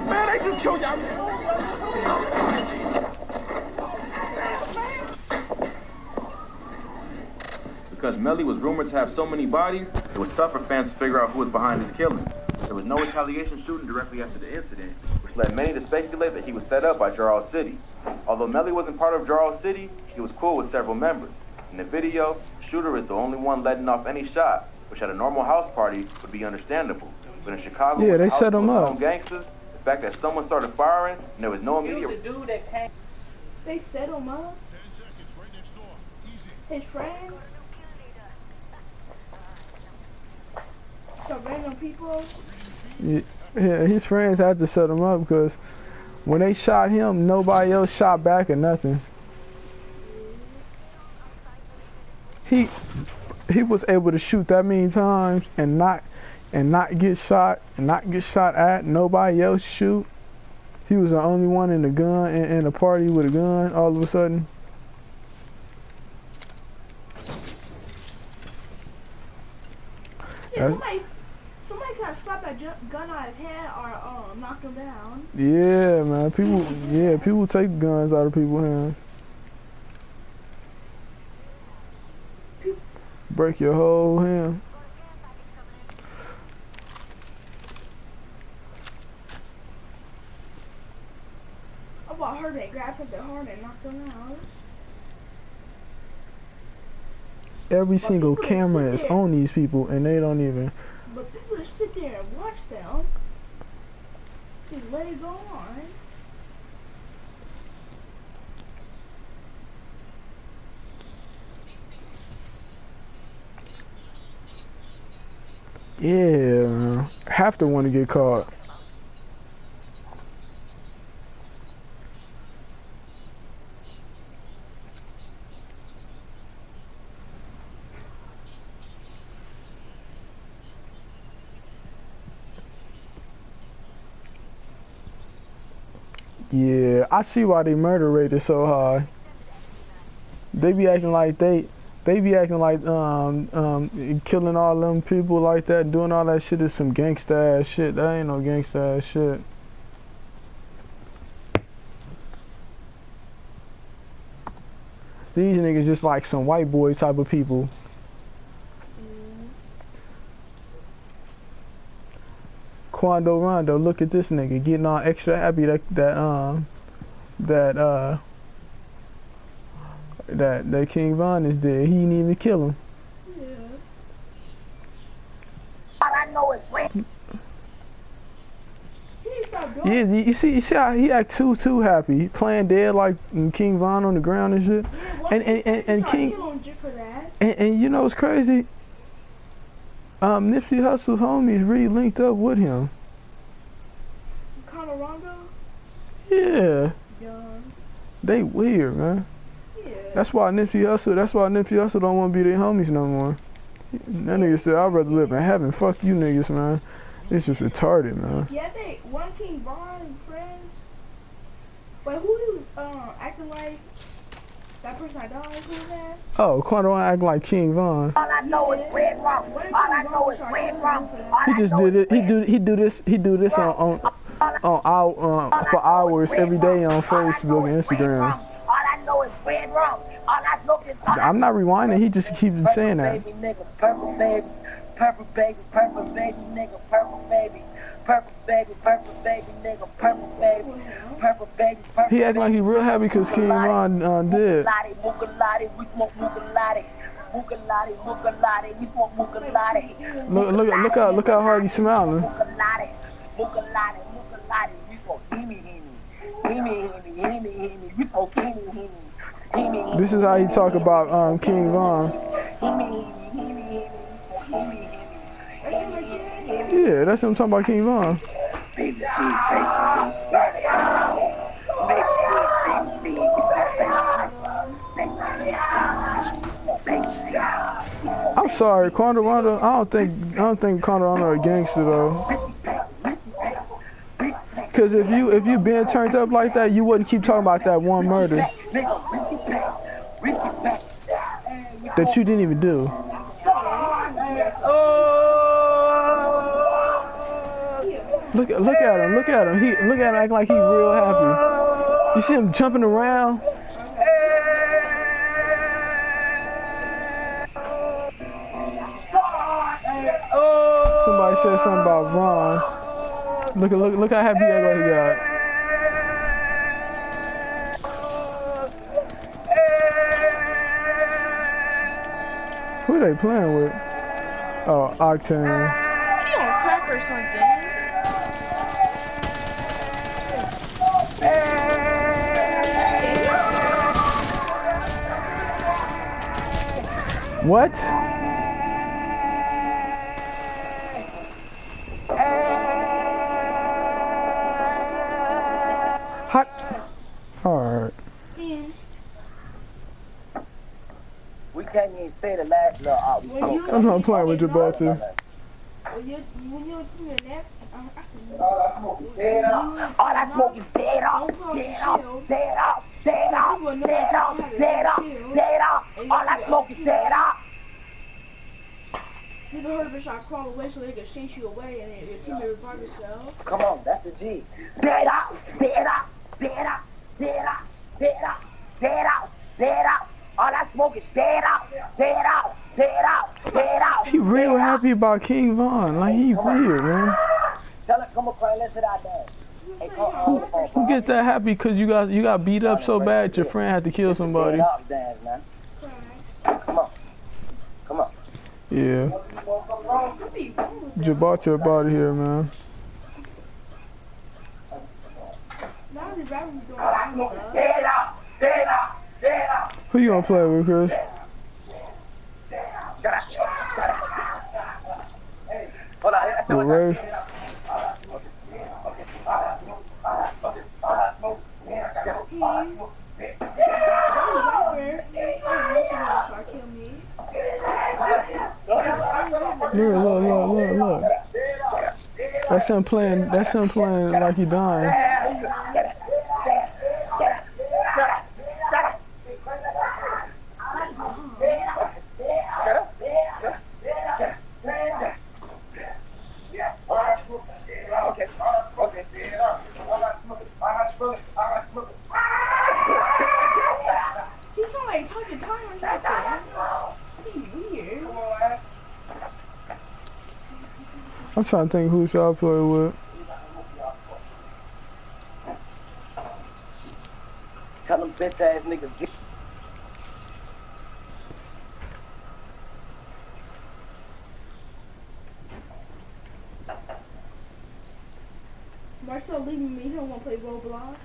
Man, they just killed y'all. Because Melly was rumored to have so many bodies, it was tough for fans to figure out who was behind his killing. There was no retaliation shooting directly after the incident, which led many to speculate that he was set up by Jarrell City. Although Melly wasn't part of Jarrell City, he was cool with several members. In the video, the shooter is the only one letting off any shot, which at a normal house party would be understandable. But in Chicago, yeah, they set him up. Gangsters, the fact that someone started firing and there was no immediate. The dude that came. They set him up. His friends. Some random people. Yeah, his friends had to set him up because when they shot him, nobody else shot back or nothing. He was able to shoot that many times and not get shot at. Nobody else shoot. He was the only one in the gun in the party with a gun. All of a sudden. Yeah, somebody could have slapped that gun out of his hand or knocked him down. Yeah, man. People take guns out of people's hands. Break your whole hand. I heard they grabbed him the horn and knocked him out. Every single camera is on these people and they don't even. But people just sit there and watch them. Just let it go on. Yeah, have to want to get caught. Yeah, I see why they murder rate is so high. They be acting like they be acting like killing all them people like that, doing all that shit is some gangsta ass shit. That ain't no gangsta ass shit. These niggas just like some white boy type of people. Quando Rondo, look at this nigga getting all extra happy that King Von is dead. He didn't even kill him. All I know is when. Yeah, you see how he act too happy, playing dead like King Von on the ground and shit. And King and you know what's crazy? Nipsey Hussle's homies really linked up with him. Colorado? Yeah. They weird, man. Yeah. That's why Nipsey Hussle don't want to be their homies no more. That nigga said, I'd rather live in heaven. Fuck you niggas, man. It's just retarded, man. Yeah, they one King Von and friends. Wait, who you acting like? That person I died, who's that? Oh, Quando act like King Von. All I know is red rum. All I know is red rum. He just did it. He do this on for hours every day on Facebook and Instagram. All I know is red rum. All I know is. I'm not rewinding. He just keeps saying that. Baby, nigga, purple baby, purple baby, nigga, purple baby. Purple baby, nigga, purple baby, purple baby. He acting like he real happy because King Von did. Mugalati, we smoke Mugalati. Mugalati, we smoke Mugalati. Look how hard he's smiling. Mugalati, we smoke Hemi, we smoke Hemi. This is how he talk about King Von. Yeah, that's what I'm talking about, King Von. I'm sorry, Quando Rondo. I don't think Quando Rondo a gangster though. Cause if you been turned up like that, you wouldn't keep talking about that one murder that you didn't even do. Look at him. Look at him acting like he's real happy. You see him jumping around? Somebody said something about Ron. Look how happy he act like he got. Who are they playing with? Oh, Octane. He on crack or something. What? Hot. Alright. We can't even say the last little I'm not playing with Gibraltar. All I smoke is dead off. All I smoke is dead off. You ever heard of a shot crawl away so they can chase you away and then your teammate revive yourself? Come on, that's the G. Dead off. All I smoke is dead out. He real happy about King Von. Like, he weird, man. Tell her, come on, Craig, let's hit our dance. Hey, Who gets that happy because you got beat up so bad your friend had to kill somebody? Dance, man. Come on. Yeah. Gibraltar about it here, man. Who you gonna play with, Chris? Reverse. Look. That's him playing like he dying. I'm trying to think who y'all play with. Tell them bitch ass niggas get. Marcel leaving me, he don't want to play Roblox.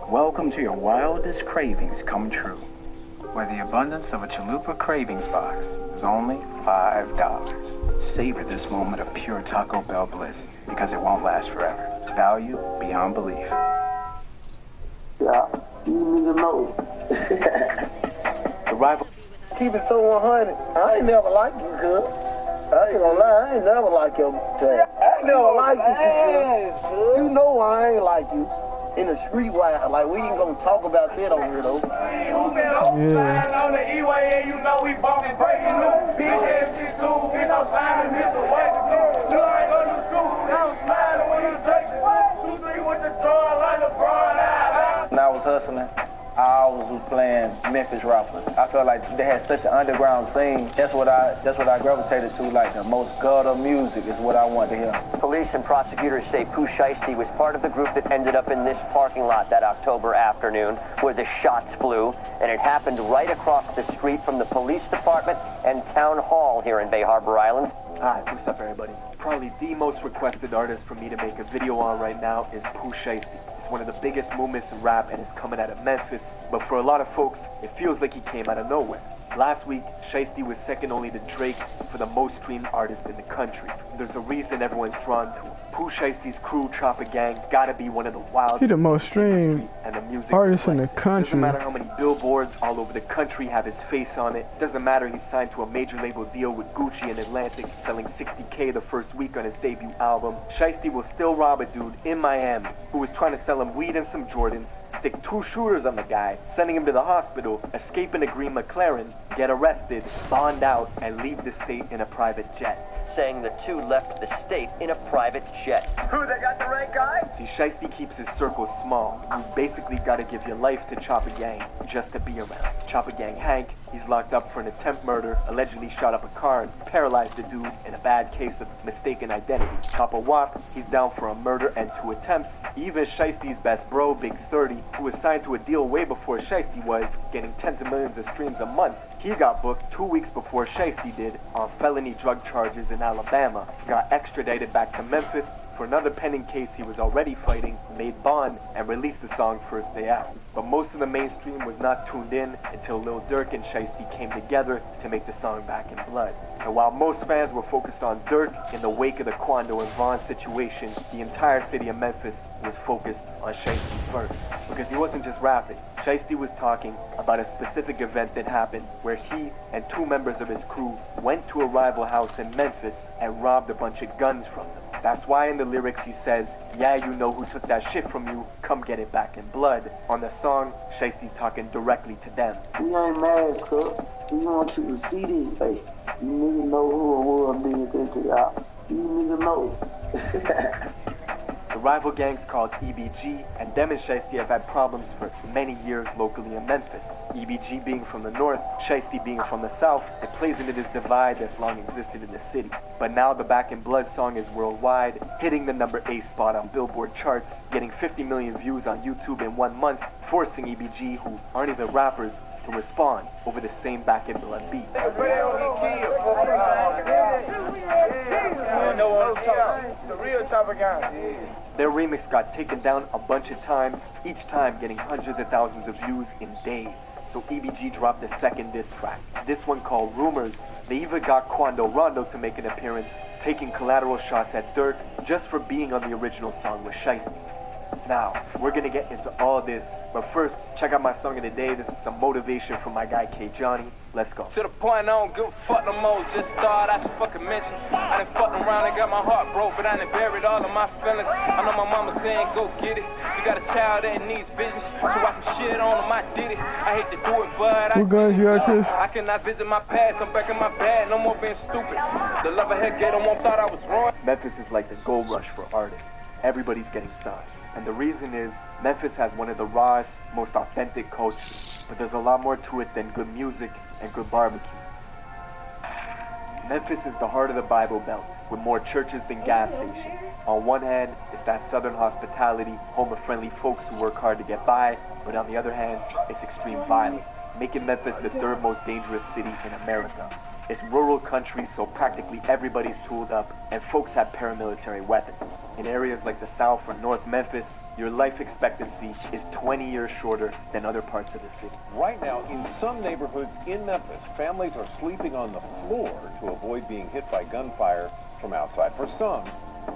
Welcome to your wildest cravings come true, where the abundance of a chalupa cravings box is only $5. Savor this moment of pure Taco Bell bliss, because it won't last forever. It's value beyond belief. Yeah, you niggas know. The rival. Keep it so 100. I ain't never liked you, cuz. I ain't gonna lie, I ain't never like your tag. I ain't never liked you, you know I ain't like you. In the street wild, like we ain't gonna talk about that on here though. On the E-way and you know we bumping breaking up. Bitch ass shit cool, bitch I'm signing this the way to do. No, I ain't go to school, I'm smiling when you take it. 2-3 with the draw like LeBron out. When I was hustling, I always was playing Memphis rappers. I felt like they had such an underground scene. That's what I gravitated to. Like the most gutter music is what I want to hear. Police and prosecutors say H8TEMOB was part of the group that ended up in this parking lot that October afternoon where the shots flew, and it happened right across the street from the police department and town hall here in Bay Harbor Islands. Hi, what's up everybody? Probably the most requested artist for me to make a video on right now is H8TEMOB. It's one of the biggest movements in rap and is coming out of Memphis, but for a lot of folks, it feels like he came out of nowhere. Last week, H8TEMOB was second only to Drake for the most streamed artist in the country. There's a reason everyone's drawn to him. H8TEMOB's crew, Chopper Gang's gotta be one of the wildest. He the most streamed artist in the country. Doesn't matter how many billboards all over the country have his face on it. Doesn't matter he's signed to a major label deal with Gucci and Atlantic, selling $60K the first week on his debut album. H8TEMOB will still rob a dude in Miami who was trying to sell him weed and some Jordans, stick 2 shooters on the guy, sending him to the hospital, escape in a green McLaren, get arrested, bond out, and leave the state in a private jet. Saying the two left the state in a private jet. Who, they got the right guy? See, H8TEMOB keeps his circle small. You basically gotta give your life to Chopper Gang just to be around. Chopper Gang Hank, he's locked up for an attempt murder, allegedly shot up a car and paralyzed the dude in a bad case of mistaken identity. Chopper Wop, he's down for a murder and 2 attempts. Even H8TEMOB's best bro, Big 30, who was signed to a deal way before H8TEMOB was, getting tens of millions of streams a month. He got booked 2 weeks before H8TEMOB did on felony drug charges in Alabama, got extradited back to Memphis for another pending case he was already fighting, made bond, and released the song first day out. But most of the mainstream was not tuned in until Lil Durk and H8TEMOB came together to make the song Back in Blood. And while most fans were focused on Durk in the wake of the Quando and Vaughn situation, the entire city of Memphis was focused on H8TEMOB first. Because he wasn't just rapping. H8TEMOB was talking about a specific event that happened where he and 2 members of his crew went to a rival house in Memphis and robbed a bunch of guns from them. That's why in the lyrics he says, yeah, you know who took that shit from you, come get it back in blood. On the song, H8TEMOB's talking directly to them. We ain't mad, cuz. We want you to see this. Hey, you niggas know who it was did that to y'all. You niggas know. The rival gangs called EBG and them and Shiesty have had problems for many years locally in Memphis. EBG being from the north, Shiesty being from the south, it plays into this divide that's long existed in the city. But now the Back in Blood song is worldwide, hitting the number 8 spot on Billboard charts, getting 50 million views on YouTube in 1 month, forcing EBG, who aren't even rappers, to respond over the same Back in Blood beat. The real Chopper guy. Their remix got taken down a bunch of times, each time getting hundreds of thousands of views in days. So EBG dropped a second diss track. This one called Rumors. They even got Quando Rondo to make an appearance, taking collateral shots at Dirk just for being on the original song with Shiesty. Now, we're gonna get into all this, but first, check out my song of the day. This is some motivation from my guy K Johnny. Let's go. To the point I don't give a fuck no more. Just thought I should fucking mention. I done fucked around and got my heart broke, but I done buried all of my feelings. I know my mama saying go get it. You got a child that needs visions, so I can shit on him. I did it. I hate to do it, but what guns you got, Chris? I cannot visit my past. I'm back in my bag. No more being stupid. The love I had gave them one thought I was wrong. Memphis is like the gold rush for artists. Everybody's getting signed. And the reason is, Memphis has one of the rawest, most authentic cultures. But there's a lot more to it than good music and good barbecue. Memphis is the heart of the Bible Belt, with more churches than gas stations. On one hand, it's that southern hospitality, home of friendly folks who work hard to get by, but on the other hand, it's extreme violence, making Memphis the third most dangerous city in America. It's rural country, so practically everybody's tooled up, and folks have paramilitary weapons. In areas like the South or North Memphis, your life expectancy is 20 years shorter than other parts of the city. Right now, in some neighborhoods in Memphis, families are sleeping on the floor to avoid being hit by gunfire from outside. For some,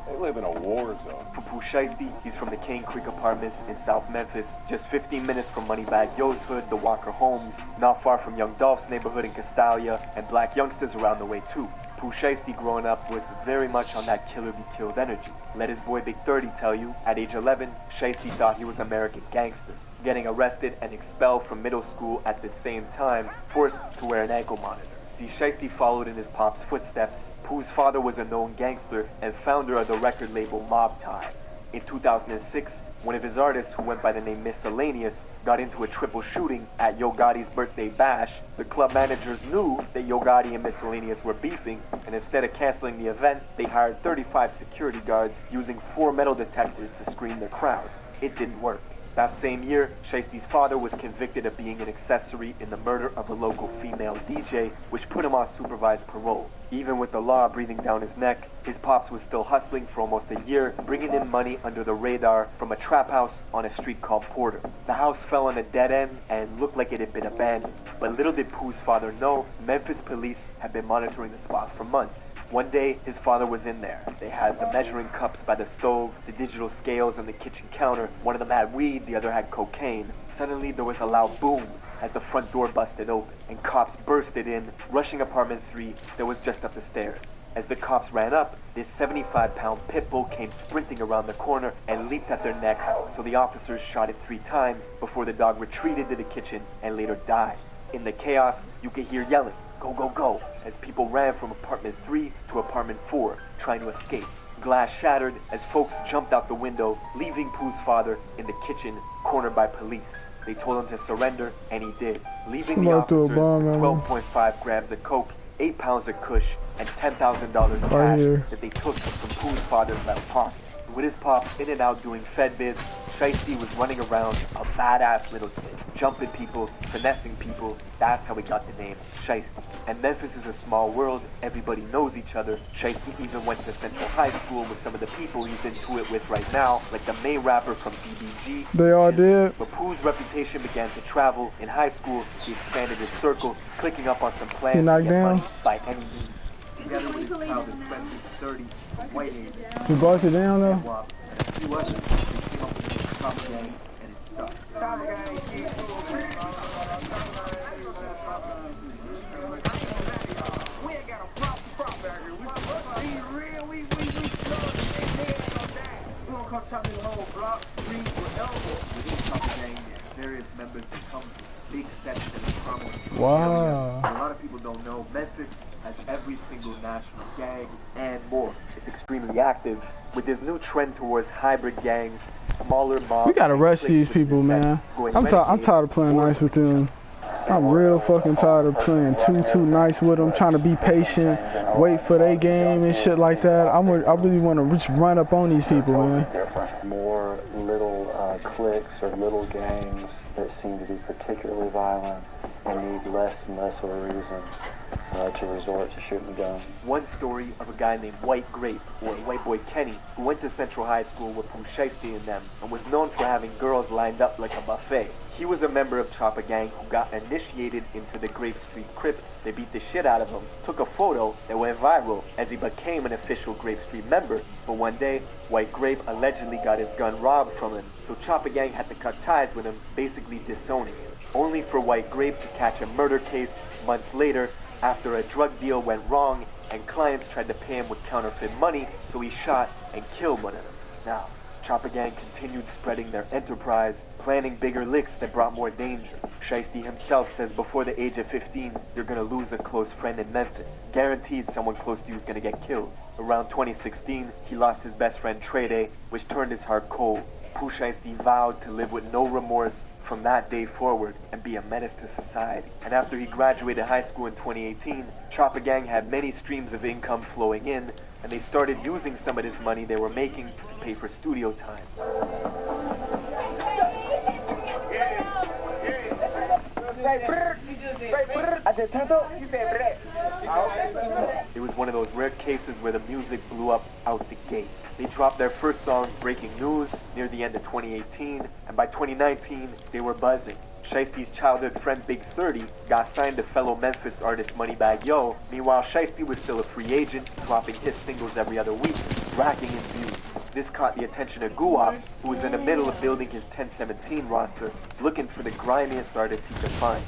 they live in a war zone. For Pooh Shiesty, he's from the Cane Creek Apartments in South Memphis, just 15 minutes from Moneybag Yo's hood, the Walker Homes, not far from Young Dolph's neighborhood in Castalia, and black youngsters around the way too. Pooh Shiesty growing up was very much on that killer be killed energy. Let his boy Big 30 tell you, at age 11, Shiesty thought he was American gangster, getting arrested and expelled from middle school at the same time, forced to wear an ankle monitor. See, Shiesty followed in his pop's footsteps. Pooh's father was a known gangster and founder of the record label Mob Ties. In 2006, one of his artists, who went by the name Miscellaneous, got into a triple shooting at Yo Gotti's birthday bash. The club managers knew that Yo Gotti and Miscellaneous were beefing, and instead of canceling the event, they hired 35 security guards using 4 metal detectors to screen the crowd. It didn't work. That same year, Shiesty's father was convicted of being an accessory in the murder of a local female DJ, which put him on supervised parole. Even with the law breathing down his neck, his pops was still hustling for almost a year, bringing in money under the radar from a trap house on a street called Porter. The house fell on a dead end and looked like it had been abandoned. But little did Pooh's father know, Memphis police had been monitoring the spot for months. One day, his father was in there. They had the measuring cups by the stove, the digital scales on the kitchen counter. One of them had weed, the other had cocaine. Suddenly, there was a loud boom as the front door busted open, and cops bursted in, rushing apartment 3 that was just up the stairs. As the cops ran up, this 75-pound pit bull came sprinting around the corner and leaped at their necks, so the officers shot it 3 times before the dog retreated to the kitchen and later died. In the chaos, you could hear yelling, "Go, go, go," as people ran from apartment 3 to apartment 4, trying to escape. Glass shattered as folks jumped out the window, leaving Pooh's father in the kitchen, cornered by police. They told him to surrender, and he did, leaving the officers with 12.5 grams of coke, 8 pounds of kush, and $10,000 cash that they took from Pooh's father's left pocket. With his pops in and out doing Fed bids, Shiesty was running around a badass little kid, jumping people, finessing people. That's how he got the name Shiesty. And Memphis is a small world, everybody knows each other. Shiesty even went to Central High School with some of the people he's into it with right now, like the main rapper from EBG. They all did. But Pooh's reputation began to travel. In high school, he expanded his circle, clicking up on some plans to get money by any means. Together with his childhood friend, Big 30, white age. You brought it down though? And a few others, they came up with the Chopper Gang and his stuff. We ain't got a prop back here. We real, we gonna come chop this whole block, street, whatever. Within Chopper Gang, various members become big sections of prominence. Wow. A lot of people don't know, Memphis has every single national gang and more. It's It's extremely active. With this new trend towards hybrid gangs, smaller mobs... We gotta rush these people, man. I'm tired of playing nice with them. I'm real fucking tired of playing too nice with them, trying to be patient, wait for their game and shit like that. I really want to just run up on these people, man. More little cliques or little gangs that seem to be particularly violent and need less and less of a reason to resort to shooting guns. One story of a guy named White Grape, or White Boy Kenny, who went to Central High School with Pooh Shiesty and them, and was known for having girls lined up like a buffet. He was a member of Choppa Gang who got initiated into the Grape Street Crips. They beat the shit out of him, took a photo that went viral as he became an official Grape Street member. But one day, White Grape allegedly got his gun robbed from him, so Choppa Gang had to cut ties with him, basically disowning him. Only for White Grape to catch a murder case months later after a drug deal went wrong and clients tried to pay him with counterfeit money, so he shot and killed one of them. Now, Choppa Gang continued spreading their enterprise, planning bigger licks that brought more danger. Shiesty himself says before the age of 15, you're gonna lose a close friend in Memphis. Guaranteed someone close to you is gonna get killed. Around 2016, he lost his best friend Trey, which turned his heart cold. Pooh Shiesty vowed to live with no remorse from that day forward and be a menace to society. And after he graduated high school in 2018, Choppa Gang had many streams of income flowing in, and they started using some of this money they were making to pay for studio time. It was one of those rare cases where the music blew up out the gate. They dropped their first song, Breaking News, near the end of 2018, and by 2019, they were buzzing. Shiesty's childhood friend Big 30 got signed to fellow Memphis artist Moneybagg Yo. Meanwhile, Shiesty was still a free agent, dropping his singles every other week, racking in views. This caught the attention of Guap, who was in the middle of building his 1017 roster, looking for the grimiest artists he could find.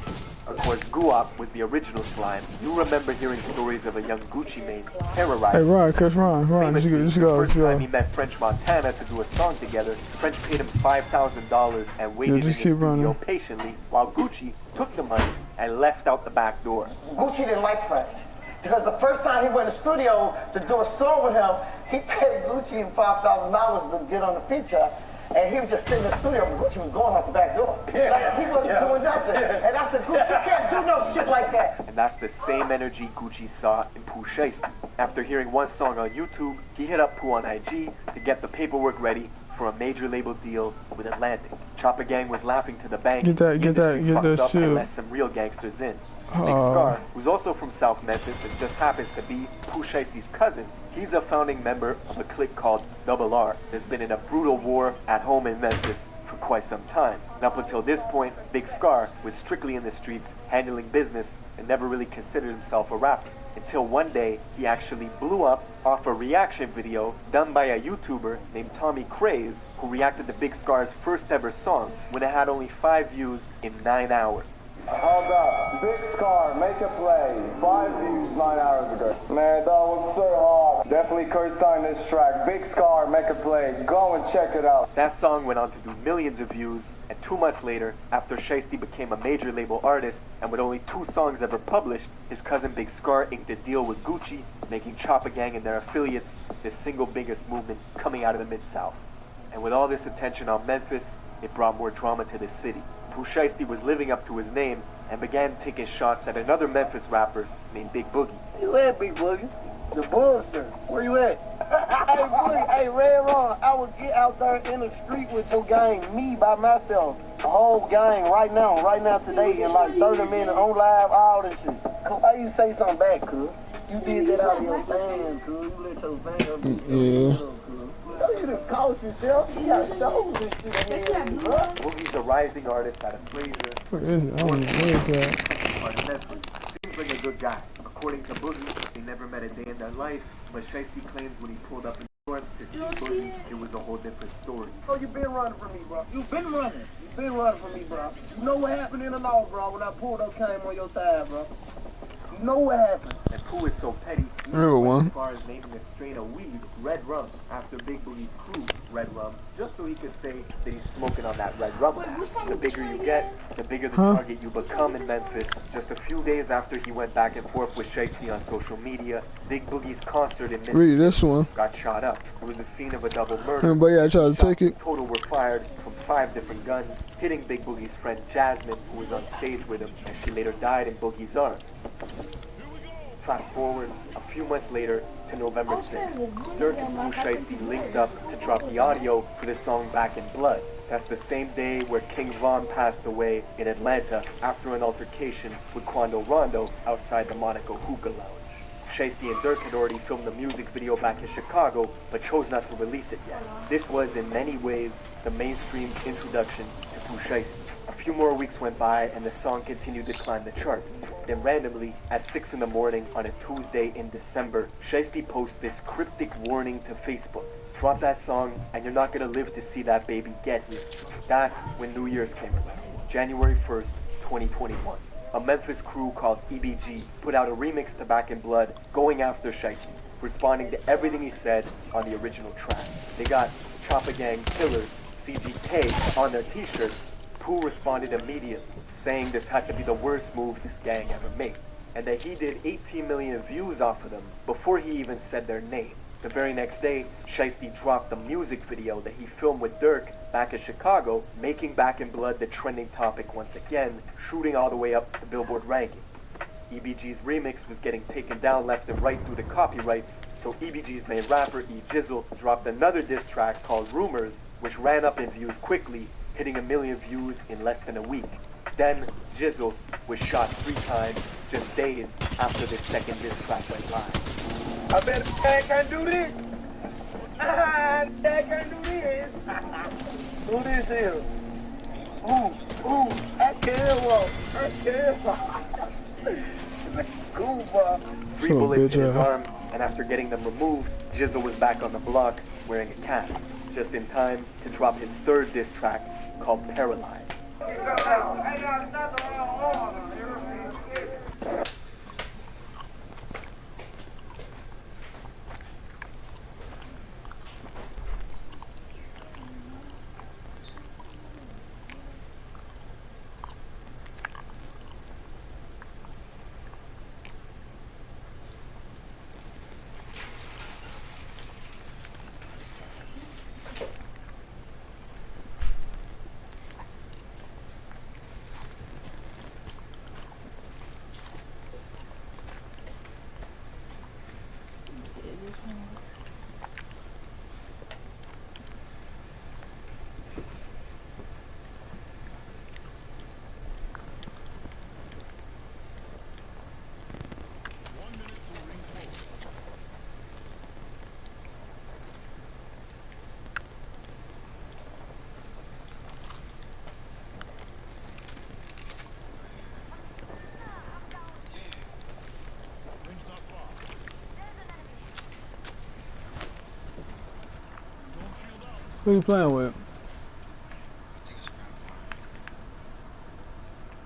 Of course, Guap was the original slime. You remember hearing stories of a young Gucci Mane terrorizing. Hey, Ron, Chris, Ron, let's go. The first time he met French Montana to do a song together, French paid him $5,000 and waited in his studio patiently, while Gucci took the money and left out the back door. Gucci didn't like French, because the first time he went to the studio to do a song with him, he paid Gucci $5,000 to get on the feature. And he was just sitting in the studio, and Gucci was going out the back door. Like, he wasn't doing nothing. And I said, Gucci, you can't do no shit like that. And that's the same energy Gucci saw in Pooh Shiesty. After hearing one song on YouTube, he hit up Pooh on IG to get the paperwork ready for a major label deal with Atlantic. Choppa Gang was laughing to the bank. Get that shit. And let some real gangsters in. Big Scar, who's also from South Memphis and just happens to be Pooh Shiesty's cousin, he's a founding member of a clique called Double R. There's been in a brutal war at home in Memphis for quite some time. And up until this point, Big Scar was strictly in the streets, handling business, and never really considered himself a rapper. Until one day, he actually blew up off a reaction video done by a YouTuber named Tommy Craze, who reacted to Big Scar's first ever song when it had only 5 views in 9 hours. How about Big Scar, Make a Play, 5 views 9 hours ago. Man, that was so hard. Definitely co-signed this track. Big Scar, Make a Play, go and check it out. That song went on to do millions of views, and 2 months later, after Shiesty became a major label artist, and with only 2 songs ever published, his cousin Big Scar inked a deal with Gucci, making Choppa Gang and their affiliates the single biggest movement coming out of the Mid-South. And with all this attention on Memphis, it brought more drama to the city. Pooh Shiesty was living up to his name and began taking shots at another Memphis rapper named Big Boogie. Where you at, Big Boogie? The Bugster. Where you at? Hey, Boogie, hey, Red Ron, I would get out there in the street with your gang, me by myself, the whole gang right now today, in like 30 minutes, on live, all this shit. Why you say something back, cuz? You did that out of your fans, cuz. You let your fans cuz. You done cost yourself. You got shows and shit ahead, bro. Boogie's a rising artist out of Fraser. Where is it? I don't know. Where is that? Seems like a good guy. According to Boogie, they never met a day in their life, but Shiesty claims when he pulled up in North to see Boogie, it was a whole different story. Oh, you been running from me, bro. You been running. You been running from me, bro. You know what happened in the law, bro, when I pulled up, came on your side, bro. You know what happened. And Pooh is so petty, he one. as far as naming a strain of weed, Red Rum, after Big Boogie's crew. red rum, just so he could say that he's smoking on that red rum. The bigger you get, the bigger the target you become in Memphis. Just a few days after he went back and forth with H8TEMOB on social media, Big Boogie's concert in Mississippi got shot up. It was the scene of a double murder. Everybody tried to take it. Total were fired from 5 different guns, hitting Big Boogie's friend Jasmine, who was on stage with him, and she later died in Boogie's arms. Fast forward a few months later to November 6th. Dirk and H8TEMOB linked up to drop the audio for the song Back in Blood. That's the same day where King Von passed away in Atlanta after an altercation with Quando Rondo outside the Monaco Hookah Lounge. H8TEMOB and Dirk had already filmed the music video back in Chicago, but chose not to release it yet. This was, in many ways, the mainstream introduction to H8TEMOB. A few more weeks went by and the song continued to climb the charts. Then randomly, at 6 in the morning on a Tuesday in December, H8TEMOB posts this cryptic warning to Facebook. Drop that song and you're not gonna live to see that baby get here. That's when New Year's came around, January 1st, 2021. A Memphis crew called EBG put out a remix to Back in Blood going after H8TEMOB, responding to everything he said on the original track. They got Choppa Gang Killers, CGK on their t-shirts. Pooh responded immediately, saying this had to be the worst move this gang ever made, and that he did 18 million views off of them before he even said their name. The very next day, H8TEMOB dropped the music video that he filmed with Dirk back in Chicago, making Back in Blood the trending topic once again, shooting all the way up the Billboard rankings. EBG's remix was getting taken down left and right due to copyrights, so EBG's main rapper, E-Jizzle, dropped another diss track called Rumors, which ran up in views quickly, hitting 1 million views in less than a week. Then, Jizzle was shot 3 times just days after this second diss track went live. I bet I can do this. I can do this. Who this is? Ooh, I can't walk. I can't walk. Cool, bro. 3 bullets in his arm, and after getting them removed, Jizzle was back on the block wearing a cast, just in time to drop his 3rd diss track called Paralyzed. Who you playing with?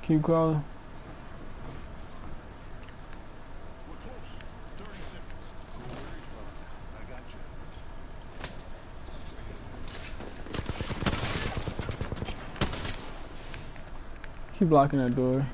Keep crawling. Keep blocking that door.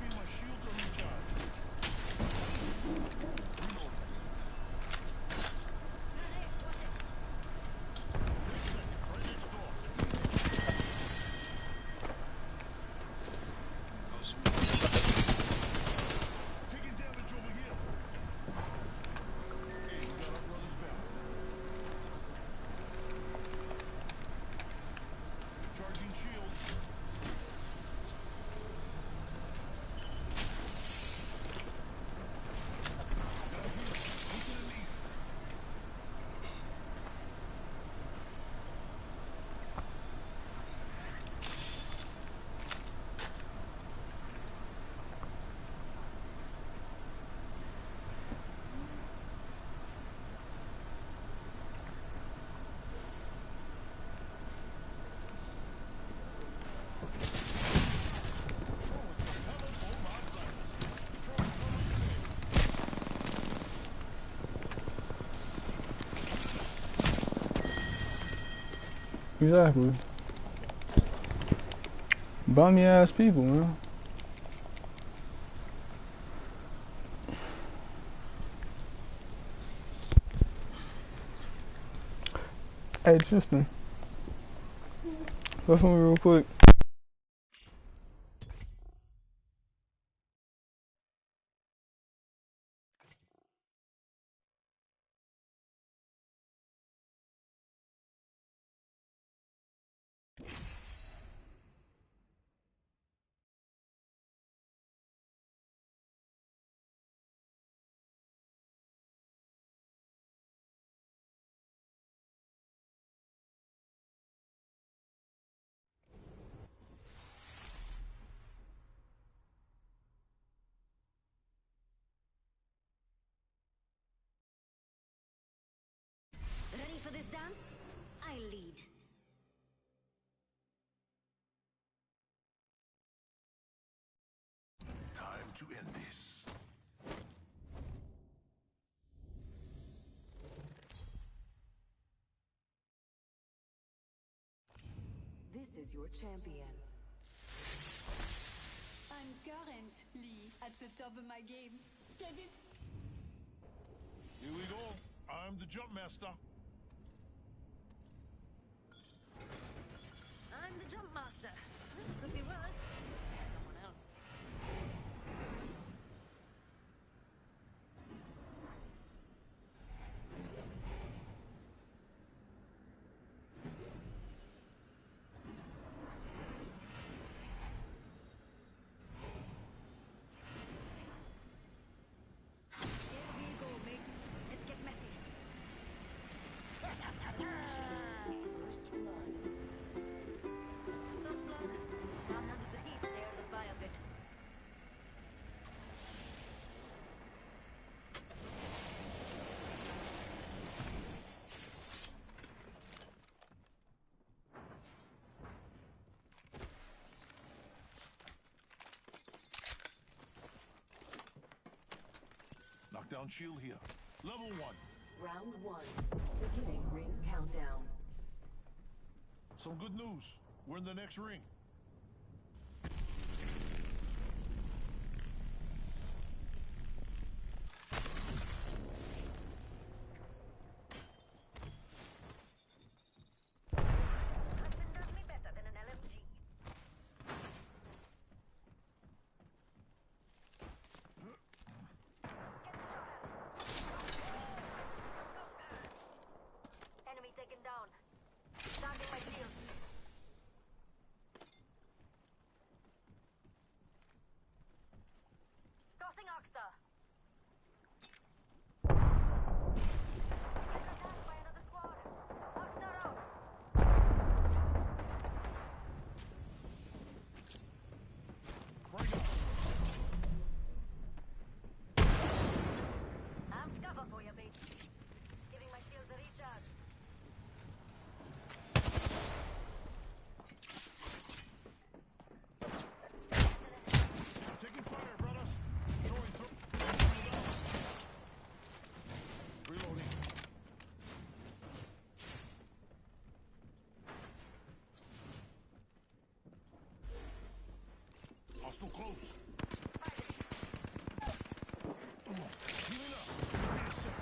Exactly. Bummy ass people, man. Hey, Tristan. Listen to me real quick. Ready for this dance? I lead. Time to end this. This is your champion. I'm currently at the top of my game. Get it? Here we go. I'm the jump master. I'm the jump master. Could be worse. Someone else. Here we go, mates. Let's get messy. First blood. First blood. Down under the heat, stare the fire pit. Knockdown shield here. Level 1. Round 1. Beginning ring countdown. Some good news. We're in the next ring. Nothing does me better than an LMG. Enemy taken down. Starting my shields. Tossing Oxstar. Getting attacked by another squad. Oxstar out. Amped cover for you, mate. Giving my shields a recharge. Taking fire, brothers. Throwing through. Reloading. Hostile close. Healing up. Give me a sec.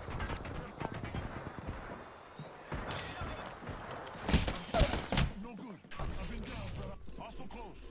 No good. I've been down, brother. Hostile close.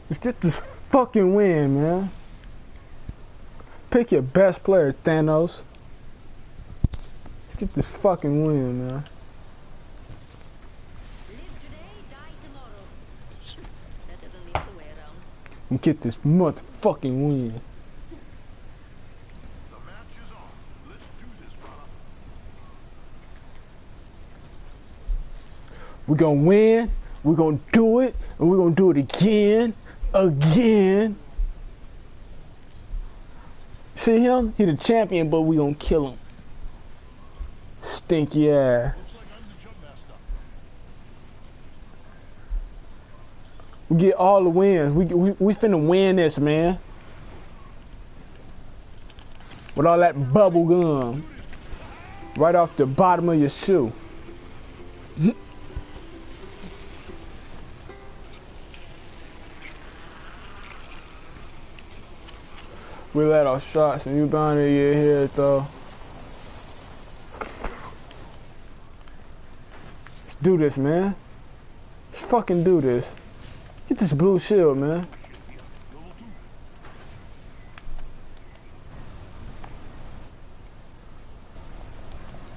Let's get this fucking win, man. Pick your best player, Thanos. Let's get this fucking win, man. And get this motherfucking win. We're gonna win, we're gonna do it, and we're gonna do it again. See him? He the champion, but we gonna kill him. Stinky ass. We get all the wins. We finna win this, man. With all that bubble gum. Right off the bottom of your shoe. We let our shots and you bound to get hit though. Let's do this, man. Let's fucking do this. Get this blue shield, man.